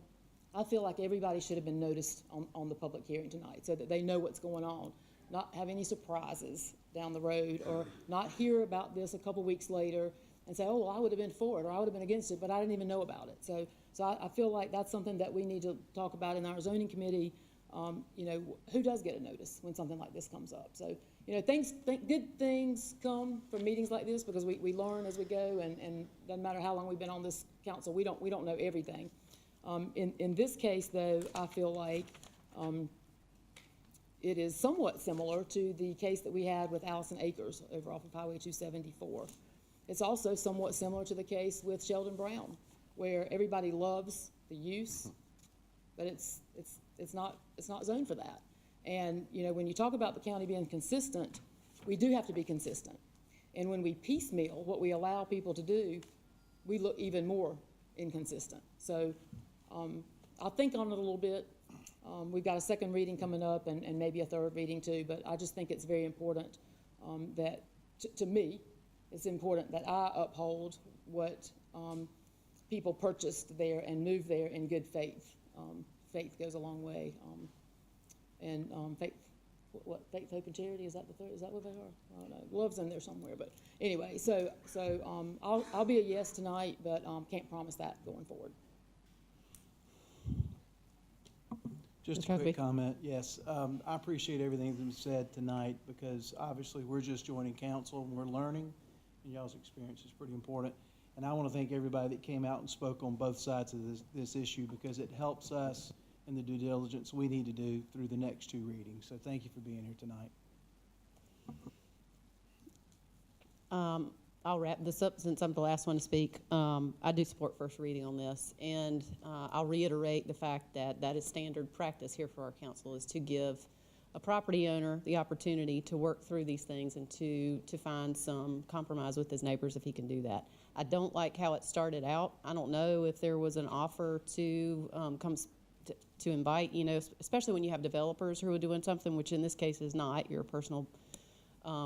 I feel like everybody should have been noticed on the public hearing tonight so that they know what's going on, not have any surprises down the road, or not hear about this a couple weeks later and say, oh, well, I would have been for it or I would have been against it, but I didn't even know about it. So I feel like that's something that we need to talk about in our zoning committee. Who does get a notice when something like this comes up? So, good things come from meetings like this because we learn as we go, and doesn't matter how long we've been on this council, we don't know everything. In this case, though, I feel like it is somewhat similar to the case that we had with Allison Acres over off of Highway 274. It's also somewhat similar to the case with Sheldon Brown, where everybody loves the use, but it's not zoned for that. And when you talk about the county being consistent, we do have to be consistent. And when we piecemeal what we allow people to do, we look even more inconsistent. So I'll think on it a little bit. We've got a second reading coming up and maybe a third reading too, but I just think it's very important that, to me, it's important that I uphold what people purchased there and moved there in good faith. Faith goes a long way. Faith, faith, hope, and charity, is that the third? Is that what they are? I don't know. Love's in there somewhere, but anyway, so I'll be a yes tonight, but can't promise that going forward. Just a quick comment, yes. I appreciate everything that was said tonight because obviously we're just joining council and we're learning, and y'all's experience is pretty important. And I want to thank everybody that came out and spoke on both sides of this issue because it helps us in the due diligence we need to do through the next two readings. So thank you for being here tonight. I'll wrap this up since I'm the last one to speak. I do support first reading on this, and I'll reiterate the fact that that is standard practice here for our council, is to give a property owner the opportunity to work through these things and to find some compromise with his neighbors if he can do that. I don't like how it started out. I don't know if there was an offer to to invite, you know, especially when you have developers who are doing something, which in this case is not, you're a personal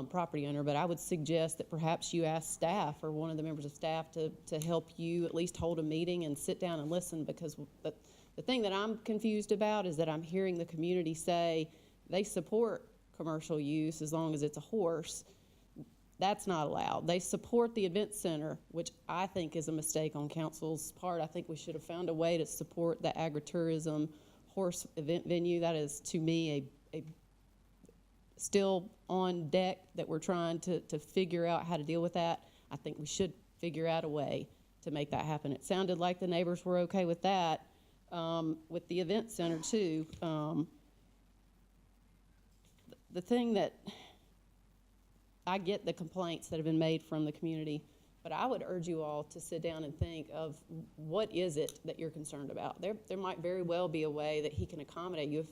property owner, but I would suggest that perhaps you ask staff or one of the members of staff to help you at least hold a meeting and sit down and listen, because the thing that I'm confused about is that I'm hearing the community say they support commercial use as long as it's a horse. That's not allowed. They support the event center, which I think is a mistake on council's part. I think we should have found a way to support the agritourism horse event venue. That is, to me, a still on deck that we're trying to figure out how to deal with that. I think we should figure out a way to make that happen. It sounded like the neighbors were okay with that, with the event center too. The thing that, I get the complaints that have been made from the community, but I would urge you all to sit down and think of what is it that you're concerned about. There might very well be a way that he can accommodate you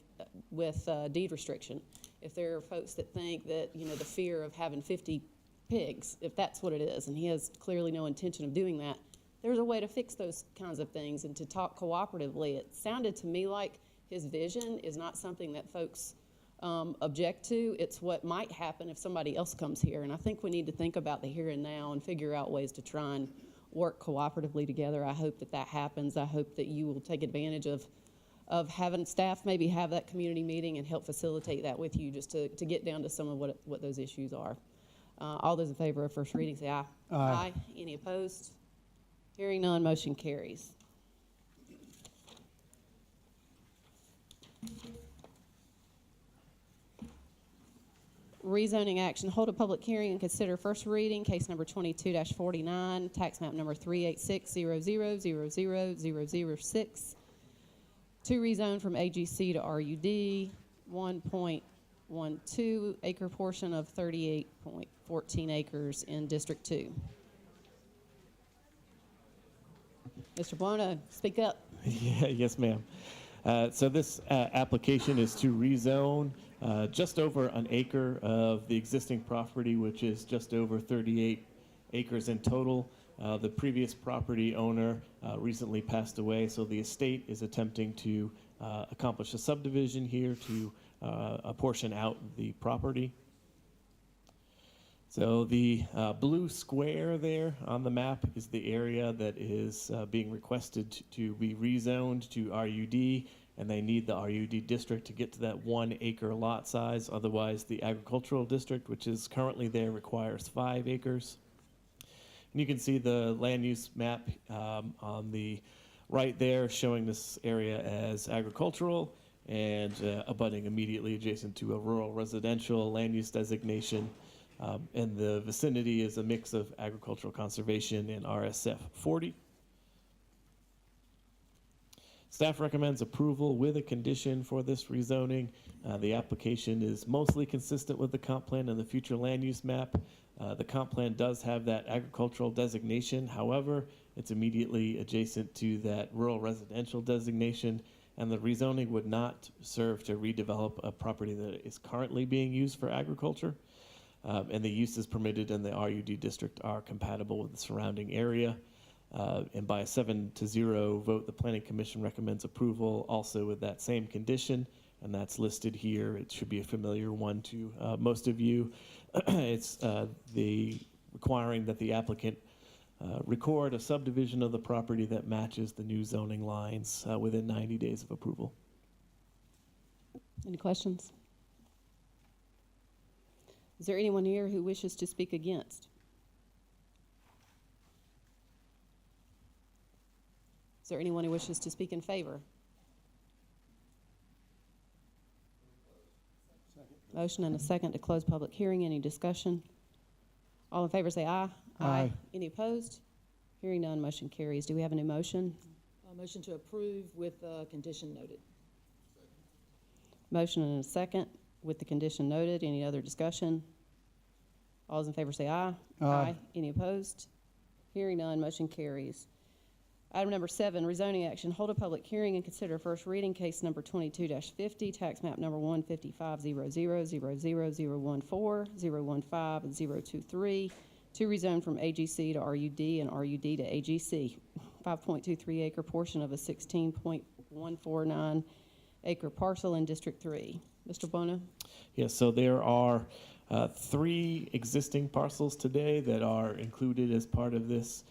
with deed restriction. If there are folks that think that, you know, the fear of having 50 pigs, if that's what it is, and he has clearly no intention of doing that, there's a way to fix those kinds of things and to talk cooperatively. It sounded to me like his vision is not something that folks object to. It's what might happen if somebody else comes here. And I think we need to think about the here and now and figure out ways to try and work cooperatively together. I hope that happens. I hope that you will take advantage of having staff maybe have that community meeting and help facilitate that with you, just to get down to some of what those issues are. All those in favor of first reading say aye. Aye. Any opposed? Hearing none, motion carries. Rezoning action, hold a public hearing and consider first reading, case number 22-49, tax map number 38600000006, to rezone from AGC to RUD, 1.12 acre portion of 38.14 acres in District 2. Mr. Buono, speak up. Yeah, yes, ma'am. So this application is to rezone just over an acre of the existing property, which is just over 38 acres in total. The previous property owner recently passed away, so the estate is attempting to accomplish a subdivision here to apportion out the property. So the blue square there on the map is the area that is being requested to be rezoned to RUD, and they need the RUD district to get to that 1 acre lot size. Otherwise, the agricultural district, which is currently there, requires 5 acres. And you can see the land use map on the right there showing this area as agricultural and abutting immediately adjacent to a rural residential land use designation. And the vicinity is a mix of agricultural conservation and RSF 40. Staff recommends approval with a condition for this rezoning. The application is mostly consistent with the comp plan and the future land use map. The comp plan does have that agricultural designation. However, it's immediately adjacent to that rural residential designation, and the rezoning would not serve to redevelop a property that is currently being used for agriculture. And the uses permitted in the RUD district are compatible with the surrounding area. And by a 7-0 vote, the Planning Commission recommends approval also with that same condition, and that's listed here. It should be a familiar one to most of you. It's the requiring that the applicant record a subdivision of the property that matches the new zoning lines within 90 days of approval. Any questions? Is there anyone here who wishes to speak against? Is there anyone who wishes to speak in favor? Motion and a second to close public hearing. Any discussion? All in favor say aye. Aye. Any opposed? Hearing none, motion carries. Do we have a new motion? Motion to approve with condition noted. Motion and a second with the condition noted. Any other discussion? All those in favor say aye. Aye. Any opposed? Hearing none, motion carries. Item number 7, rezoning action. Hold a public hearing and consider first reading case number 22-50, tax map number 15500, 00014, 015, and 023, to rezone from AGC to RUD and RUD to AGC. 5.23 acre portion of a 16.149 acre parcel in District 3. Mr. Bono? Yes, so there are 3 existing parcels today that are included as part of this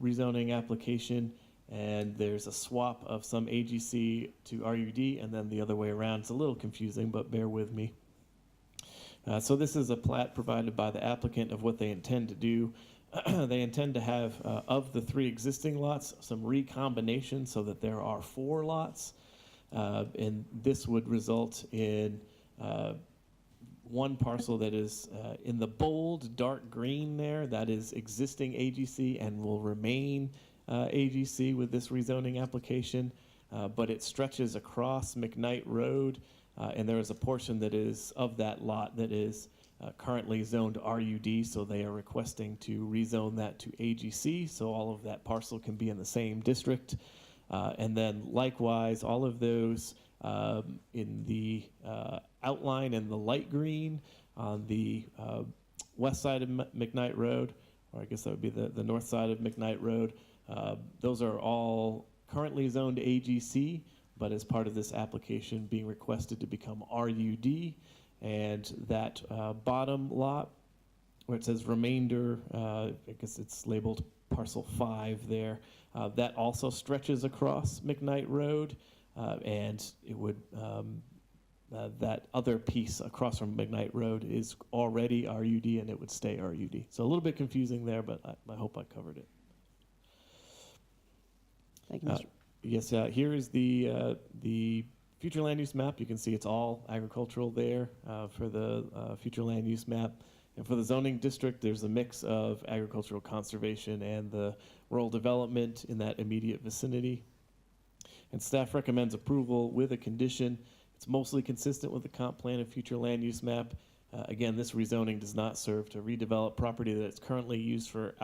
rezoning application, and there's a swap of some AGC to RUD and then the other way around. It's a little confusing, but bear with me. So this is a plat provided by the applicant of what they intend to do. They intend to have, of the 3 existing lots, some recombination so that there are 4 lots. And this would result in one parcel that is in the bold dark green there. That is existing AGC and will remain AGC with this rezoning application. But it stretches across McKnight Road, and there is a portion that is of that lot that is currently zoned RUD, so they are requesting to rezone that to AGC, so all of that parcel can be in the same district. And then likewise, all of those in the outline in the light green on the west side of McKnight Road, or I guess that would be the north side of McKnight Road, those are all currently zoned AGC, but as part of this application being requested to become RUD. And that bottom lot, where it says remainder, I guess it's labeled parcel 5 there, that also stretches across McKnight Road, and it would, that other piece across from McKnight Road is already RUD, and it would stay RUD. So a little bit confusing there, but I hope I covered it. Thank you, Mr. Yes, here is the future land use map. You can see it's all agricultural there for the future land use map. And for the zoning district, there's a mix of agricultural conservation and the rural development in that immediate vicinity. And staff recommends approval with a condition. It's mostly consistent with the comp plan and future land use map. Again, this rezoning does not serve to redevelop property that is currently used for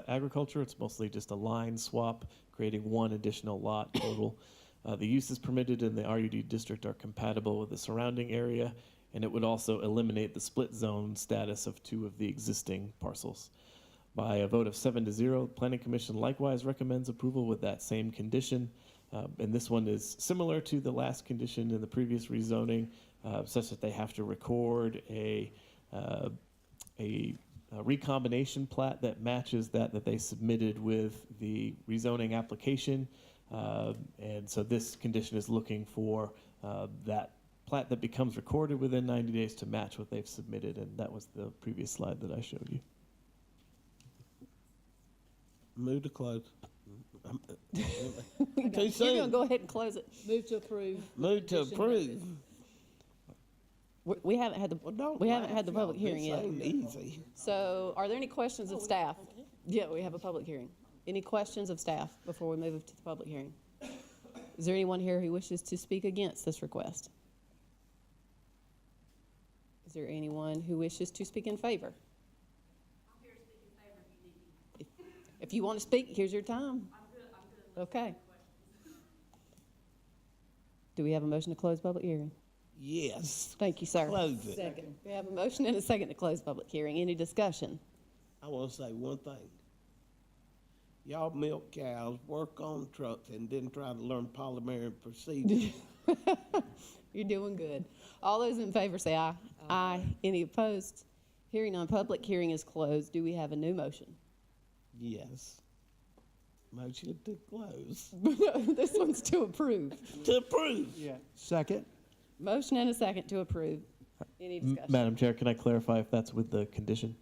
agriculture. It's mostly just a line swap, creating 1 additional lot total. The uses permitted in the RUD district are compatible with the surrounding area, and it would also eliminate the split zone status of 2 of the existing parcels. By a vote of 7-0, the Planning Commission likewise recommends approval with that same condition. And this one is similar to the last condition in the previous rezoning, such that they have to record a recombination plat that matches that they submitted with the rezoning application. And so this condition is looking for that plat that becomes recorded within 90 days to match what they've submitted, and that was the previous slide that I showed you. Move to close. You're going to go ahead and close it. Move to approve. Move to approve. We haven't had the public hearing yet. Easy. So are there any questions of staff? Yeah, we have a public hearing. Any questions of staff before we move to the public hearing? Is there anyone here who wishes to speak against this request? Is there anyone who wishes to speak in favor? I'm here to speak in favor if you need me. If you want to speak, here's your time. I'm good. Okay. Do we have a motion to close public hearing? Yes. Thank you, sir. Close it. Second. We have a motion and a second to close public hearing. Any discussion? I want to say one thing. Y'all milk cows, work on trucks, and then try to learn parliamentary procedure. You're doing good. All those in favor say aye. Aye. Any opposed? Hearing none, public hearing is closed. Do we have a new motion? Yes. Motion to close. This one's to approve. To approve. Yeah. Second? Motion and a second to approve. Any discussion? Madam Chair, can I clarify if that's with the condition?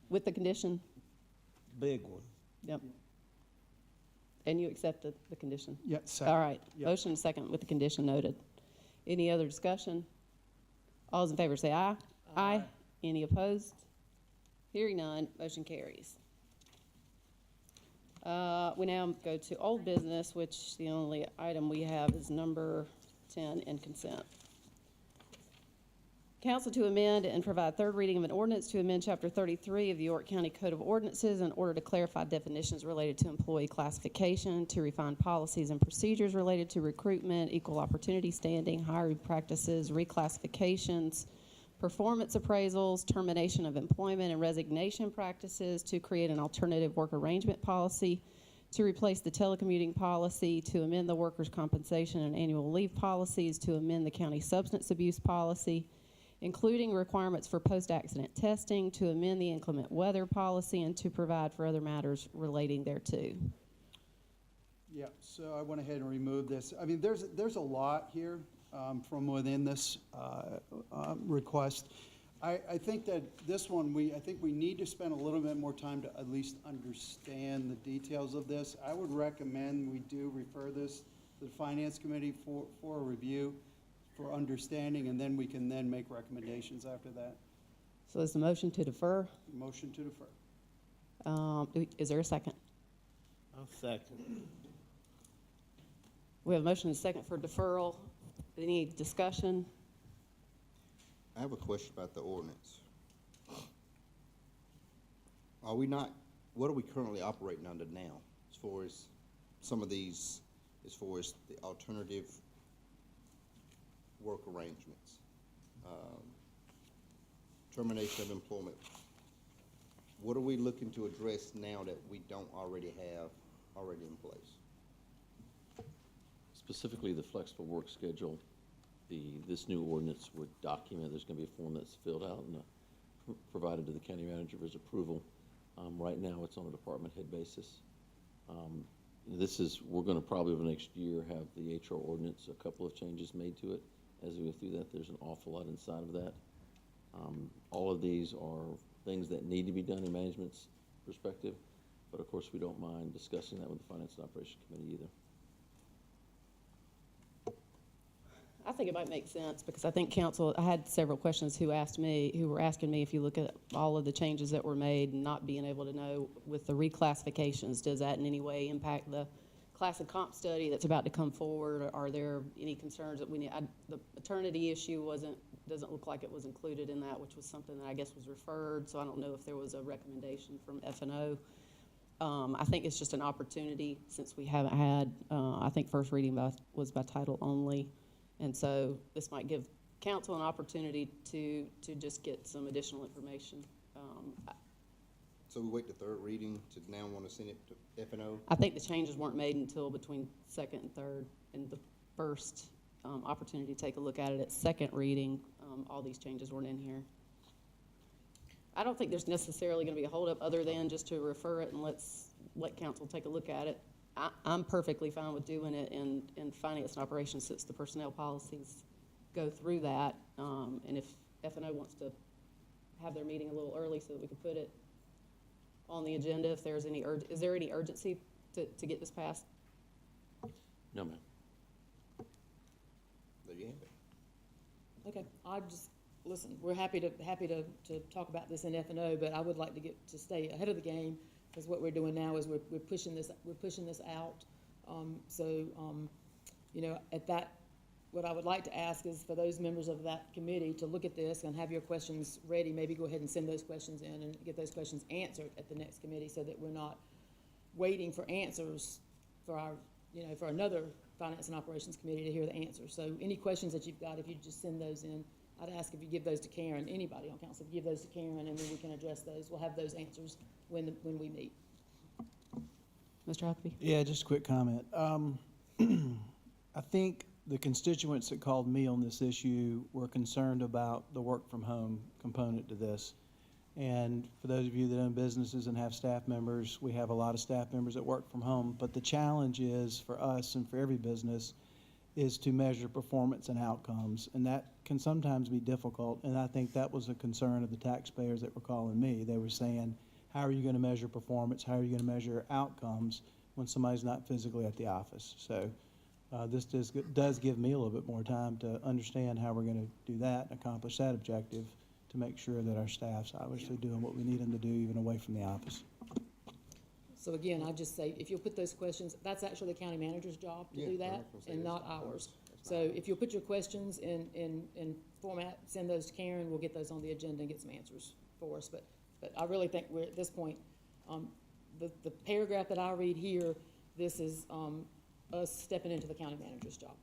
With the condition? Big one. Yep. And you accept the condition? Yeah, second. All right. Yep. Motion and second with the condition noted. Any other discussion? All those in favor say aye. Aye. Any opposed? Hearing none, motion carries. We now go to old business, which the only item we have is number 10 in consent. Council to amend and provide third reading of an ordinance to amend Chapter 33 of the York County Code of Ordinances in order to clarify definitions related to employee classification, to refine policies and procedures related to recruitment, equal opportunity standing, hiring practices, reclassifications, performance appraisals, termination of employment and resignation practices, to create an alternative work arrangement policy, to replace the telecommuting policy, to amend the workers' compensation and annual leave policies, to amend the county substance abuse policy, including requirements for post-accident testing, to amend the inclement weather policy, and to provide for other matters relating thereto. Yeah, so I went ahead and removed this. I mean, there's a lot here from within this request. I think that this one, I think we need to spend a little bit more time to at least understand the details of this. I would recommend we do refer this to the Finance Committee for a review, for understanding, and then we can then make recommendations after that. So is the motion to defer? Motion to defer. Is there a second? I'll second. We have a motion and a second for deferral. Any discussion? I have a question about the ordinance. Are we not, what are we currently operating under now as far as some of these, as far as the alternative work arrangements, termination of employment? What are we looking to address now that we don't already have in place? Specifically, the flexible work schedule, this new ordinance would document, there's going to be a form that's filled out and provided to the county manager for his approval. Right now, it's on a department head basis. We're going to probably over the next year have the HR ordinance, a couple of changes made to it. As we go through that, there's an awful lot inside of that. All of these are things that need to be done in management's perspective, but of course, we don't mind discussing that with the Finance and Operations Committee either. I think it might make sense because I think council, I had several questions who were asking me if you look at all of the changes that were made and not being able to know with the reclassifications, does that in any way impact the class and comp study that's about to come forward? Are there any concerns that we need? The maternity issue doesn't look like it was included in that, which was something that I guess was referred, so I don't know if there was a recommendation from F&O. I think it's just an opportunity since we haven't had, I think first reading was by title only. And so this might give council an opportunity to just get some additional information. So we wait the third reading to now want to send it to F&O? I think the changes weren't made until between second and third, and the first opportunity to take a look at it at second reading, all these changes weren't in here. I don't think there's necessarily going to be a holdup other than just to refer it and let council take a look at it. I'm perfectly fine with doing it in Finance and Operations since the personnel policies go through that. And if F&O wants to have their meeting a little early so that we can put it on the agenda, if there's any is there any urgency to get this passed? No, ma'am. There you have it. Okay, listen, we're happy to talk about this in F&O, but I would like to stay ahead of the game, because what we're doing now is we're pushing this out. You know, what I would like to ask is for those members of that committee to look at this and have your questions ready, maybe go ahead and send those questions in and get those questions answered at the next committee so that we're not waiting for answers for for another Finance and Operations Committee to hear the answers. So any questions that you've got, if you just send those in, I'd ask if you give those to Karen, anybody on council, give those to Karen, and then we can address those. We'll have those answers when we meet. Mr. Huckabee? Yeah, just a quick comment. I think the constituents that called me on this issue were concerned about the work from home component to this. And for those of you that own businesses and have staff members, we have a lot of staff members that work from home. But the challenge is for us and for every business is to measure performance and outcomes. And that can sometimes be difficult. And I think that was a concern of the taxpayers that were calling me. They were saying, how are you going to measure performance? How are you going to measure outcomes when somebody's not physically at the office? So this does give me a little bit more time to understand how we're going to do that and accomplish that objective, to make sure that our staff's obviously doing what we need them to do even away from the office. So again, I just say, if you'll put those questions, that's actually the county manager's job to do that and not ours. So if you'll put your questions in format, send those to Karen, we'll get those on the agenda and get some answers for us. But I really think we're at this point, the paragraph that I read here, this is us stepping into the county manager's job.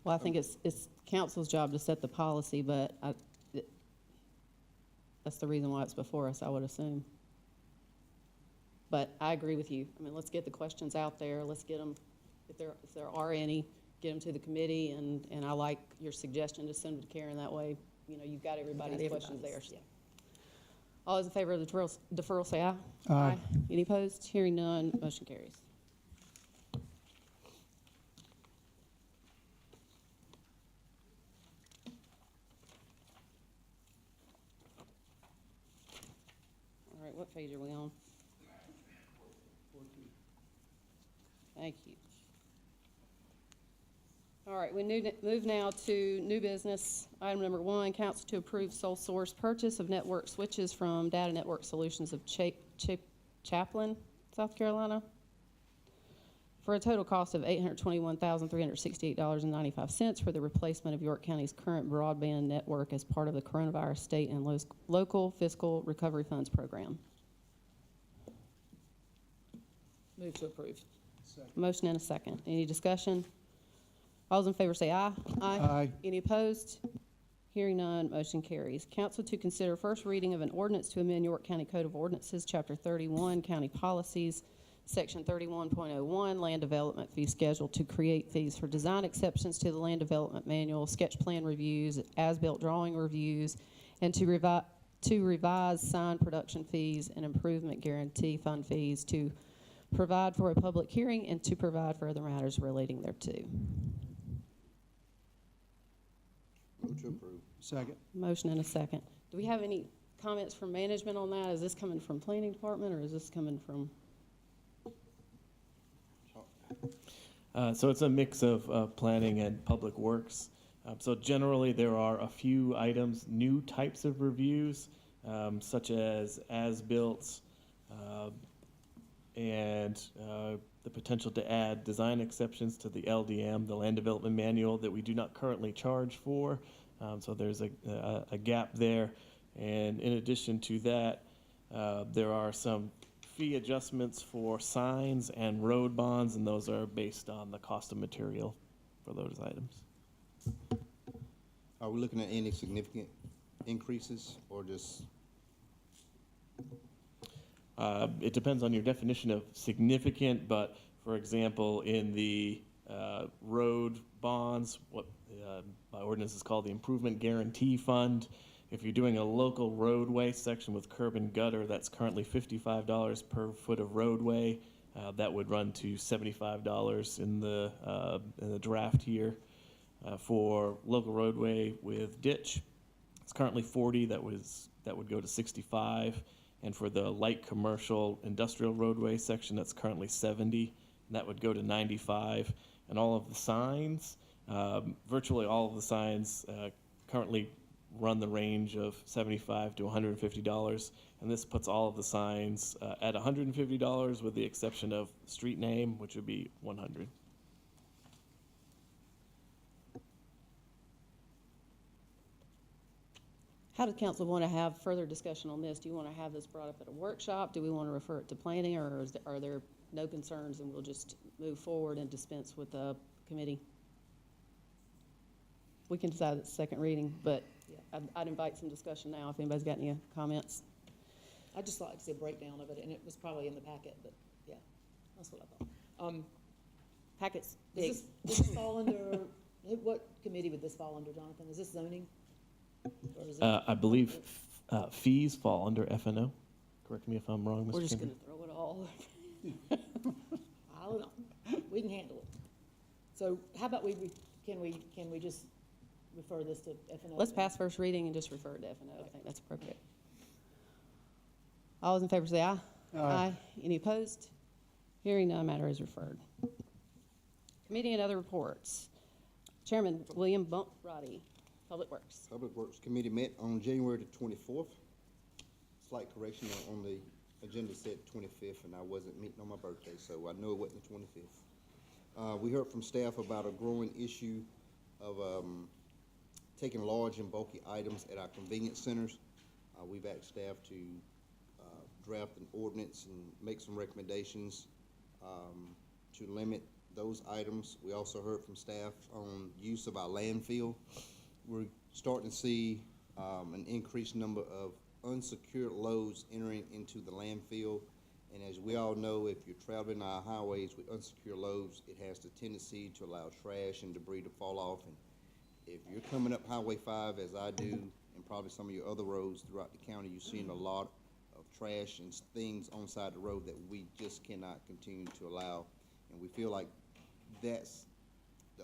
Well, I think it's council's job to set the policy, but that's the reason why it's before us, I would assume. But I agree with you. I mean, let's get the questions out there. Let's get them, if there are any, get them to the committee. And I like your suggestion to send them to Karen. That way, you know, you've got everybody's questions there. Yeah. All those in favor of the deferral say aye. Aye. Any opposed? Hearing none, motion carries. All right, what page are we on? Thank you. All right, we move now to new business. Item number 1, council to approve sole source purchase of network switches from Data Network Solutions of Chaplin, South Carolina, for a total cost of $821,368.95 for the replacement of York County's current broadband network as part of the Coronavirus State and Local Fiscal Recovery Funds Program. Move to approve. Motion and a second. Any discussion? All those in favor say aye. Aye. Any opposed? Hearing none, motion carries. Council to consider first reading of an ordinance to amend York County Code of Ordinances, Chapter 31, County Policies, Section 31.01, Land Development Fee Schedule, to create fees for design exceptions to the Land Development Manual, sketch plan reviews, as-built drawing reviews, and to revise sign production fees and improvement guarantee fund fees, to provide for a public hearing, and to provide for other matters relating thereto. Move to approve. Second. Motion and a second. Do we have any comments from management on that? Is this coming from planning department, or is this coming from? So it's a mix of planning and public works. So generally, there are a few items, new types of reviews, such as-built, and the potential to add design exceptions to the LDM, the Land Development Manual, that we do not currently charge for. So there's a gap there. And in addition to that, there are some fee adjustments for signs and road bonds, and those are based on the cost of material for those items. Are we looking at any significant increases or just? It depends on your definition of significant, but for example, in the road bonds, what by ordinance is called the Improvement Guarantee Fund, if you're doing a local roadway section with curb and gutter, that's currently $55 per foot of roadway. That would run to $75 in the draft here. For local roadway with ditch, it's currently $40. That would go to $65. And for the light commercial industrial roadway section, that's currently $70. And that would go to $95. And all of the signs, virtually all of the signs currently run the range of $75 to $150. And this puts all of the signs at $150 with the exception of street name, which would be $100. How does council want to have further discussion on this? Do you want to have this brought up at a workshop? Do we want to refer it to planning, or are there no concerns and we'll just move forward and dispense with the committee? We can decide at the second reading, but I'd invite some discussion now if anybody's got any comments. I'd just like to see a breakdown of it, and it was probably in the packet, but yeah, that's what I thought. Packets Does big. this fall under, what committee would this fall under, Jonathan? Is this zoning? Or is it- I believe fees fall under FNO. Correct me if I'm wrong, Mr. We're just Kimber. going to throw it all. I don't know. We can handle it. So how about can we just refer this to FNO? Let's pass first reading and just refer it to FNO. I think that's appropriate. All those in favor say aye. Aye. Any opposed? Hearing none, matter is referred. Committee and other reports. Chairman William Bump Roddy, Public Works. Public Works Committee met on January the 24th. Slight correction on the agenda said 25th, and I wasn't meeting on my birthday, so I know it wasn't the 25th. We heard from staff about a growing issue of taking large and bulky items at our convenience centers. We've asked staff to draft an ordinance and make some recommendations to limit those items. We also heard from staff on use of our landfill. We're starting to see an increased number of unsecured loads entering into the landfill. And as we all know, if you're traveling our highways with unsecured loads, it has the tendency to allow trash and debris to fall off. And if you're coming up Highway 5, as I do, and probably some of your other roads throughout the county, you're seeing a lot of trash and things on the side of the road that we just cannot continue to allow. And we feel like the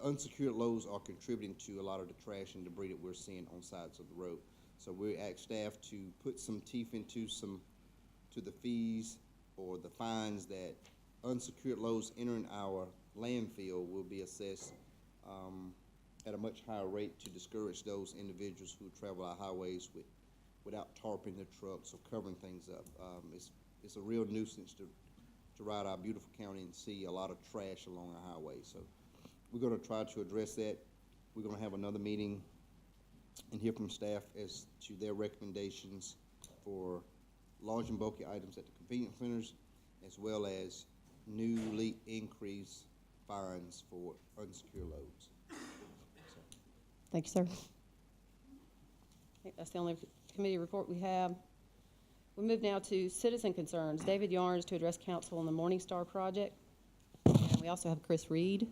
unsecured loads are contributing to a lot of the trash and debris that we're seeing on sides of the road. So we ask staff to put some teeth into the fees or the fines that unsecured loads entering our landfill will be assessed at a much higher rate to discourage those individuals who travel our highways without tarping their trucks or covering things up. It's a real nuisance to ride our beautiful county and see a lot of trash along our highways. So we're going to try to address that. We're going to have another meeting and hear from staff as to their recommendations for large and bulky items at the convenience centers, as well as newly increased fines for unsecured loads. Thank you, sir. I think that's the only committee report we have. We move now to citizen concerns. David Yarnes to address council on the Morningstar project. And we also have Chris Reed.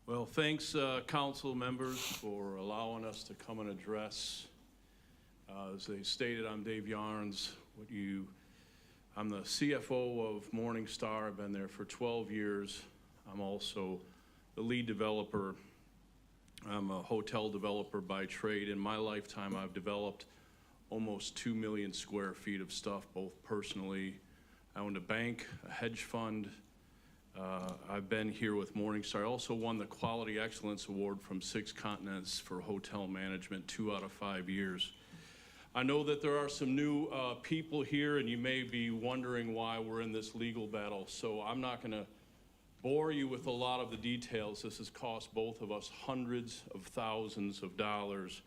Well, thanks, council members, for allowing us to come and address. As they stated, I'm Dave Yarnes. I'm the CFO of Morningstar. I've been there for 12 years. I'm also the lead developer. I'm a hotel developer by trade. In my lifetime, I've developed almost 2 million square feet of stuff, both personally. I owned a bank, a hedge fund. I've been here with Morningstar. I also won the Quality Excellence Award from 6 Continents for hotel management 2 out of 5 years. I know that there are some new people here, and you may be wondering why we're in this legal battle. So I'm not going to bore you with a lot of the details. This has cost both of us hundreds of thousands of dollars.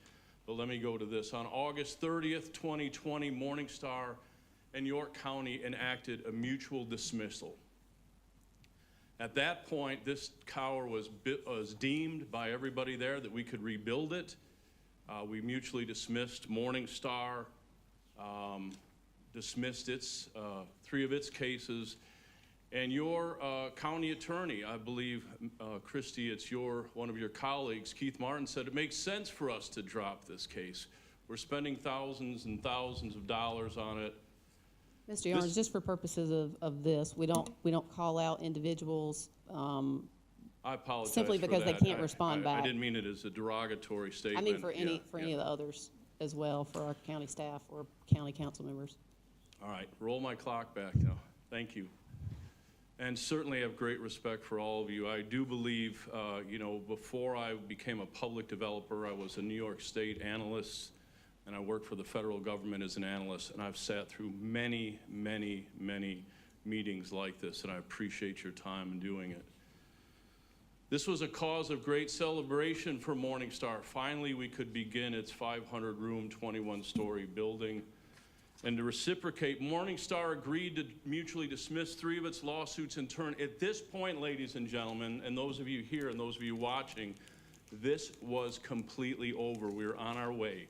But let me go to this. On August 30th, 2020, Morningstar and York County enacted a mutual dismissal. At that point, this tower was deemed by everybody there that we could rebuild it. We mutually dismissed. Morningstar dismissed 3 of its cases. And your county attorney, I believe, Christy, it's one of your colleagues, Keith Martin, said it makes sense for us to drop this case. We're spending thousands and thousands of dollars on it. Mr. Yarnes, just for purposes of this, we don't call out individuals. I apologize simply for because that. they can't respond back. I didn't mean it as a derogatory statement. I mean for any of the others as well, for our county staff or county council members. All right, roll my clock back now. Thank you. And certainly have great respect for all of you. I do believe, before I became a public developer, I was a New York State analyst, and I worked for the federal government as an analyst, and I've sat through many, many, many meetings like this, and I appreciate your time in doing it. This was a cause of great celebration for Morningstar. Finally, we could begin its 500-room, 21-story building. And to reciprocate, Morningstar agreed to mutually dismiss 3 of its lawsuits in turn. At this point, ladies and gentlemen, and those of you here and those of you watching, this was completely over. We were on our way.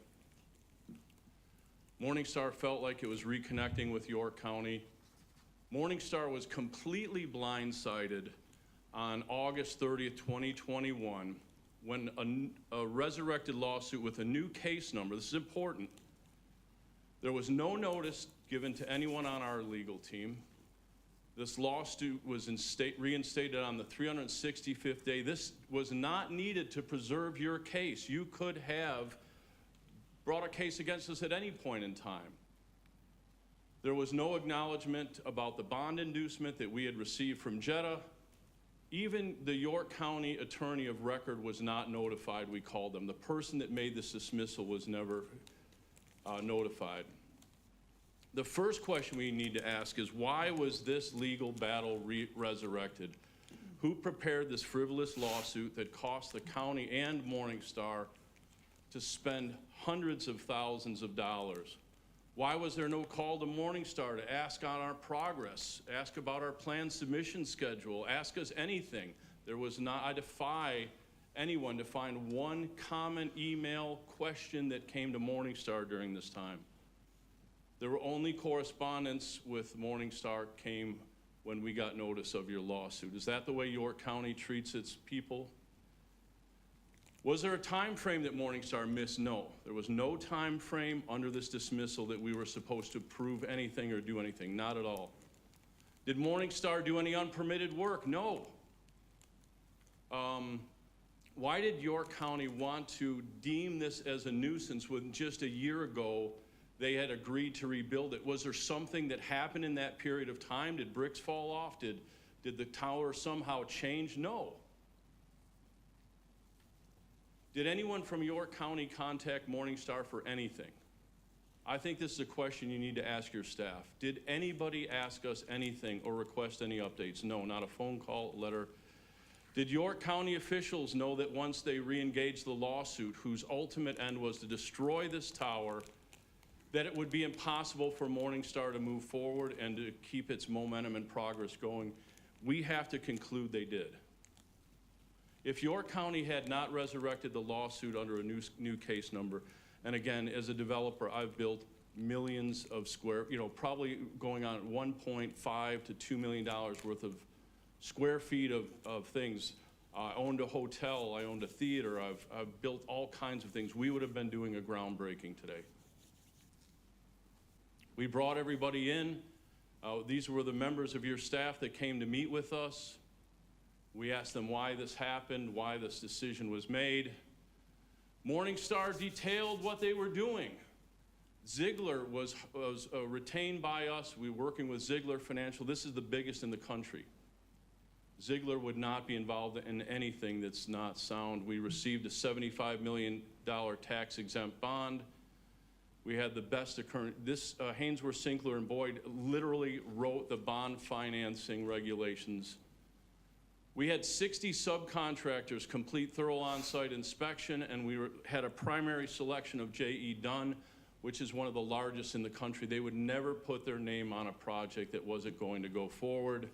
Morningstar felt like it was reconnecting with York County. Morningstar was completely blindsided on August 30th, 2021, when a resurrected lawsuit with a new case number, this is important. There was no notice given to anyone on our legal team. This lawsuit was reinstated on the 365th day. This was not needed to preserve your case. You could have brought a case against us at any point in time. There was no acknowledgement about the bond inducement that we had received from Jetta. Even the York County Attorney of Record was not notified, we called them. The person that made this dismissal was never notified. The first question we need to ask is, why was this legal battle resurrected? Who prepared this frivolous lawsuit that cost the county and Morningstar to spend hundreds of thousands of dollars? Why was there no call to Morningstar to ask on our progress, ask about our plan submission schedule, ask us anything? There was not. I defy anyone to find one common email question that came to Morningstar during this time. There were only correspondence with Morningstar came when we got notice of your lawsuit. Is that the way York County treats its people? Was there a time frame that Morningstar missed? No. There was no time frame under this dismissal that we were supposed to prove anything or do anything. Not at all. Did Morningstar do any unpermitted work? No. Why did York County want to deem this as a nuisance when just a year ago they had agreed to rebuild it? Was there something that happened in that period of time? Did bricks fall off? Did the tower somehow change? No. Did anyone from York County contact Morningstar for anything? I think this is a question you need to ask your staff. Did anybody ask us anything or request any updates? No, not a phone call, letter. Did York County officials know that once they re-engaged the lawsuit, whose ultimate end was to destroy this tower, that it would be impossible for Morningstar to move forward and to keep its momentum and progress going? We have to conclude they did. If York County had not resurrected the lawsuit under a new case number, and again, as a developer, I've built millions of probably going on $1.5 to $2 million worth of square feet of things. I owned a hotel, I owned a theater, I've built all kinds of things. We would have been doing a groundbreaking today. We brought everybody in. These were the members of your staff that came to meet with us. We asked them why this happened, why this decision was made. Morningstar detailed what they were doing. Ziegler was retained by us. We were working with Ziegler Financial. This is the biggest in the country. Ziegler would not be involved in anything that's not sound. We received a $75 million tax-exempt bond. We had the best occurrence. This Hainsworth, Sinkler, and Boyd literally wrote the bond financing regulations. We had 60 subcontractors complete thorough on-site inspection, and we had a primary selection of J.E. Dunn, which is one of the largest in the country. They would never put their name on a project that wasn't going to go forward.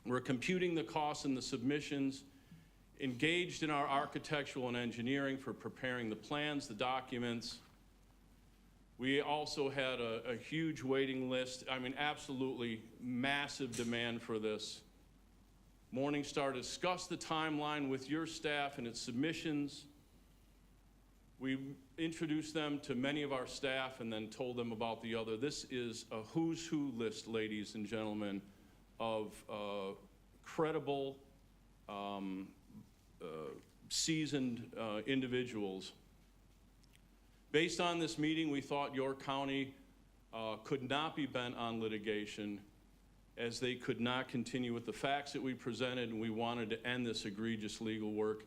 We're computing the costs and the submissions, engaged in our architectural and engineering for preparing the plans, the documents. We also had a huge waiting list. I mean, absolutely massive demand for this. Morningstar discussed the timeline with your staff and its submissions. We introduced them to many of our staff and then told them about the other. This is a who's who list, ladies and gentlemen, of credible, seasoned individuals. Based on this meeting, we thought York County could not be bent on litigation, as they could not continue with the facts that we presented, and we wanted to end this egregious legal work.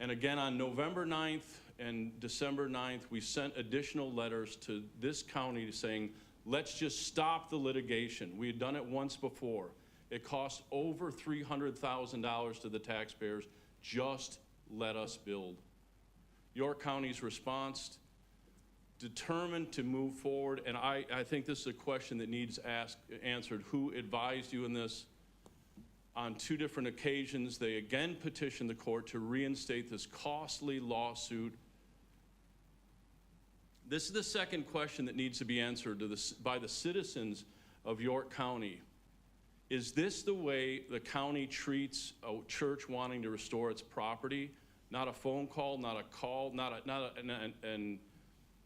And again, on November 9th and December 9th, we sent additional letters to this county saying, let's just stop the litigation. We had done it once before. It cost over $300,000 to the taxpayers. Just let us build. York County's response, determined to move forward, and I think this is a question that needs answered. Who advised you in this? On two different occasions, they again petitioned the court to reinstate this costly lawsuit. This is the second question that needs to be answered by the citizens of York County. Is this the way the county treats a church wanting to restore its property? Not a phone call, not a call,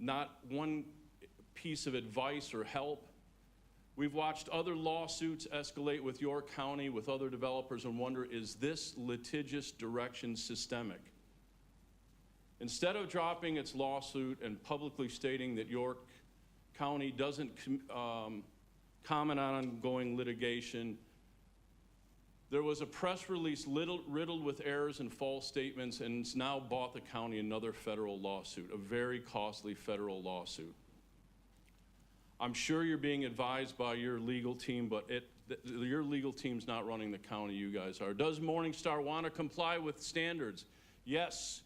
not one piece of advice or help. We've watched other lawsuits escalate with York County, with other developers, and wonder, is this litigious direction systemic? Instead of dropping its lawsuit and publicly stating that York County doesn't comment on ongoing litigation, There was a press release riddled with errors and false statements, and it's now bought the county another federal lawsuit, a very costly federal lawsuit. I'm sure you're being advised by your legal team, but your legal team's not running the county, you guys are. Does Morningstar want to comply with standards? Yes.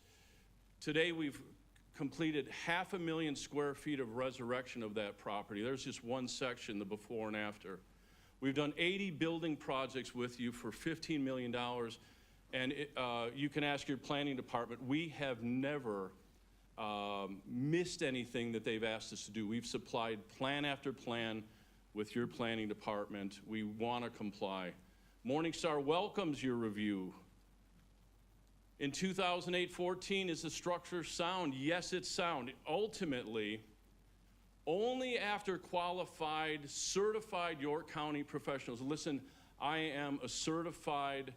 Today we've completed 500,000 square feet of resurrection of that property. There's just one section, the before and after. We've done 80 building projects with you for $15 million, and you can ask your planning department. We have never missed anything that they've asked us to do. We've supplied plan after plan with your planning department. We want to comply. Morningstar welcomes your review. In 2008-14, is the structure sound? Yes, it's sound. Ultimately, only after qualified, certified York County professionals. Listen, I am a certified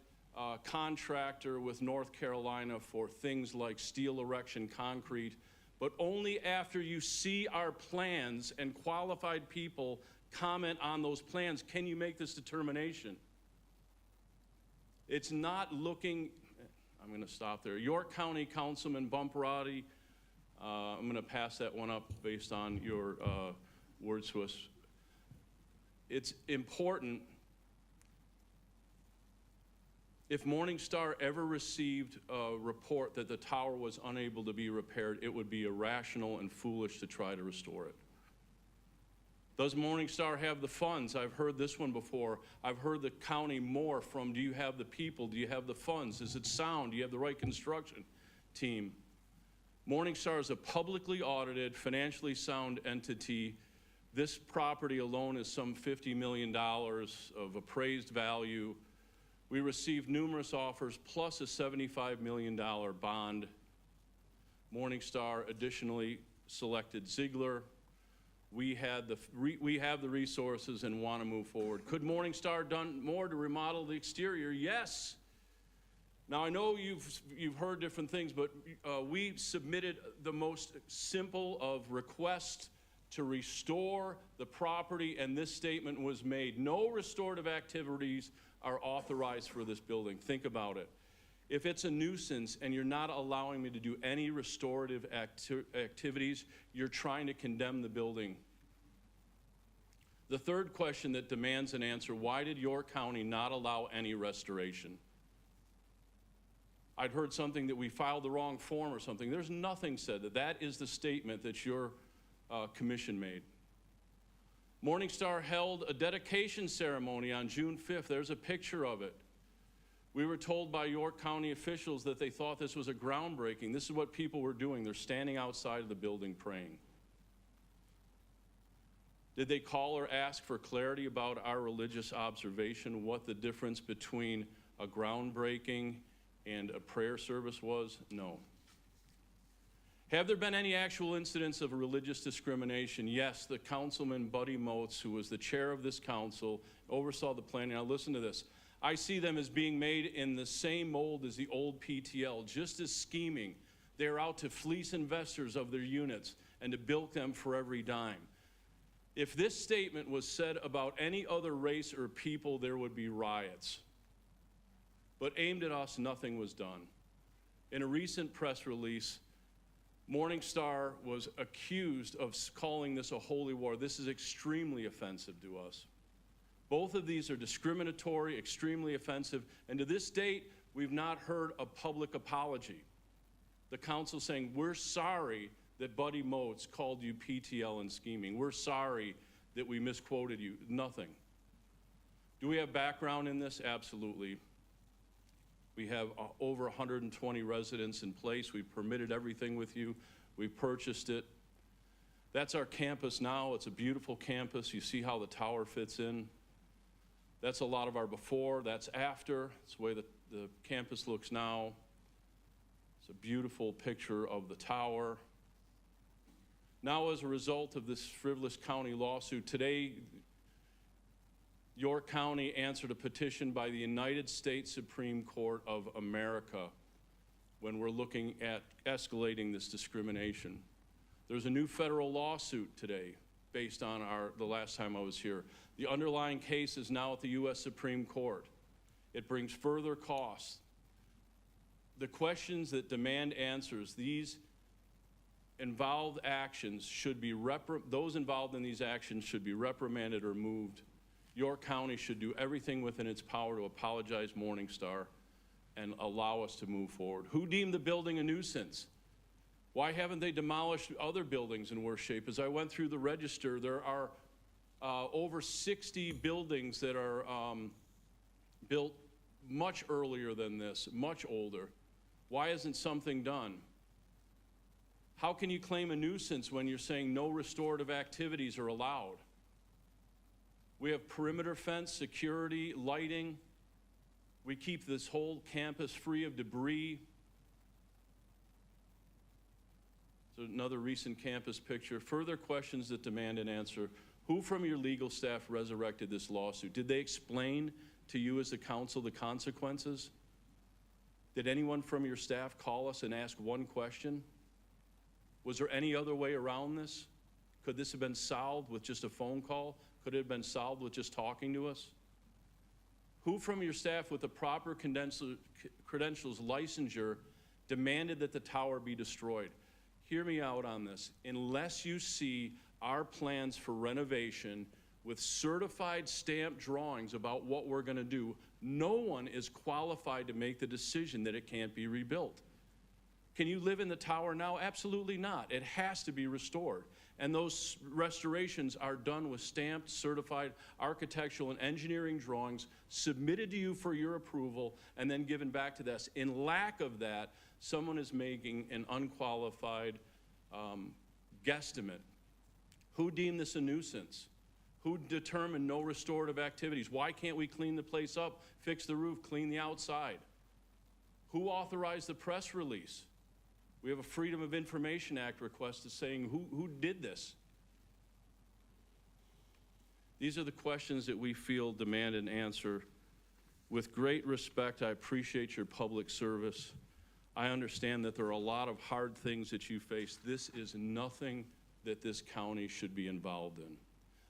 contractor with North Carolina for things like steel erection, concrete, but only after you see our plans and qualified people comment on those plans can you make this determination. It's not looking, I'm going to stop there. York County Councilman Bumparati, I'm going to pass that one up based on your words to us. It's important, if Morningstar ever received a report that the tower was unable to be repaired, it would be irrational and foolish to try to restore it. Does Morningstar have the funds? I've heard this one before. I've heard the county more from, do you have the people? Do you have the funds? Is it sound? Do you have the right construction team? Morningstar is a publicly audited, financially sound entity. This property alone is some $50 million of appraised value. We received numerous offers, plus a $75 million bond. Morningstar additionally selected Ziegler. We have the resources and want to move forward. Could Morningstar done more to remodel the exterior? Yes. Now I know you've heard different things, but we submitted the most simple of requests to restore the property, and this statement was made. No restorative activities are authorized for this building. Think about it. If it's a nuisance and you're not allowing me to do any restorative activities, you're trying to condemn the building. The third question that demands an answer, why did York County not allow any restoration? I'd heard something that we filed the wrong form or something. There's nothing said that. That is the statement that your commission made. Morningstar held a dedication ceremony on June 5th. There's a picture of it. We were told by York County officials that they thought this was a groundbreaking. This is what people were doing. They're standing outside of the building praying. Did they call or ask for clarity about our religious observation, what the difference between a groundbreaking and a prayer service was? No. Have there been any actual incidents of religious discrimination? Yes, the councilman, Buddy Moats, who was the chair of this council, oversaw the planning. Now listen to this. I see them as being made in the same mold as the old PTL, just as scheming. They're out to fleece investors of their units and to bilk them for every dime. If this statement was said about any other race or people, there would be riots. But aimed at us, nothing was done. In a recent press release, Morningstar was accused of calling this a holy war. This is extremely offensive to us. Both of these are discriminatory, extremely offensive, and to this date, we've not heard a public apology. The council saying, we're sorry that Buddy Moats called you PTL and scheming. We're sorry that we misquoted you. Nothing. Do we have background in this? Absolutely. We have over 120 residents in place. We've permitted everything with you. We've purchased it. That's our campus now. It's a beautiful campus. You see how the tower fits in. That's a lot of our before. That's after. It's the way that the campus looks now. It's a beautiful picture of the tower. Now, as a result of this frivolous county lawsuit, today, York County answered a petition by the United States Supreme Court of America when we're looking at escalating this discrimination. There's a new federal lawsuit today based on the last time I was here. The underlying case is now at the U.S. Supreme Court. It brings further costs. The questions that demand answers, these involved actions should be, those involved in these actions should be reprimanded or moved. York County should do everything within its power to apologize Morningstar and allow us to move forward. Who deemed the building a nuisance? Why haven't they demolished other buildings in worse shape? As I went through the register, there are over 60 buildings that are built much earlier than this, much older. Why isn't something done? How can you claim a nuisance when you're saying no restorative activities are allowed? We have perimeter fence, security, lighting. We keep this whole campus free of debris. So another recent campus picture. Further questions that demand an answer. Who from your legal staff resurrected this lawsuit? Did they explain to you as the council the consequences? Did anyone from your staff call us and ask one question? Was there any other way around this? Could this have been solved with just a phone call? Could it have been solved with just talking to us? Who from your staff with the proper credentials licensure demanded that the tower be destroyed? Hear me out on this. Unless you see our plans for renovation with certified stamped drawings about what we're going to do, no one is qualified to make the decision that it can't be rebuilt. Can you live in the tower now? Absolutely not. It has to be restored. And those restorations are done with stamped, certified architectural and engineering drawings submitted to you for your approval and then given back to us. In lack of that, someone is making an unqualified guesstimate. Who deemed this a nuisance? Who determined no restorative activities? Why can't we clean the place up, fix the roof, clean the outside? Who authorized the press release? We have a Freedom of Information Act request saying who did this? These are the questions that we feel demand an answer. With great respect, I appreciate your public service. I understand that there are a lot of hard things that you face. This is nothing that this county should be involved in.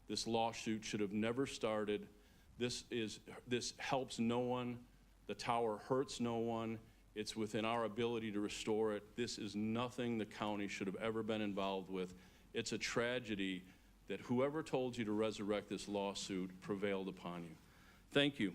This lawsuit should have never started. This helps no one. The tower hurts no one. It's within our ability to restore it. This is nothing the county should have ever been involved with. It's a tragedy that whoever told you to resurrect this lawsuit prevailed upon you. Thank you.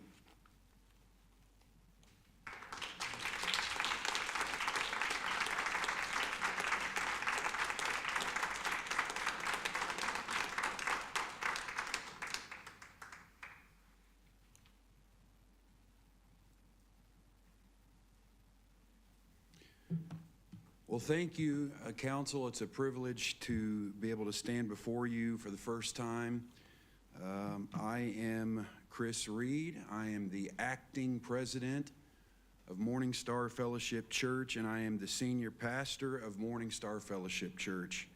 Well, thank you, Council. It's a privilege to be able to stand before you for the first time. I am Chris Reed. I am the acting president of Morningstar Fellowship Church, and I am the senior pastor of Morningstar Fellowship Church.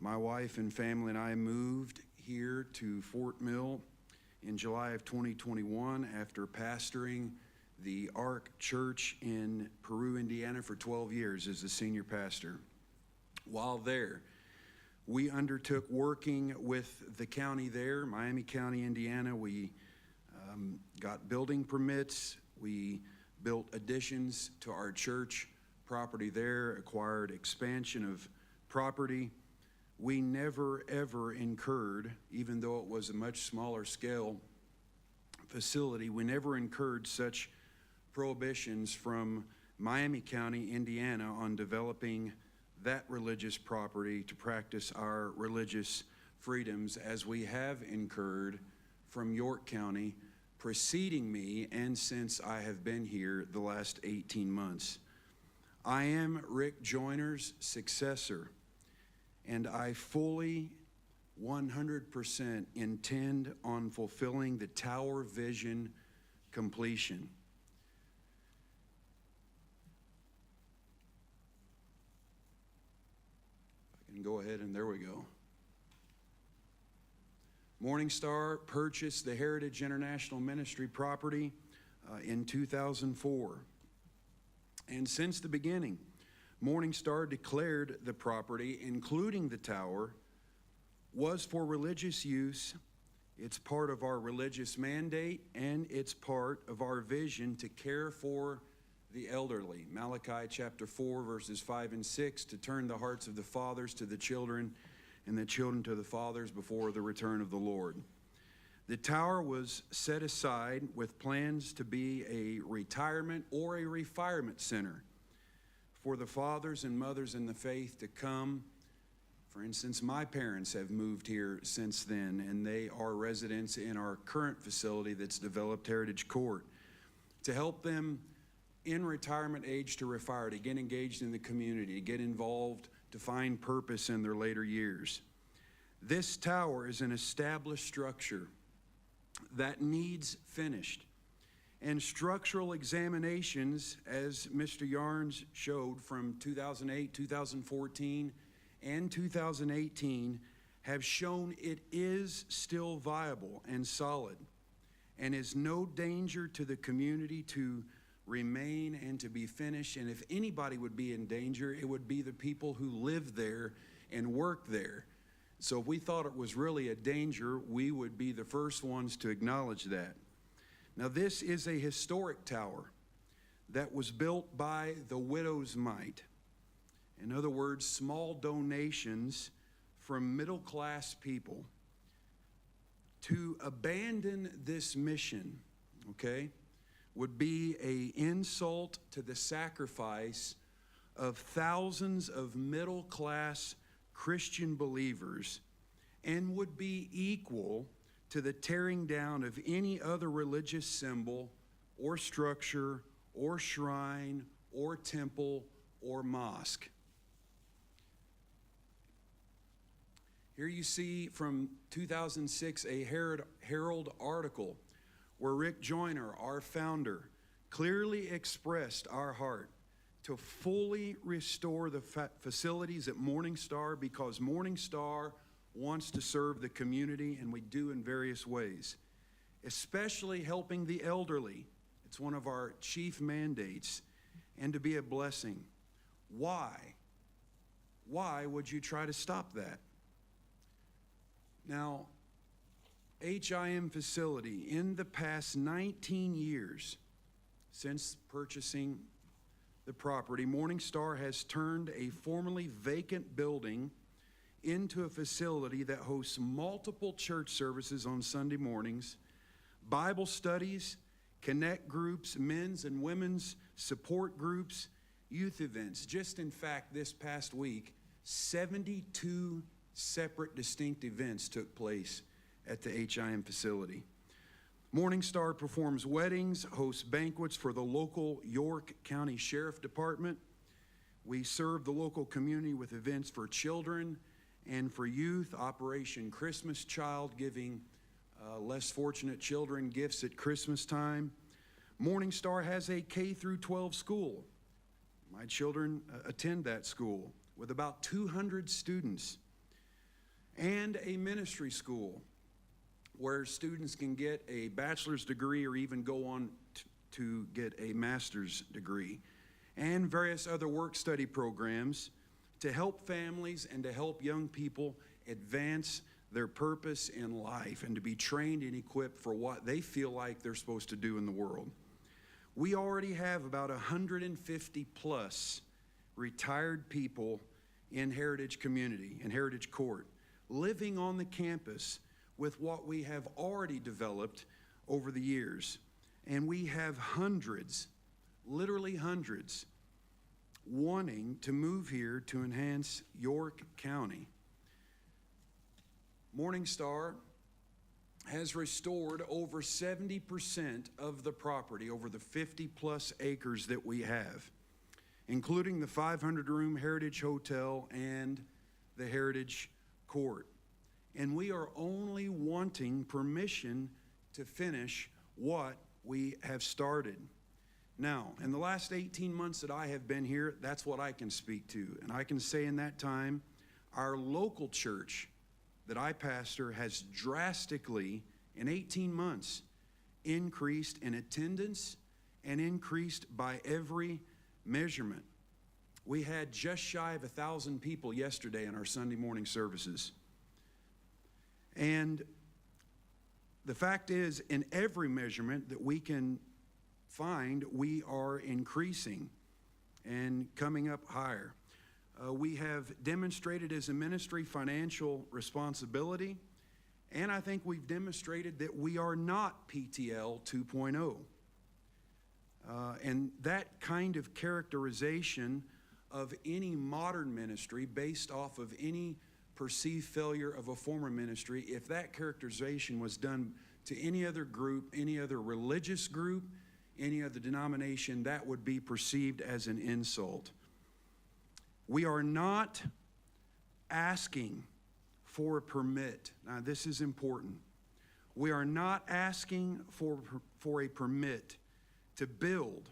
My wife and family and I moved here to Fort Mill in July of 2021 after pastoring the Ark Church in Peru, Indiana for 12 years as the senior pastor. While there, we undertook working with the county there, Miami County, Indiana. We got building permits. We built additions to our church property there, acquired expansion of property. We never, ever incurred, even though it was a much smaller scale facility, we never incurred such prohibitions from Miami County, Indiana on developing that religious property to practice our religious freedoms as we have incurred from York County preceding me and since I have been here the last 18 months. I am Rick Joyner's successor, and I fully 100% intend on fulfilling the tower vision completion. I can go ahead and there we go. Morningstar purchased the Heritage International Ministry property in 2004. And since the beginning, Morningstar declared the property, including the tower, was for religious use It's part of our religious mandate, and it's part of our vision to care for the elderly. Malachi chapter 4, verses 5 and 6, to turn the hearts of the fathers to the children and the children to the fathers before the return of the Lord. The tower was set aside with plans to be a retirement or a refirement center for the fathers and mothers in the faith to come. For instance, my parents have moved here since then, and they are residents in our current facility that's developed, Heritage Court, to help them in retirement age to retire, to get engaged in the community, to get involved, to find purpose in their later years. This tower is an established structure that needs finished. And structural examinations, as Mr. Yarns showed from 2008, 2014, and 2018, have shown it is still viable and solid and is no danger to the community to remain and to be finished. And if anybody would be in danger, it would be the people who live there and work there. So if we thought it was really a danger, we would be the first ones to acknowledge that. Now, this is a historic tower that was built by the widow's mite. In other words, small donations from middle-class people. To abandon this mission, okay, would be an insult to the sacrifice of thousands of middle-class Christian believers, and would be equal to the tearing down of any other religious symbol or structure or shrine or temple or mosque. Here you see from 2006 a Herald article where Rick Joyner, our founder, clearly expressed our heart to fully restore the facilities at Morning Star, because Morning Star wants to serve the community, and we do in various ways, especially helping the elderly. It's one of our chief mandates, and to be a blessing. Why? Why would you try to stop that? Now, HIM facility, in the past 19 years since purchasing the property, Morning Star has turned a formerly vacant building into a facility that hosts multiple church services on Sunday mornings, Bible studies, connect groups, men's and women's support groups, youth events. Just in fact, this past week, 72 separate distinct events took place at the HIM facility. Morning Star performs weddings, hosts banquets for the local York County Sheriff Department. We serve the local community with events for children and for youth, Operation Christmas Child, giving less fortunate children gifts at Christmas time. Morning Star has a K-12 school. My children attend that school with about 200 students, and a ministry school where students can get a bachelor's degree or even go on to get a master's degree, and various other work-study programs to help families and to help young people advance their purpose in life and to be trained and equipped for what they feel like they're supposed to do in the world. We already have about 150 plus retired people in Heritage Community, in Heritage Court, living on the campus with what we have already developed over the years. And we have hundreds, literally hundreds, wanting to move here to enhance York County. Morning Star has restored over 70% of the property, over the 50 plus acres that we have, including the 500-room Heritage Hotel and the Heritage Court. And we are only wanting permission to finish what we have started. Now, in the last 18 months that I have been here, that's what I can speak to. And I can say in that time, our local church that I pastor has drastically, in 18 months, increased in attendance and increased by every measurement. We had just shy of 1,000 people yesterday in our Sunday morning services. And The fact is, in every measurement that we can find, we are increasing and coming up higher. We have demonstrated as a ministry financial responsibility, and I think we've demonstrated that we are not PTL 2.0. And that kind of characterization of any modern ministry based off of any perceived failure of a former ministry, if that characterization was done to any other group, any other religious group, any other denomination, that would be perceived as an insult. We are not asking for a permit. Now, this is important. We are not asking for a permit to build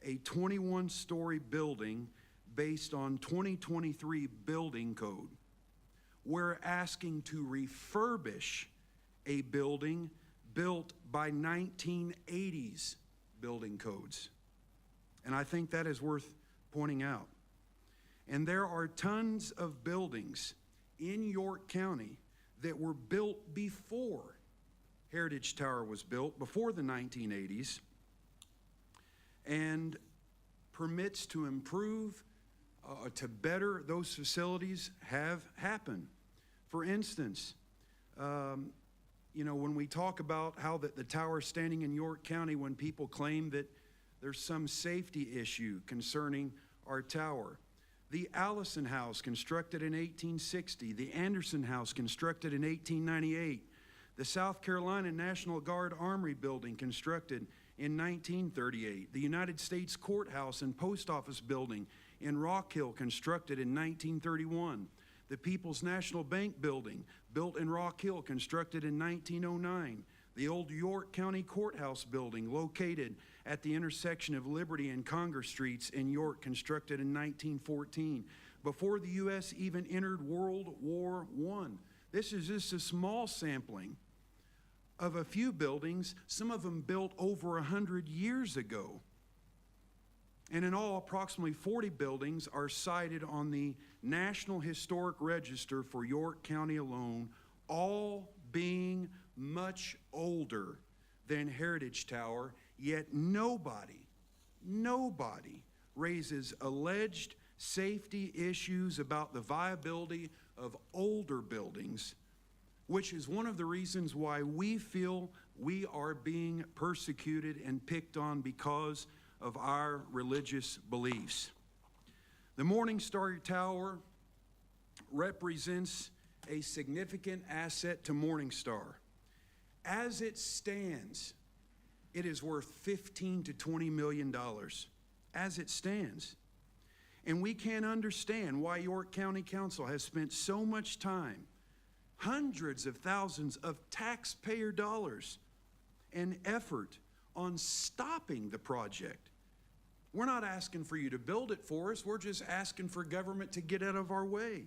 a 21-story building based on 2023 building code. We're asking to refurbish a building built by 1980s building codes. And I think that is worth pointing out. And there are tons of buildings in York County that were built before Heritage Tower was built, before the 1980s, and permits to improve, to better those facilities have happened. For instance, you know, when we talk about how the tower standing in York County, when people claim that there's some safety issue concerning our tower, the Allison House, constructed in 1860, the Anderson House, constructed in 1898, the South Carolina National Guard Armory Building, constructed in 1938, the United States Courthouse and Post Office Building in Rock Hill, constructed in 1931, the People's National Bank Building, built in Rock Hill, constructed in 1909, the old York County Courthouse Building, located at the intersection of Liberty and Congress Streets in York, constructed in 1914, before the U.S. even entered World War I. This is just a small sampling of a few buildings, some of them built over 100 years ago. And in all, approximately 40 buildings are cited on the National Historic Register for York County alone, all being much older than Heritage Tower, yet nobody raises alleged safety issues about the viability of older buildings, which is one of the reasons why we feel we are being persecuted and picked on because of our religious beliefs. The Morningstar Tower represents a significant asset to Morningstar. As it stands, it is worth $15 to $20 million, as it stands. And we can't understand why York County Council has spent so much time, hundreds of thousands of taxpayer dollars and effort on stopping the project. We're not asking for you to build it for us. We're just asking for government to get out of our way.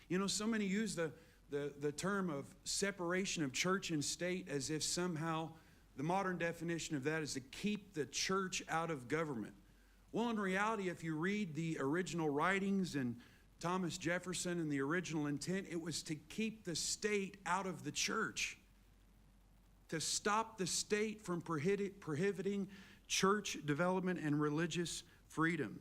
You know, so many use the term of separation of church and state as if somehow the modern definition of that is to keep the church out of government. Well, in reality, if you read the original writings and Thomas Jefferson and the original intent, it was to keep the state out of the church, to stop the state from prohibiting church development and religious freedom.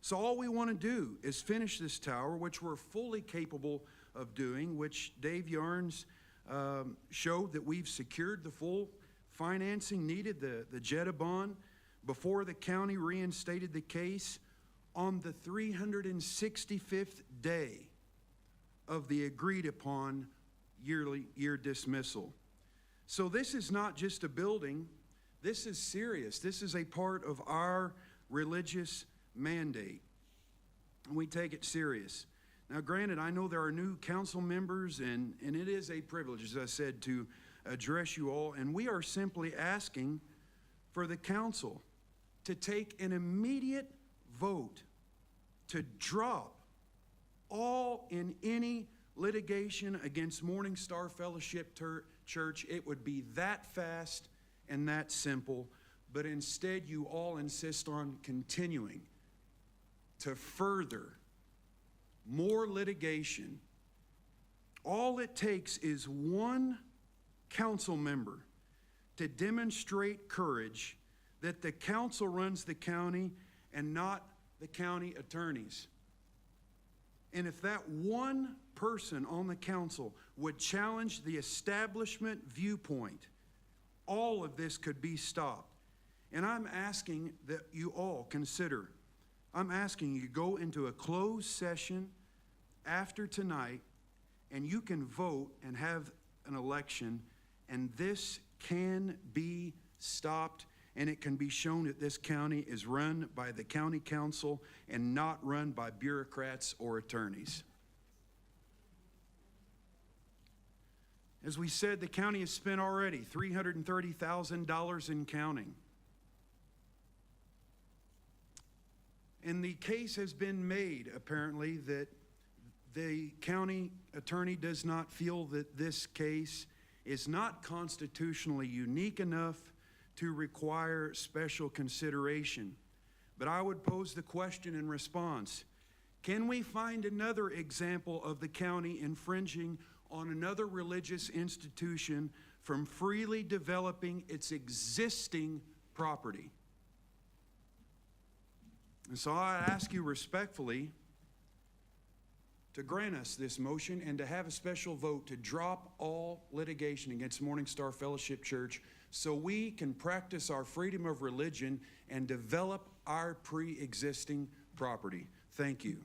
So all we want to do is finish this tower, which we're fully capable of doing, which Dave Yarnes showed that we've secured the full financing needed, the JETA bond, before the county reinstated the case on the 365th day of the agreed upon year dismissal. So this is not just a building. This is serious. This is a part of our religious mandate, and we take it serious. Now, granted, I know there are new council members, and it is a privilege, as I said, to address you all, and we are simply asking for the council to take an immediate vote to drop all in any litigation against Morningstar Fellowship Church. It would be that fast and that simple, but instead you all insist on continuing to further more litigation. All it takes is one council member to demonstrate courage that the council runs the county and not the county attorneys. And if that one person on the council would challenge the establishment viewpoint, all of this could be stopped. And I'm asking that you all consider, I'm asking you to go into a closed session after tonight, and you can vote and have an election, and this can be stopped, and it can be shown that this county is run by the county council and not run by bureaucrats or attorneys. As we said, the county has spent already $330,000 in counting. And the case has been made, apparently, that the county attorney does not feel that this case is not constitutionally unique enough to require special consideration. But I would pose the question in response: can we find another example of the county infringing on another religious institution from freely developing its existing property? And so I ask you respectfully to grant us this motion and to have a special vote to drop all litigation against Morning Star Fellowship Church so we can practice our freedom of religion and develop our pre-existing property. Thank you.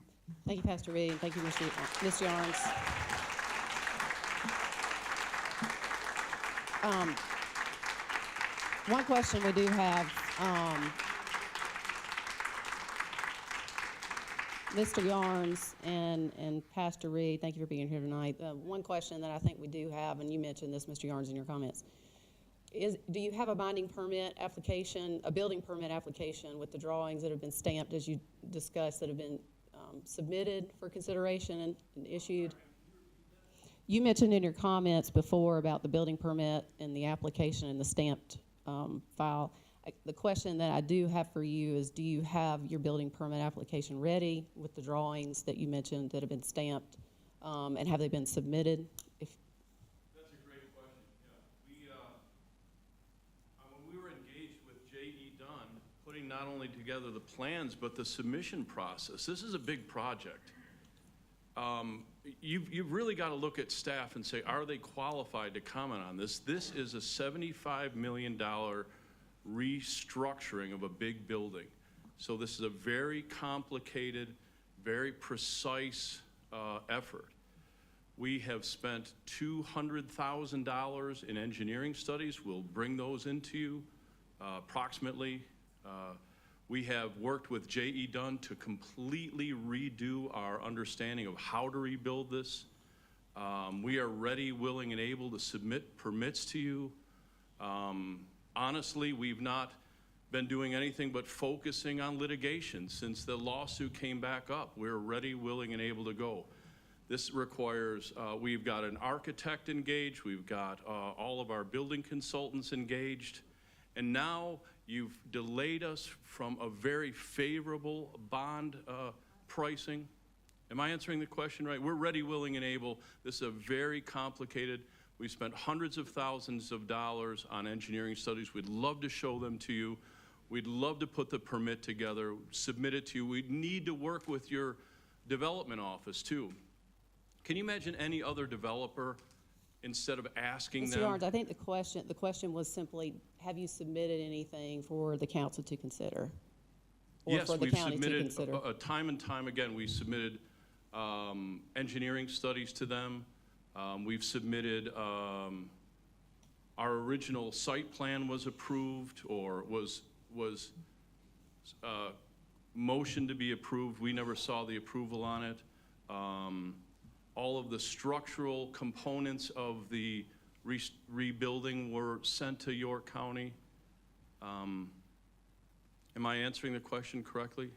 Thank you, Pastor Reed. Thank you, Ms. Yarnes. One question we do have, Mr. Yarnes and Pastor Reed, thank you for being here tonight. One question that I think we do have, and you mentioned this, Mr. Yarnes, in your comments, is do you have a binding permit application, a building permit application with the drawings that have been stamped, as you discussed, that have been submitted for consideration and issued? You mentioned in your comments before about the building permit and the application and the stamped file. The question that I do have for you is, do you have your building permit application ready with the drawings that you mentioned that have been stamped, and have they been submitted? That's a great question. Yeah, when we were engaged with J.E. Dunn, putting not only together the plans but the submission process, this is a big project. You've really got to look at staff and say, are they qualified to comment on this? This is a $75 million restructuring of a big building. So this is a very complicated, very precise effort. We have spent $200,000 in engineering studies. We'll bring those into you approximately. We have worked with J.E. Dunn to completely redo our understanding of how to rebuild this. We are ready, willing, and able to submit permits to you. Honestly, we've not been doing anything but focusing on litigation since the lawsuit came back up. We're ready, willing, and able to go. This requires, we've got an architect engaged, we've got all of our building consultants engaged, and now you've delayed us from a very favorable bond pricing. Am I answering the question right? We're ready, willing, and able. This is a very complicated. We spent hundreds of thousands of dollars on engineering studies. We'd love to show them to you. We'd love to put the permit together, submit it to you. We'd need to work with your development office too. Can you imagine any other developer, instead of asking Mr. them? Yarnes, I think the question was simply, have you submitted anything for the council to consider? Or Yes, for the we've county to submitted consider? time and time again. We submitted engineering studies to them. We've submitted, our original site plan was approved or was motioned to be approved. We never saw the approval on it. All of the structural components of the rebuilding were sent to York County. Am I answering the question correctly?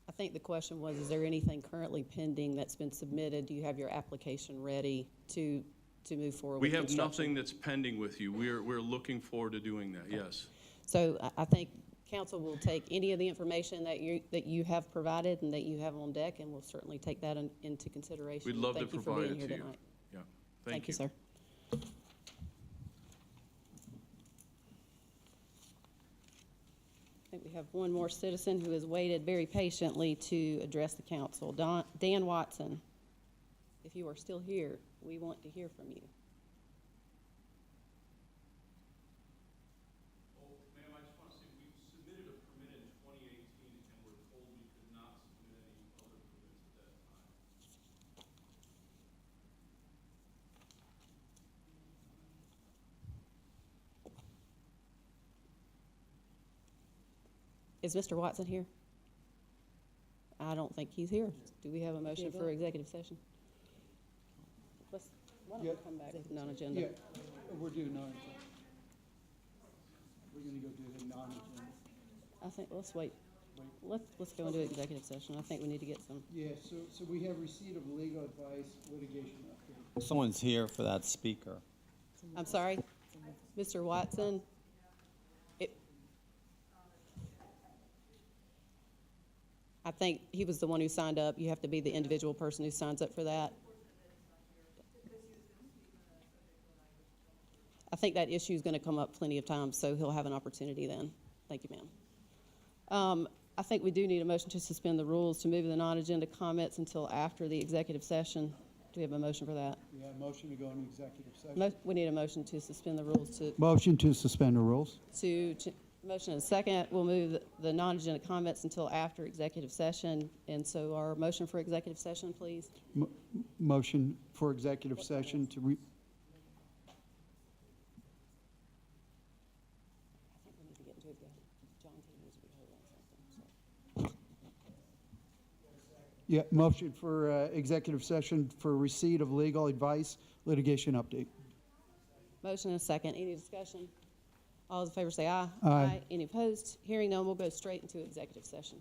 I think the question was, is there anything currently pending that's been submitted? Do you have your application ready to move forward We with have construction? nothing that's pending with you. We're looking forward to doing that, yes. So I think council will take any of the information that you have provided and that you have on deck, and we'll certainly take that into consideration. We'd love to Thank you for provide being it here to you. tonight. Yeah, Thank you, sir. think we have one more citizen who has waited very patiently to address the council. Dan Watson, if you are still here, we want to hear from you. Ma'am, I just want to say, we submitted a permit in 2018, and we're told we could not submit any other permits at that time. Is Mr. Watson here? I don't think he's here. Do we have a motion for executive session? Why don't we come back non-agenda? Yeah, we're doing non-agenda. We're gonna go do the non-agenda. I think, let's wait. Let's go into executive session. I think we need to get some. Yeah, so we have receipt of legal advice, litigation update. Someone's here for that speaker. I'm sorry, Mr. Watson. I think he was the one who signed up. You have to be the individual person who signs up for that. I think that issue is going to come up plenty of times, so he'll have an opportunity then. Thank you, ma'am. I think we do need a motion to suspend the rules to move the non-agenda comments until after the executive session. Do we have a motion for that? We have a motion to go into executive session. We need a motion to suspend the rules to Motion to suspend the rules. motion and second. We'll move the non-agenda comments until after executive session. And so our motion for executive session, please. Motion for executive session to I think we need to get into executive. John T. needs to be heard on something. Yeah, motion for executive session for receipt of legal advice, litigation update. Motion and a second. Any discussion? All those in favor say aye. Aye. Any opposed? Hearing none, we'll go straight into executive session.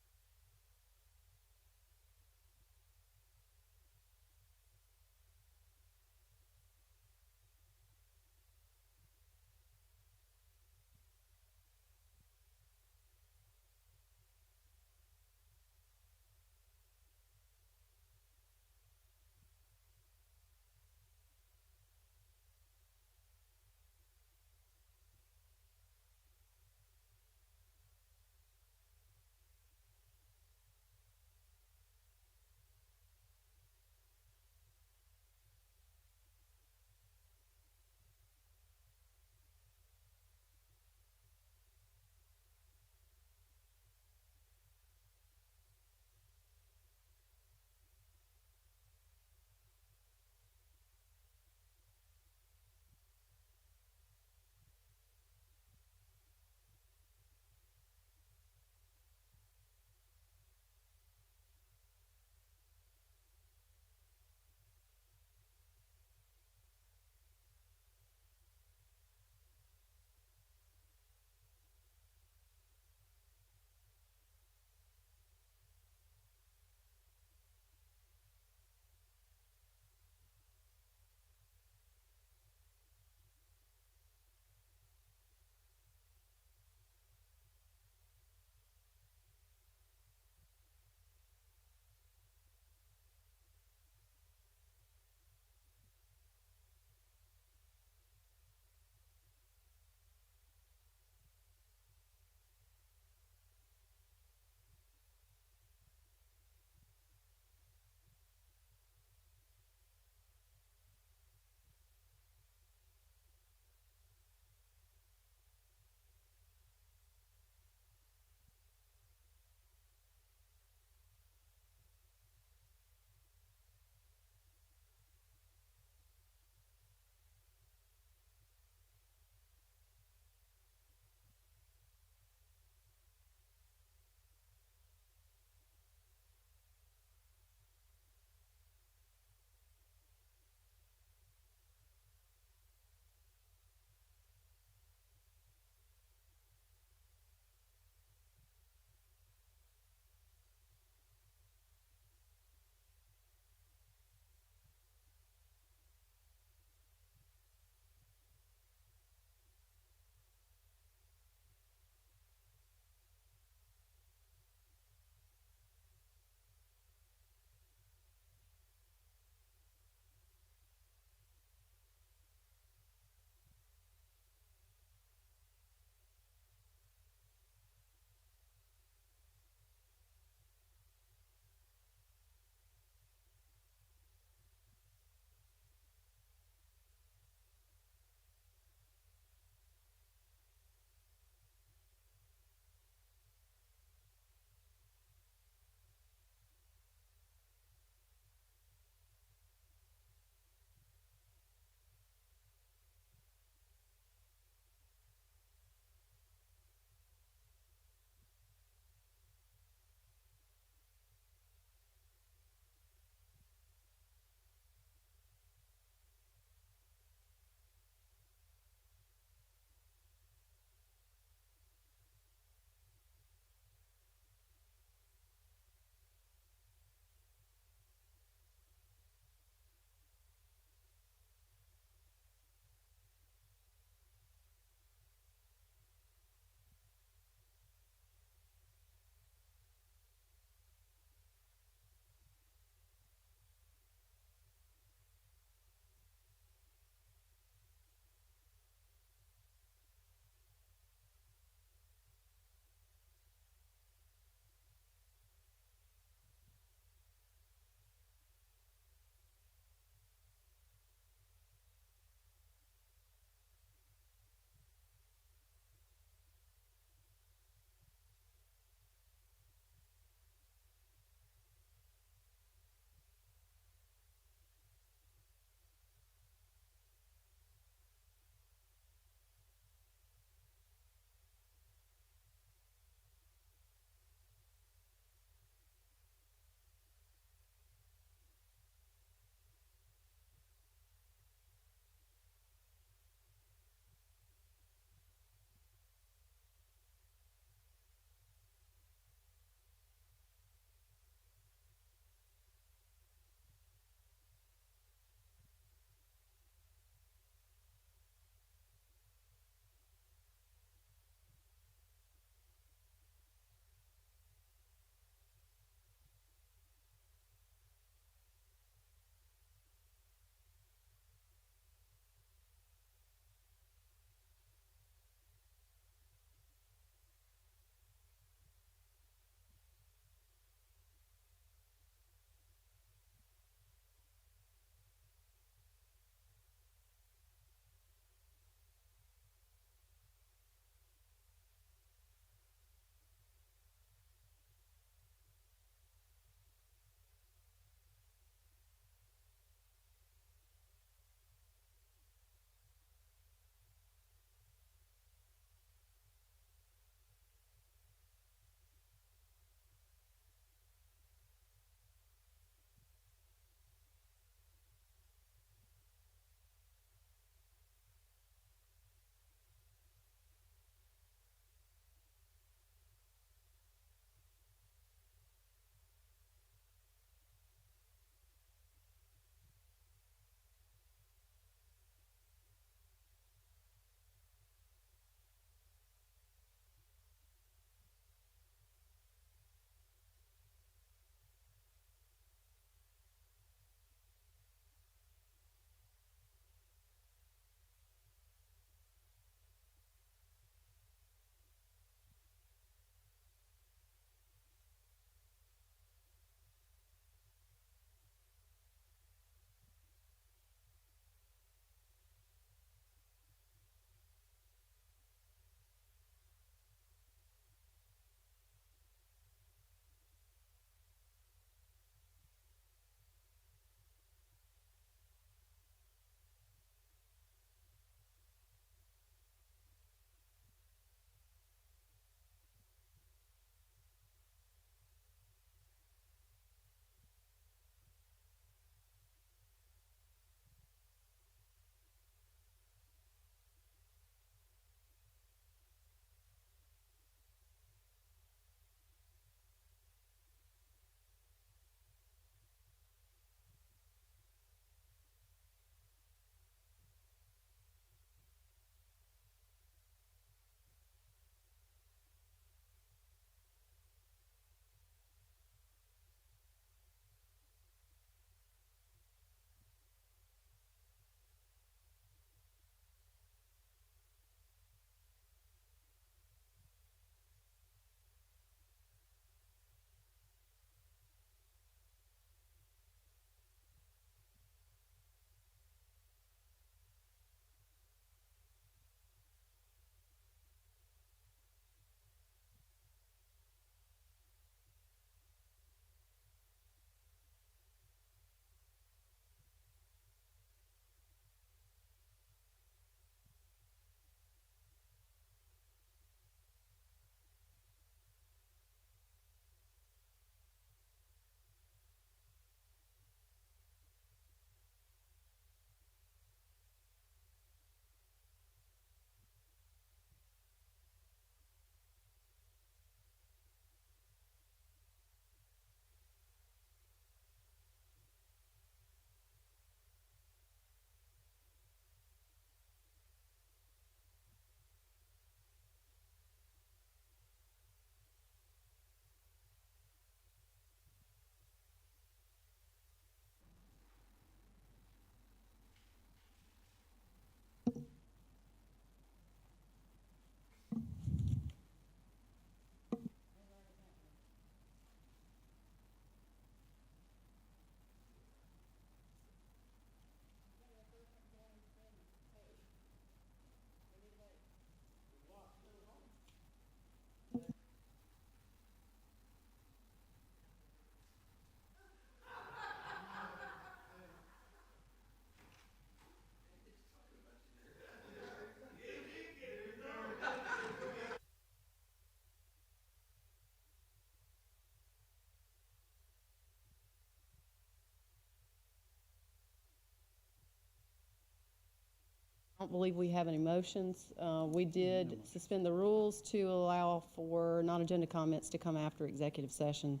don't believe we have any motions. We did suspend the rules to allow for non-agenda comments to come after executive session.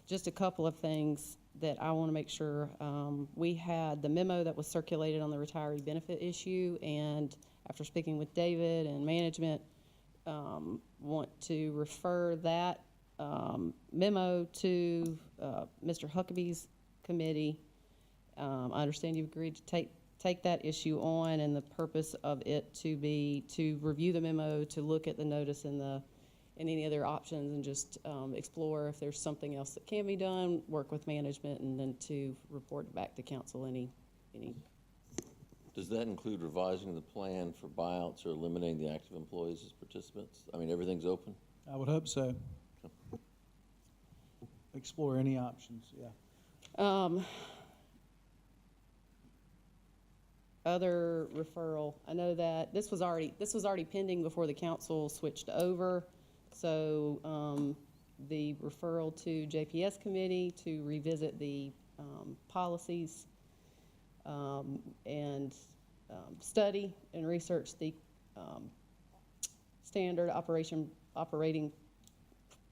Just a couple of things that I want to make sure. We had the memo that was circulated on the retiree benefit issue, and after speaking with David and management, want to refer that memo to Mr. Huckabee's committee. I understand you've agreed to take that issue on, and the purpose of it to be to review the memo, to look at the notice and any other options, and just explore if there's something else that can be done, work with management, and then to report back to council any. Does that include revising the plan for buyouts or eliminating the active employees as participants? I mean, everything's open? I would hope so. Explore any options, yeah. Other referral, I know that this was already pending before the council switched over. So the referral to JPS committee to revisit the policies and study and research the standard operating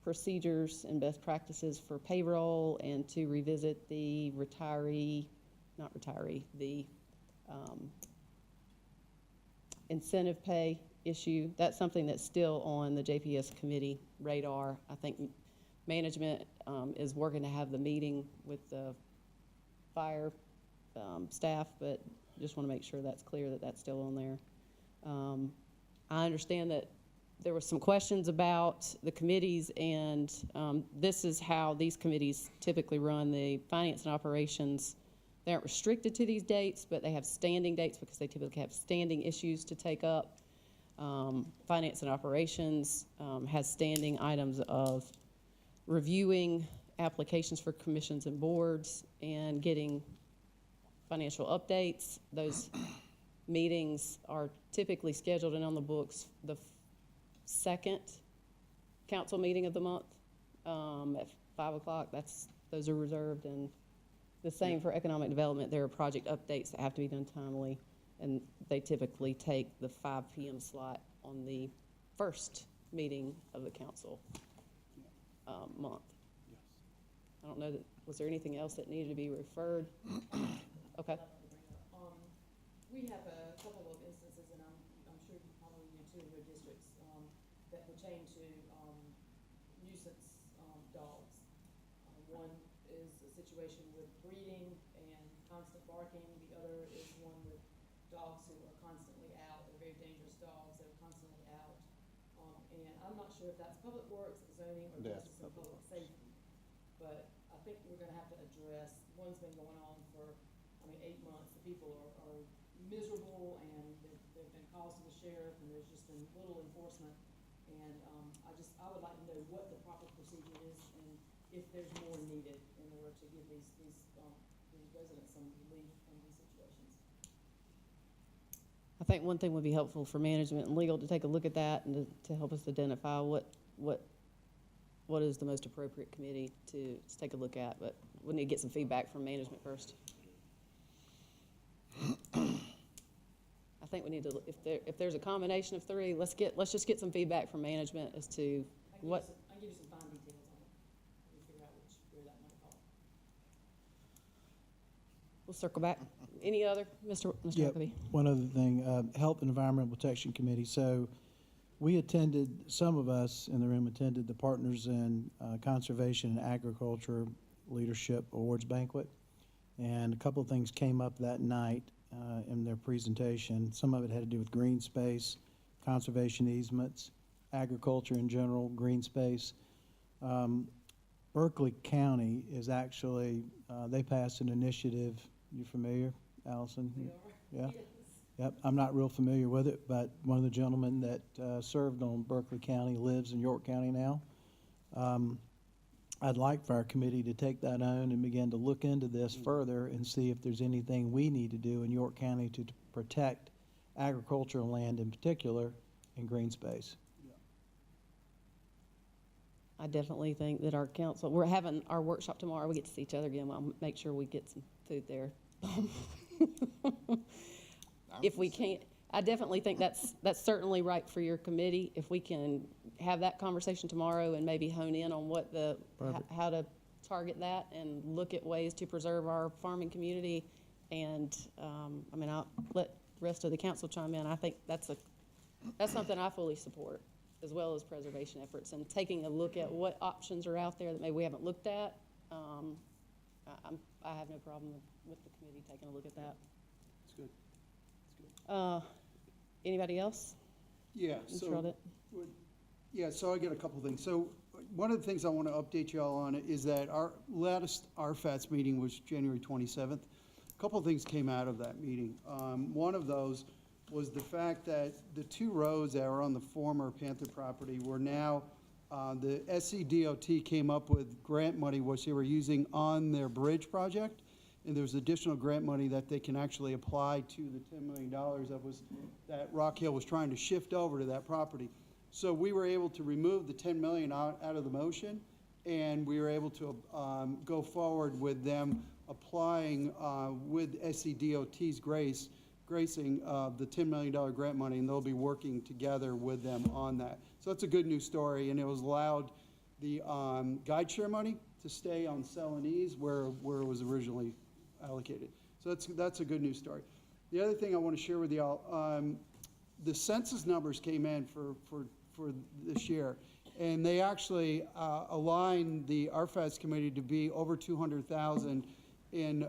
procedures and best practices for payroll, and to revisit the incentive pay issue. That's something that's still on the JPS committee radar. I think management is working to have the meeting with the fire staff, but just want to make sure that's clear that that's still on there. I understand that there were some questions about the committees, and this is how these committees typically run. The finance and operations, they aren't restricted to these dates, but they have standing dates because they typically have standing issues to take up. Finance and operations has standing items of reviewing applications for commissions and boards and getting financial updates. Those meetings are typically scheduled and on the books the second council meeting of the month at 5 o'clock. Those are reserved, and the same for economic development. There are project updates that have to be done timely, and they typically take the 5 p.m. slot on the first meeting of the council month. Yes. I don't know was there anything else that needed to be referred? Okay. We have a couple of instances, and I'm sure you probably do too in your districts, that pertain to nuisance dogs. One is a situation with breeding and constant barking. The other is one with dogs who are constantly out. They're very dangerous dogs that are constantly out. And I'm not sure if that's public works, zoning, or justice and public safety. But I think we're gonna have to address, one's been going on for, 8 months. The people are miserable, and they've been calls to the sheriff, and there's just been little enforcement. And I would like to know what the proper procedure is, and if there's more needed in order to give these residents some relief from these situations. I think one thing would be helpful for management and legal to take a look at that, and to help us identify what is the most appropriate committee to take a look at. But we need to get some feedback from management first. I think we need to, if there's a combination of 3, let's just get some feedback from management as to what. I can give you some fine details on it. We'll figure out where that might fall. We'll circle back. Any other, Mr. Yep. Huckabee? One other thing, Health and Environmental Protection Committee. So we attended, some of us in the room attended the Partners in Conservation and Agriculture Leadership Awards Banquet. And a couple of things came up that night in their presentation. Some of it had to do with green space, conservation easements, agriculture in general, green space. Berkeley County is actually, they passed an initiative. You familiar, Allison? Yeah. Yep. I'm not real familiar with it, but one of the gentlemen that served on Berkeley County lives in York County now. I'd like for our committee to take that on and begin to look into this further and see if there's anything we need to do in York County to protect agricultural land in particular and green space. I definitely think that our council, we're having our workshop tomorrow. We get to see each other again. I'll make sure we get some food there. if we can't, I definitely think that's certainly right for your committee. If we can have that conversation tomorrow and maybe hone in on what how to target that and look at ways to preserve our farming community. And, I mean, I'll let the rest of the council chime in. I think that's something I fully support, as well as preservation efforts and taking a look at what options are out there that maybe we haven't looked at. I have no problem with the committee taking a look at that. It's good. It's good. Anybody else? Yeah, Ms. so, Roddick? yeah, so I get a couple things. So one of the things I want to update you all on is that our latest RFATS meeting was January 27th. A couple of things came out of that meeting. One of those was the fact that the 2 roads that are on the former Panther property were now, the SCDOT came up with grant money which they were using on their bridge project, and there's additional grant money that they can actually apply to the $10 million that Rock Hill was trying to shift over to that property. So we were able to remove the $10 million out of the motion, and we were able to go forward with them applying with SCDOT's gracing the $10 million grant money, and they'll be working together with them on that. So that's a good news story, and it was allowed the guide share money to stay on Celanese where it was originally allocated. So that's a good news story. The other thing I want to share with y'all, the census numbers came in for this year, and they actually aligned the RFAS committee to be over 200,000 in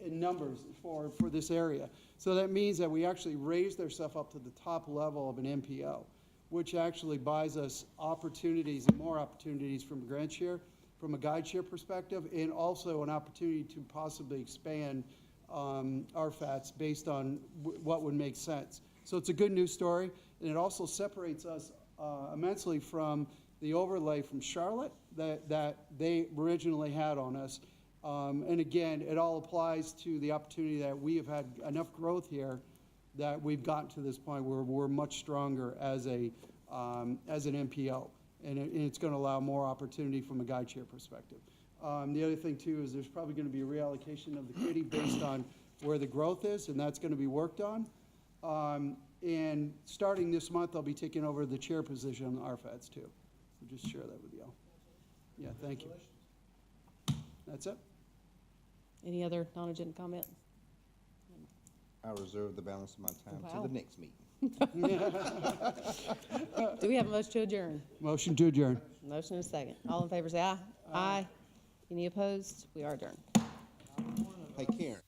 numbers for this area. So that means that we actually raised our stuff up to the top level of an MPO, which actually buys us opportunities and more opportunities from a grant share, from a guide share perspective, and also an opportunity to possibly expand RFATs based on what would make sense. So it's a good news story, and it also separates us immensely from the overlay from Charlotte that they originally had on us. And again, it all applies to the opportunity that we have had enough growth here that we've gotten to this point where we're much stronger as an MPO, and it's going to allow more opportunity from a guide share perspective. The other thing too is there's probably going to be a reallocation of the committee based on where the growth is, and that's going to be worked on. And starting this month, I'll be taking over the chair position on the RFATs too. So just share that with you all. Yeah, thank you. That's it. Any other non-agenda comment? I reserve the balance of my time Wow. to the next meeting. Do we have a motion to adjourn? Motion to adjourn. Motion and a second. All in favor say aye. Aye. Any opposed? We are adjourned. Hey, Karen.